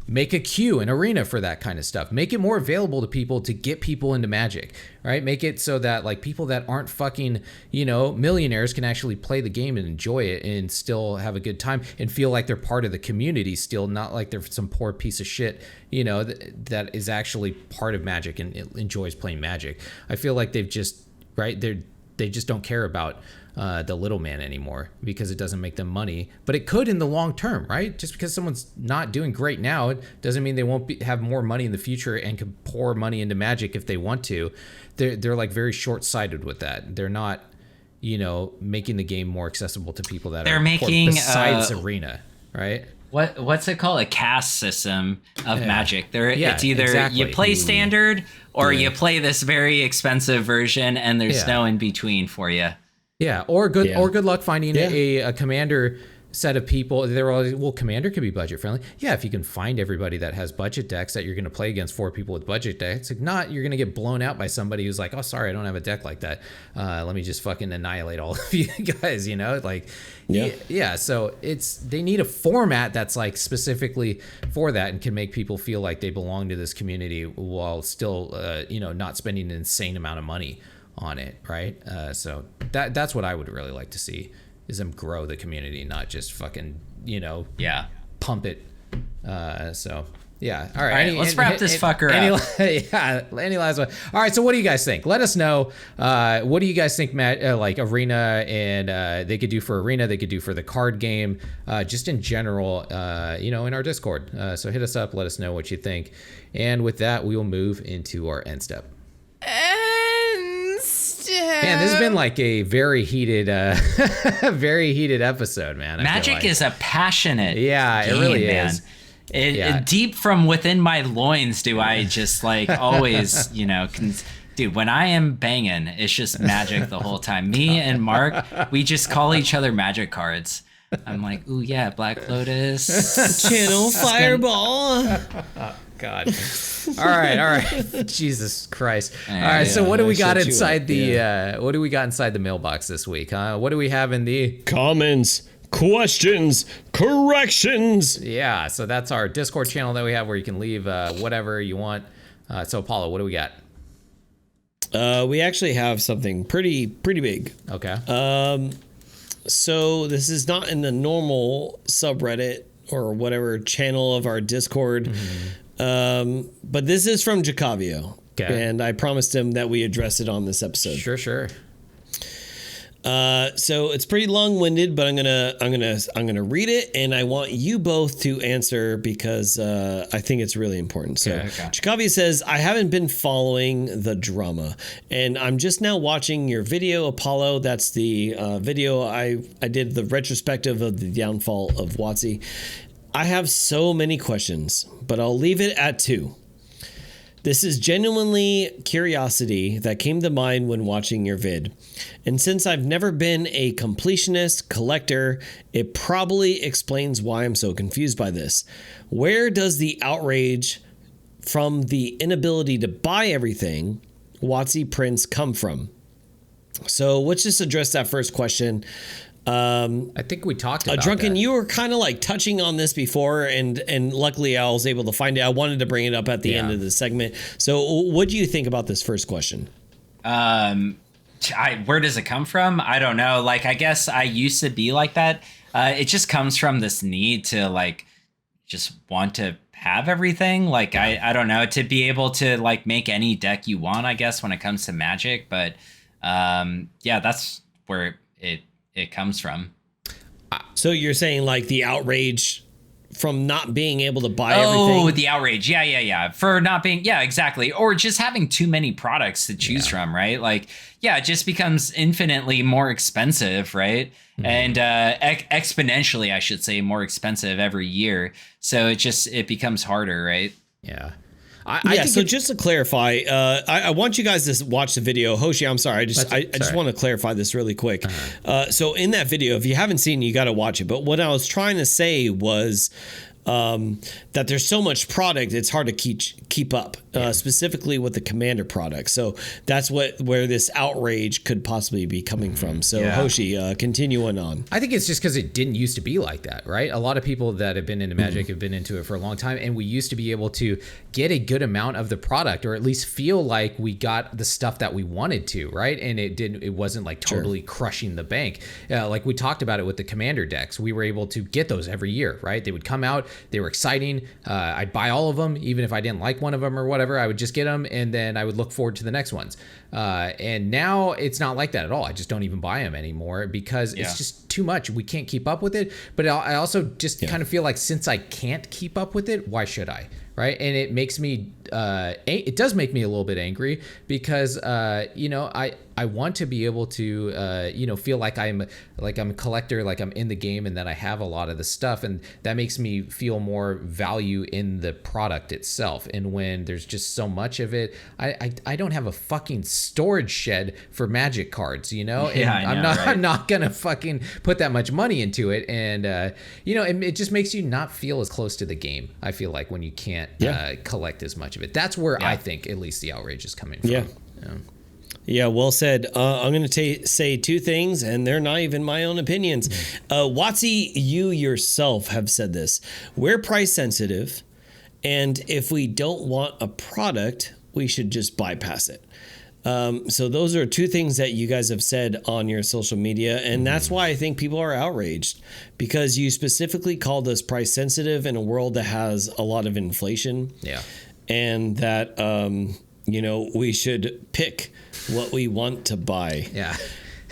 Speaker 1: Make a queue, an arena for that kind of stuff. Make it more available to people to get people into Magic, right? Make it so that people that aren't fucking, millionaires can actually play the game and enjoy it and still have a good time and feel like they're part of the community still, not like they're some poor piece of shit, that is actually part of Magic and enjoys playing Magic. I feel like they've just, right, they just don't care about the little man anymore because it doesn't make them money, but it could in the long term, right? Just because someone's not doing great now, it doesn't mean they won't have more money in the future and can pour money into Magic if they want to. They're very short-sighted with that. They're not, making the game more accessible to people that
Speaker 2: they're making
Speaker 1: besides Arena, right?
Speaker 2: What's it called? A caste system of Magic. It's either you play Standard or you play this very expensive version, and there's no in between for you.
Speaker 1: Yeah, or good luck finding a commander set of people. They're all, commander can be budget friendly. Yeah, if you can find everybody that has budget decks that you're going to play against 4 people with budget decks. If not, you're going to get blown out by somebody who's like, "Oh, sorry, I don't have a deck like that. Let me just fucking annihilate all of you guys." So they need a format that's specifically for that and can make people feel like they belong to this community while still, not spending an insane amount of money on it, right? So that's what I would really like to see, is them grow the community, not just fucking pump it. All right,
Speaker 2: let's wrap this fucker up.
Speaker 1: Any last one? All right, so what do you guys think? Let us know. What do you guys think, Matt? Arena and they could do for Arena, they could do for the card game, just in general. In our Discord. So hit us up, let us know what you think, and with that, we will move into our end step.
Speaker 4: And step.
Speaker 1: Man, this has been like a very heated, very heated episode, man.
Speaker 2: Magic is a passionate
Speaker 1: it
Speaker 2: game,
Speaker 1: really
Speaker 2: man.
Speaker 1: is.
Speaker 2: Deep from within my loins do I just like always, dude, when I am banging, it's just magic the whole time. Me and Mark, we just call each other magic cards. I'm like, ooh, yeah, Black Lotus.
Speaker 5: Channel Fireball.
Speaker 1: God. All right. Jesus Christ. All right. So what do we got inside what do we got inside the mailbox this week? What do we have in the
Speaker 5: comments, questions, corrections?
Speaker 1: Yeah. So that's our Discord channel that we have where you can leave whatever you want. So Apollo, what do we got?
Speaker 5: We actually have something pretty big.
Speaker 1: Okay.
Speaker 5: So this is not in the normal subreddit or whatever channel of our Discord. But this is from Jacavio.
Speaker 1: Okay.
Speaker 5: And I promised him that we address it on this episode.
Speaker 1: Sure.
Speaker 5: So it's pretty long-winded, but I'm gonna read it, and I want you both to answer because I think it's really important. So Jacavio says, I haven't been following the drama, and I'm just now watching your video, Apollo. That's the video I did, the retrospective of the downfall of WotC. I have so many questions, but I'll leave it at 2. This is genuinely curiosity that came to mind when watching your vid. And since I've never been a completionist collector, it probably explains why I'm so confused by this. Where does the outrage from the inability to buy everything WotC prints come from? So let's just address that first question.
Speaker 1: I think we talked about
Speaker 5: Drunken,
Speaker 1: that.
Speaker 5: you were kind of like touching on this before, and luckily I was able to find it. I wanted to bring it up at the end of the segment. So what do you think about this first question?
Speaker 2: Where does it come from? I don't know. Like, I guess I used to be like that. It just comes from this need to like just want to have everything. Like, I don't know, to be able to like make any deck you want, I guess, when it comes to Magic. But that's where it comes from.
Speaker 5: So you're saying like the outrage from not being able to buy everything?
Speaker 2: Oh, the outrage. Yeah. For not being, exactly. Or just having too many products to choose from, right? Like, it just becomes infinitely more expensive, right? Mm-hmm. And exponentially, I should say, more expensive every year. So it becomes harder, right?
Speaker 1: Yeah.
Speaker 5: So just to clarify, I want you guys to watch the video. Hoshi, I'm sorry. I just want to clarify this really quick. So in that video, if you haven't seen it, you got to watch it. But what I was trying to say was that there's so much product, it's hard to keep up, specifically with the Commander product. So that's where this outrage could possibly be coming from. So Hoshi, continuing on.
Speaker 1: I think it's just because it didn't used to be like that, right? A lot of people that have been into Magic have been into it for a long time, and we used to be able to get a good amount of the product, or at least feel like we got the stuff that we wanted to, right? And it wasn't like totally crushing the bank. Like we talked about it with the Commander decks, we were able to get those every year, right? They would come out, they were exciting. I'd buy all of them, even if I didn't like one of them or whatever. I would just get them, and then I would look forward to the next ones. And now it's not like that at all. I just don't even buy them anymore because it's just too much. We can't keep up with it. But I also just kind of feel like since I can't keep up with it, why should I? Right. And it makes me it does make me a little bit angry because, I want to be able to, feel like I'm a collector, like I'm in the game and that I have a lot of the stuff. And that makes me feel more value in the product itself. And when there's just so much of it, I don't have a fucking storage shed for Magic cards, and I'm not going to fucking put that much money into it. And, it just makes you not feel as close to the game. I feel like when you can't collect as much of it. That's where I think at least the outrage is coming from.
Speaker 5: Yeah, well said. I'm going to say 2 things, and they're not even my own opinions. WotC, you yourself have said this. We're price sensitive, and if we don't want a product, we should just bypass it. So those are 2 things that you guys have said on your social media, and that's why I think people are outraged, because you specifically called us price sensitive in a world that has a lot of inflation. Yeah. And that, we should pick what we want to buy.
Speaker 1: Yeah.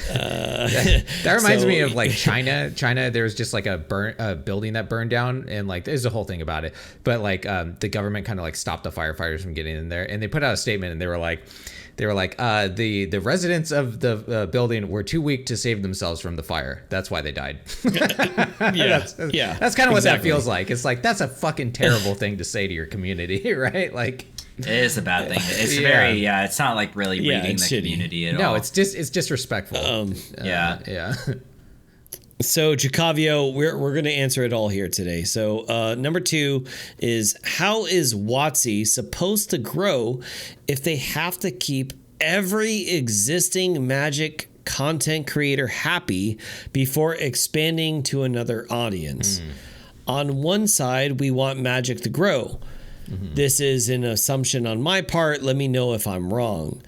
Speaker 1: That reminds me of like China. There's just like a building that burned down, and like there's a whole thing about it. But like the government kind of like stopped the firefighters from getting in there, and they put out a statement, and they were like, the residents of the building were too weak to save themselves from the fire. That's why they died. That's kind of what that feels like. It's like, that's a fucking terrible thing to say to your community, right? Like,
Speaker 2: it is a bad thing. It's very it's not like really reading the community at all.
Speaker 1: No, it's disrespectful. Yeah.
Speaker 5: So Jacavio, we're going to answer it all here today. So number 2 is, how is WotC supposed to grow if they have to keep every existing Magic content creator happy before expanding to another audience? On one side, we want Magic to grow. This is an assumption on my part. Let me know if I'm wrong.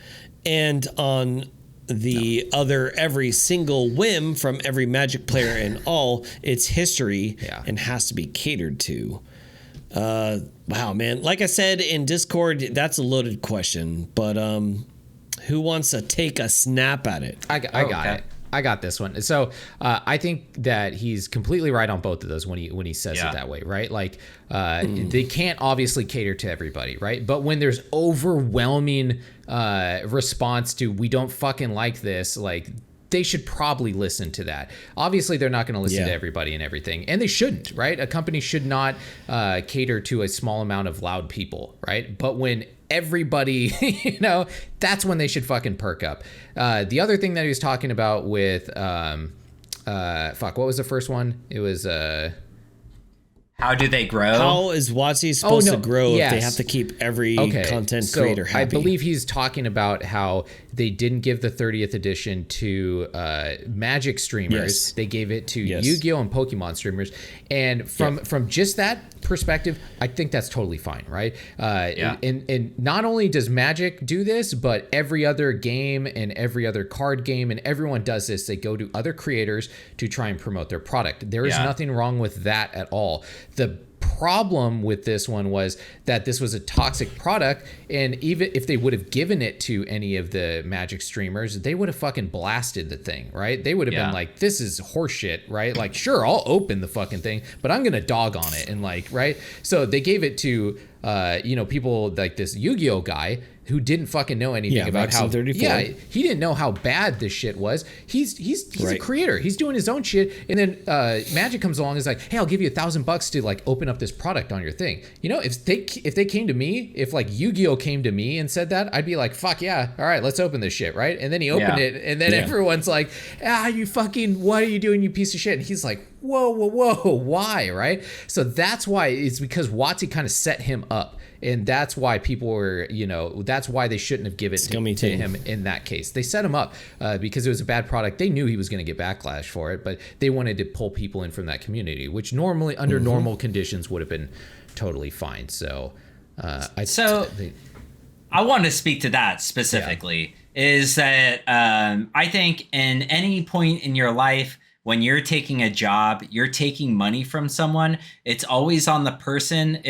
Speaker 5: And on the other, every single whim from every Magic player and all, it's history and has to be catered to. Wow, man. Like I said in Discord, that's a loaded question, but who wants to take a snap at it?
Speaker 1: I got it. I got this one. So I think that he's completely right on both of those when he says it that way, right? Like they can't obviously cater to everybody, right? But when there's overwhelming response to, we don't fucking like this, like, they should probably listen to that. Obviously, they're not going to listen to everybody and everything, and they shouldn't, right? A company should not cater to a small amount of loud people, right? But when everybody, that's when they should fucking perk up. The other thing that he was talking about with, what was the first one? It was,
Speaker 2: how do they grow?
Speaker 5: How is WotC supposed to grow if they have to keep every content creator happy?
Speaker 1: I believe he's talking about how they didn't give the 30th edition to Magic streamers. They gave it to Yu-Gi-Oh! And Pokemon streamers. And from just that perspective, I think that's totally fine, right? And not only does Magic do this, but every other game and every other card game and everyone does this. They go to other creators to try and promote their product. There is nothing wrong with that at all. The problem with this one was that this was a toxic product, and even if they would have given it to any of the Magic streamers, they would have fucking blasted the thing, right? They would have been like, this is horseshit, right? Like, sure, I'll open the fucking thing, but I'm gonna dog on it, and like, right? So they gave it to people like this Yu-Gi-Oh guy who didn't fucking know anything about how he didn't know how bad this shit was. He's a creator. He's doing his own shit, and then Magic comes along and is like, hey, I'll give you $1,000 to like open up this product on your thing. If they came to me, if like Yu-Gi-Oh came to me and said that, I'd be like, fuck yeah, all right, let's open this shit, right? And then he opened it, and then everyone's like, you fucking, what are you doing, you piece of shit? And he's like, whoa, why, right? So that's why, it's because WotC kind of set him up. And that's why people were, that's why they shouldn't have given it to him in that case. They set him up because it was a bad product. They knew he was going to get backlash for it, but they wanted to pull people in from that community, which normally, under normal conditions, would have been totally fine. So, I
Speaker 2: want to speak to that specifically. Is that I think in any point in your life, when you're taking a job, you're taking money from someone, it's always on the person.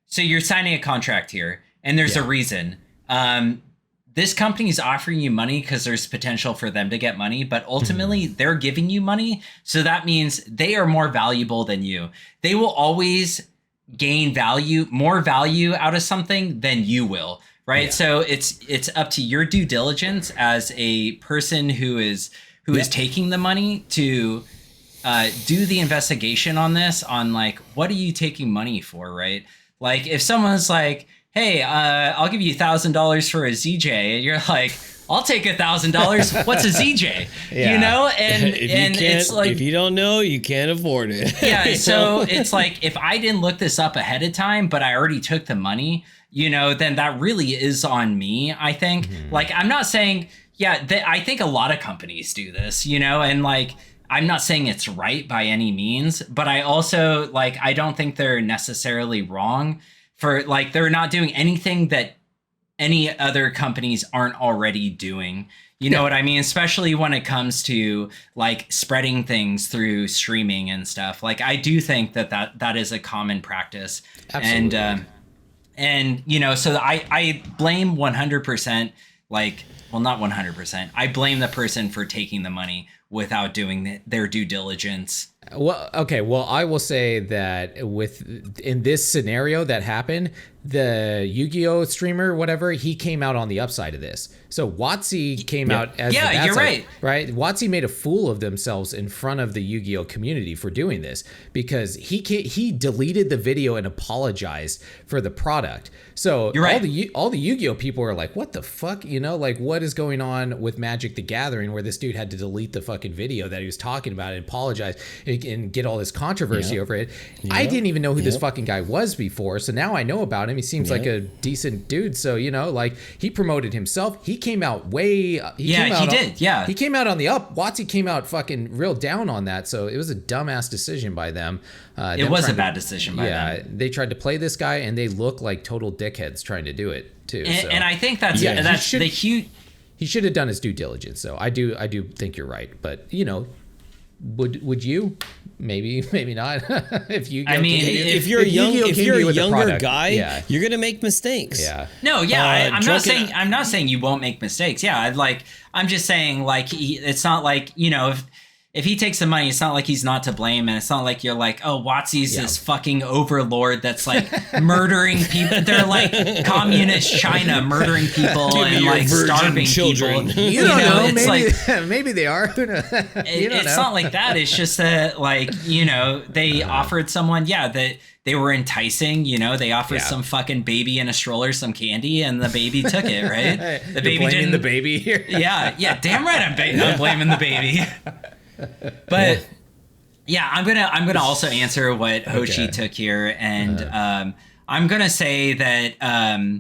Speaker 2: So you're signing a contract here, and there's a reason. This company is offering you money because there's potential for them to get money, but ultimately they're giving you money. So that means they are more valuable than you. They will always gain more value out of something than you will, right? So it's up to your due diligence as a person who is taking the money to do the investigation on this, on like, what are you taking money for, right? Like, if someone's like, hey, I'll give you $1,000 for a ZJ, and you're like, I'll take $1,000. What's a ZJ? And it's like,
Speaker 5: if you don't know, you can't afford it.
Speaker 2: So it's like, if I didn't look this up ahead of time, but I already took the money, then that really is on me, I think. Like, I'm not saying, I think a lot of companies do this, and like, I'm not saying it's right by any means, but I also, like, I don't think they're necessarily wrong for, like, they're not doing anything that any other companies aren't already doing. You know what I mean? Especially when it comes to, like, spreading things through streaming and stuff. Like, I do think that is a common practice. Absolutely. And so I blame 100%, like, well, not 100%. I blame the person for taking the money without doing their due diligence.
Speaker 1: Well, okay. Well, I will say that in this scenario that happened, the Yu-Gi-Oh streamer, whatever, he came out on the upside of this. So WotC came out as the bad
Speaker 2: you're
Speaker 1: side,
Speaker 2: right.
Speaker 1: WotC made a fool of themselves in front of the Yu-Gi-Oh community for doing this because he deleted the video and apologized for the product. So
Speaker 2: You're right.
Speaker 1: all the Yu-Gi-Oh people are like, what the fuck? You know, like what is going on with Magic the Gathering where this dude had to delete the fucking video that he was talking about and apologize and get all this controversy over it. I didn't even know who this fucking guy was before. So now I know about him. He seems like a decent dude. So, you know, like he promoted himself. He came out he did. He came out on the up. WotC came out fucking real down on that. So it was a dumbass decision by them.
Speaker 2: It was a bad decision by them.
Speaker 1: Yeah, they tried to play this guy and they look like total dickheads trying to do it too.
Speaker 2: And I think that's the huge.
Speaker 1: He should have done his due diligence. So I do think you're right. But you know, would you? Maybe not. If
Speaker 5: you're a younger guy, you're gonna make mistakes.
Speaker 1: Yeah.
Speaker 2: No, yeah, I'm not saying you won't make mistakes. Yeah, I'm just saying like it's not like, you know, if he takes the money, it's not like he's not to blame, and it's not like you're like, oh, WotC's this fucking overlord that's like murdering people. They're like communist China murdering people and like starving
Speaker 5: children.
Speaker 2: people.
Speaker 1: You don't know.
Speaker 2: It's
Speaker 1: maybe they are.
Speaker 2: It's not like that. It's just that, like, you know, they offered someone, that they were enticing. You know, they offered some fucking baby in a stroller some candy, and the baby took it. Right? The baby didn't.
Speaker 1: The baby here.
Speaker 2: Yeah. Damn right. I'm blaming the baby. But yeah, I'm gonna also answer what Hoshi took here, and I'm gonna say that I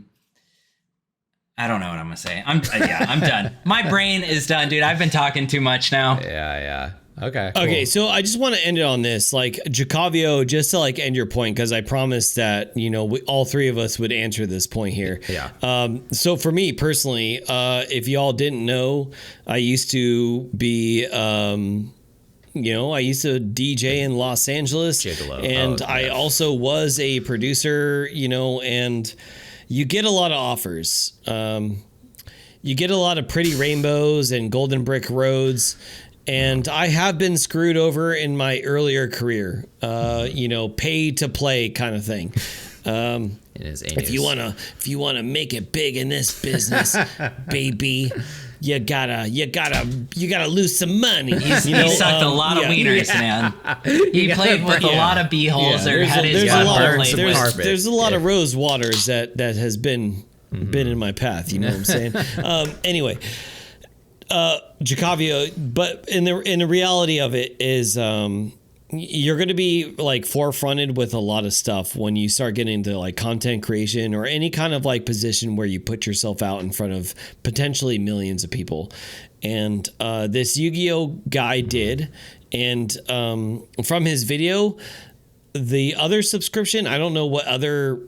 Speaker 2: don't know what I'm gonna say. I'm done. My brain is done, dude. I've been talking too much now.
Speaker 1: Yeah. Okay. Cool.
Speaker 5: Okay, so I just want to end it on this, like Jacavio, just to like end your point, because I promised that, you know, all three of us would answer this point here.
Speaker 1: Yeah.
Speaker 5: So for me personally, if y'all didn't know, I used to be, you know, I used to DJ in Los Angeles, and I also was a producer, you know, and you get a lot of offers. You get a lot of pretty rainbows and golden brick roads. And I have been screwed over in my earlier career, you know, pay to play kind of thing. If you wanna make it big in this business, baby, you gotta lose some money.
Speaker 2: He sucked a lot of wieners, man. He played with a lot of beeholes.
Speaker 5: There's a lot of rose waters that has been in my path. You know what I'm saying? Anyway. Jacavio, but in the reality of it is, you're going to be like forefronted with a lot of stuff when you start getting into like content creation or any kind of like position where you put yourself out in front of potentially millions of people. And this Yu-Gi-Oh guy did, and from his video, the other subscription, I don't know what other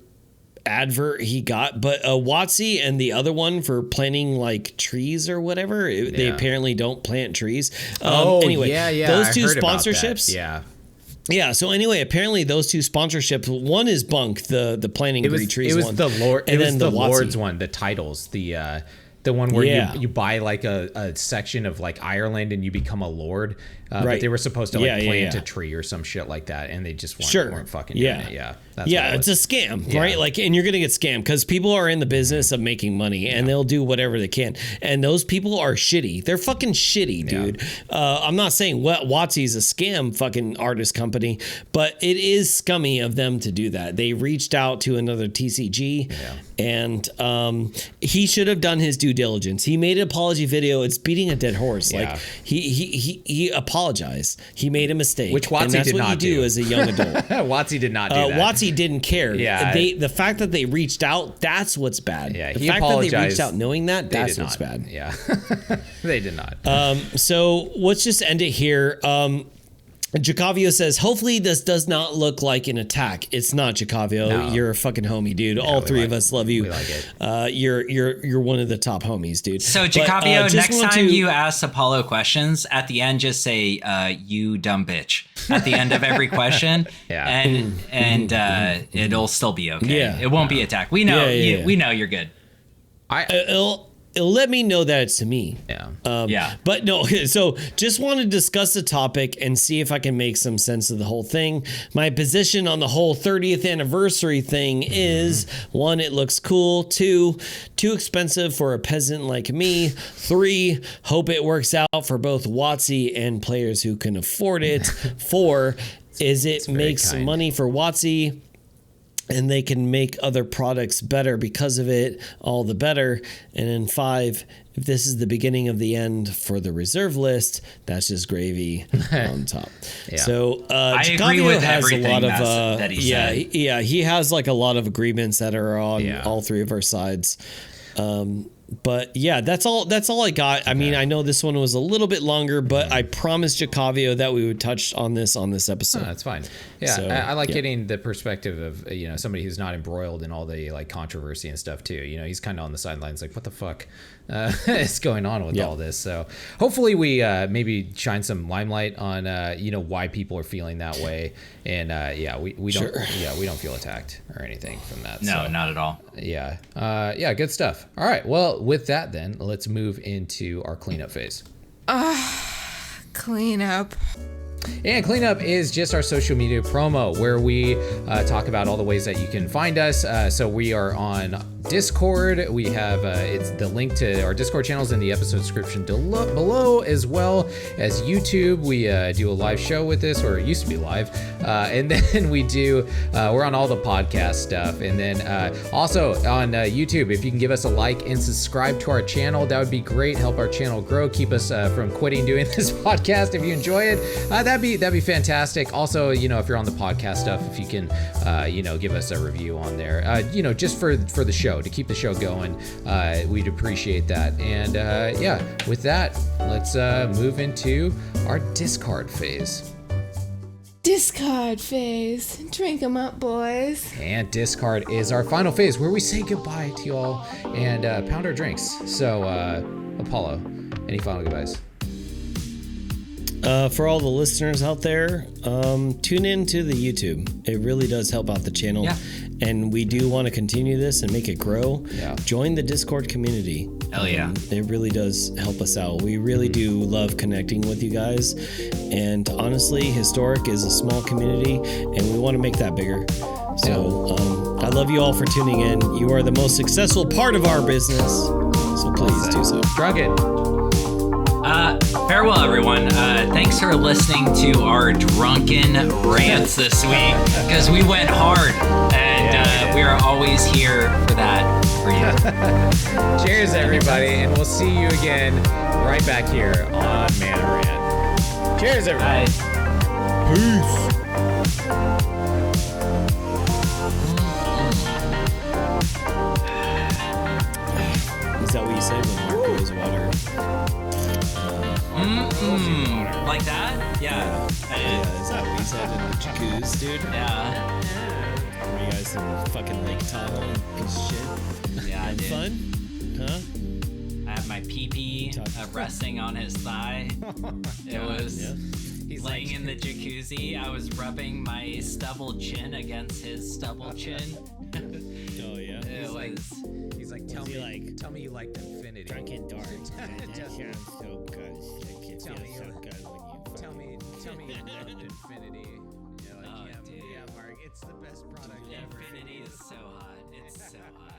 Speaker 5: advert he got, but WotC and the other one for planting like trees or whatever, they apparently don't plant trees. Anyway, those two sponsorships, so anyway, apparently those two sponsorships, one is bunk, the planting trees one.
Speaker 1: It was the Lord's one, the titles, the one where you buy like a section of like Ireland and you become a lord. But they were supposed to like plant a tree or some shit like that, and they just weren't fucking doing it. It's a scam, right? Like, and you're gonna get scammed because people are in the business of making money, and they'll do whatever they can. And those people are shitty. They're fucking shitty, dude. I'm not saying WotC's a scam fucking artist company, but it is scummy of them to do that. They reached out to another TCG, and he should have done his due diligence. He made an apology video. It's beating a dead horse. Like he apologized. He made a mistake, which WotC did not do
Speaker 5: as a young adult.
Speaker 1: WotC did not do that.
Speaker 5: WotC didn't care. The fact that they reached out, that's what's bad. The fact that they reached out knowing that's what's bad.
Speaker 1: They did not.
Speaker 5: So let's just end it here. Jacavio says, hopefully this does not look like an attack. It's not, Jacavio. No. You're a fucking homie, dude. All three of us love you.
Speaker 1: We like it.
Speaker 5: You're one of the top homies, dude.
Speaker 2: So Jacavio, next time you ask Apollo questions, at the end just say, you dumb bitch. At the end of every question. And it'll still be okay. It won't be attack. We know we know you're good.
Speaker 5: It'll it'll let me know that it's to me.
Speaker 1: Yeah.
Speaker 5: But no, so just want to discuss the topic and see if I can make some sense of the whole thing. My position on the whole 30th anniversary thing is, 1, it looks cool. 2, too expensive for a peasant like me. 3, hope it works out for both WotC and players who can afford it. 4, is it makes
Speaker 1: kind.
Speaker 5: money for WotC and they can make other products better because of it, all the better. And then 5, if this is the beginning of the end for the reserve list, that's just gravy on top.
Speaker 1: Yeah.
Speaker 5: So
Speaker 2: I agree
Speaker 5: Chicavio
Speaker 2: with
Speaker 5: has a
Speaker 2: everything
Speaker 5: lot of
Speaker 2: that he said.
Speaker 5: he has like a lot of agreements that are on all 3 of our sides. But yeah, that's all I got. I mean, I know this one was a little bit longer, but I promised Chicavio that we would touch on this episode.
Speaker 1: Oh, that's fine. Yeah,
Speaker 5: So,
Speaker 1: I like getting the perspective of somebody who's not embroiled in all the like controversy and stuff too. He's kind of on the sidelines, like what the fuck is going on with all this. So hopefully we maybe shine some limelight on why people are feeling that way, and we don't feel attacked or anything from that.
Speaker 2: No,
Speaker 1: so,
Speaker 2: not at all.
Speaker 1: Yeah, good stuff. All right, well with that then let's move into our cleanup phase.
Speaker 4: Cleanup.
Speaker 1: And cleanup is just our social media promo where we talk about all the ways that you can find us. So we are on Discord. We have it's the link to our Discord channels in the episode description below, as well as YouTube. We do a live show with this, or it used to be live. And then we're on all the podcast stuff. And then also on YouTube, if you can give us a like and subscribe to our channel, that would be great. Help our channel grow. Keep us from quitting doing this podcast if you enjoy it. That'd be fantastic. Also, if you're on the podcast stuff, if you can, give us a review on there, just for the show, to keep the show going, we'd appreciate that. And with that, let's move into our discard phase.
Speaker 4: Discard phase. Drink 'em up, boys.
Speaker 1: And discard is our final phase where we say goodbye to y'all and pound our drinks. So, Apollo, any final goodbyes?
Speaker 5: For all the listeners out there, tune in to the YouTube. It really does help out the channel.
Speaker 2: Yeah.
Speaker 5: And we do want to continue this and make it grow.
Speaker 1: Yeah.
Speaker 5: Join the Discord community.
Speaker 2: Hell yeah.
Speaker 5: It really does help us out. We really do love connecting with you guys. And honestly, Historic is a small community, and we want to make that bigger. So I love you all for tuning in. You are the most successful part of our business. So please do so.
Speaker 1: Drunken.
Speaker 2: Farewell, everyone. Thanks for listening to our drunken rants this week, because we went hard, and we are always here for that for you.
Speaker 1: Cheers, everybody, and we'll see you again right back here on Man Rant. Cheers, everybody.
Speaker 2: Bye.
Speaker 1: Peace.
Speaker 5: Is that what you say when Mark goes water?
Speaker 2: Like that? Yeah.
Speaker 5: Is that what you said in the jacuzzi, dude?
Speaker 2: Yeah.
Speaker 5: Were you guys some fucking Lake Tahoe piece of shit?
Speaker 2: Yeah,
Speaker 5: Having
Speaker 2: dude.
Speaker 5: fun? Huh?
Speaker 2: I have my pee-pee resting on his thigh. It was
Speaker 1: He's
Speaker 2: laying in the jacuzzi. I was rubbing my stubble chin against his stubble chin.
Speaker 5: Oh, yeah.
Speaker 2: It was...
Speaker 1: He's like, tell me you liked Infinity.
Speaker 5: Drunken Dark. That sounds so good. It
Speaker 1: Tell
Speaker 5: feels
Speaker 1: me
Speaker 5: so
Speaker 1: you-
Speaker 5: good when you
Speaker 1: Tell me you loved Infinity. You're like,
Speaker 2: Oh, dude.
Speaker 1: yeah, Mark, it's the best product ever.
Speaker 2: Infinity is so hot. It's so hot.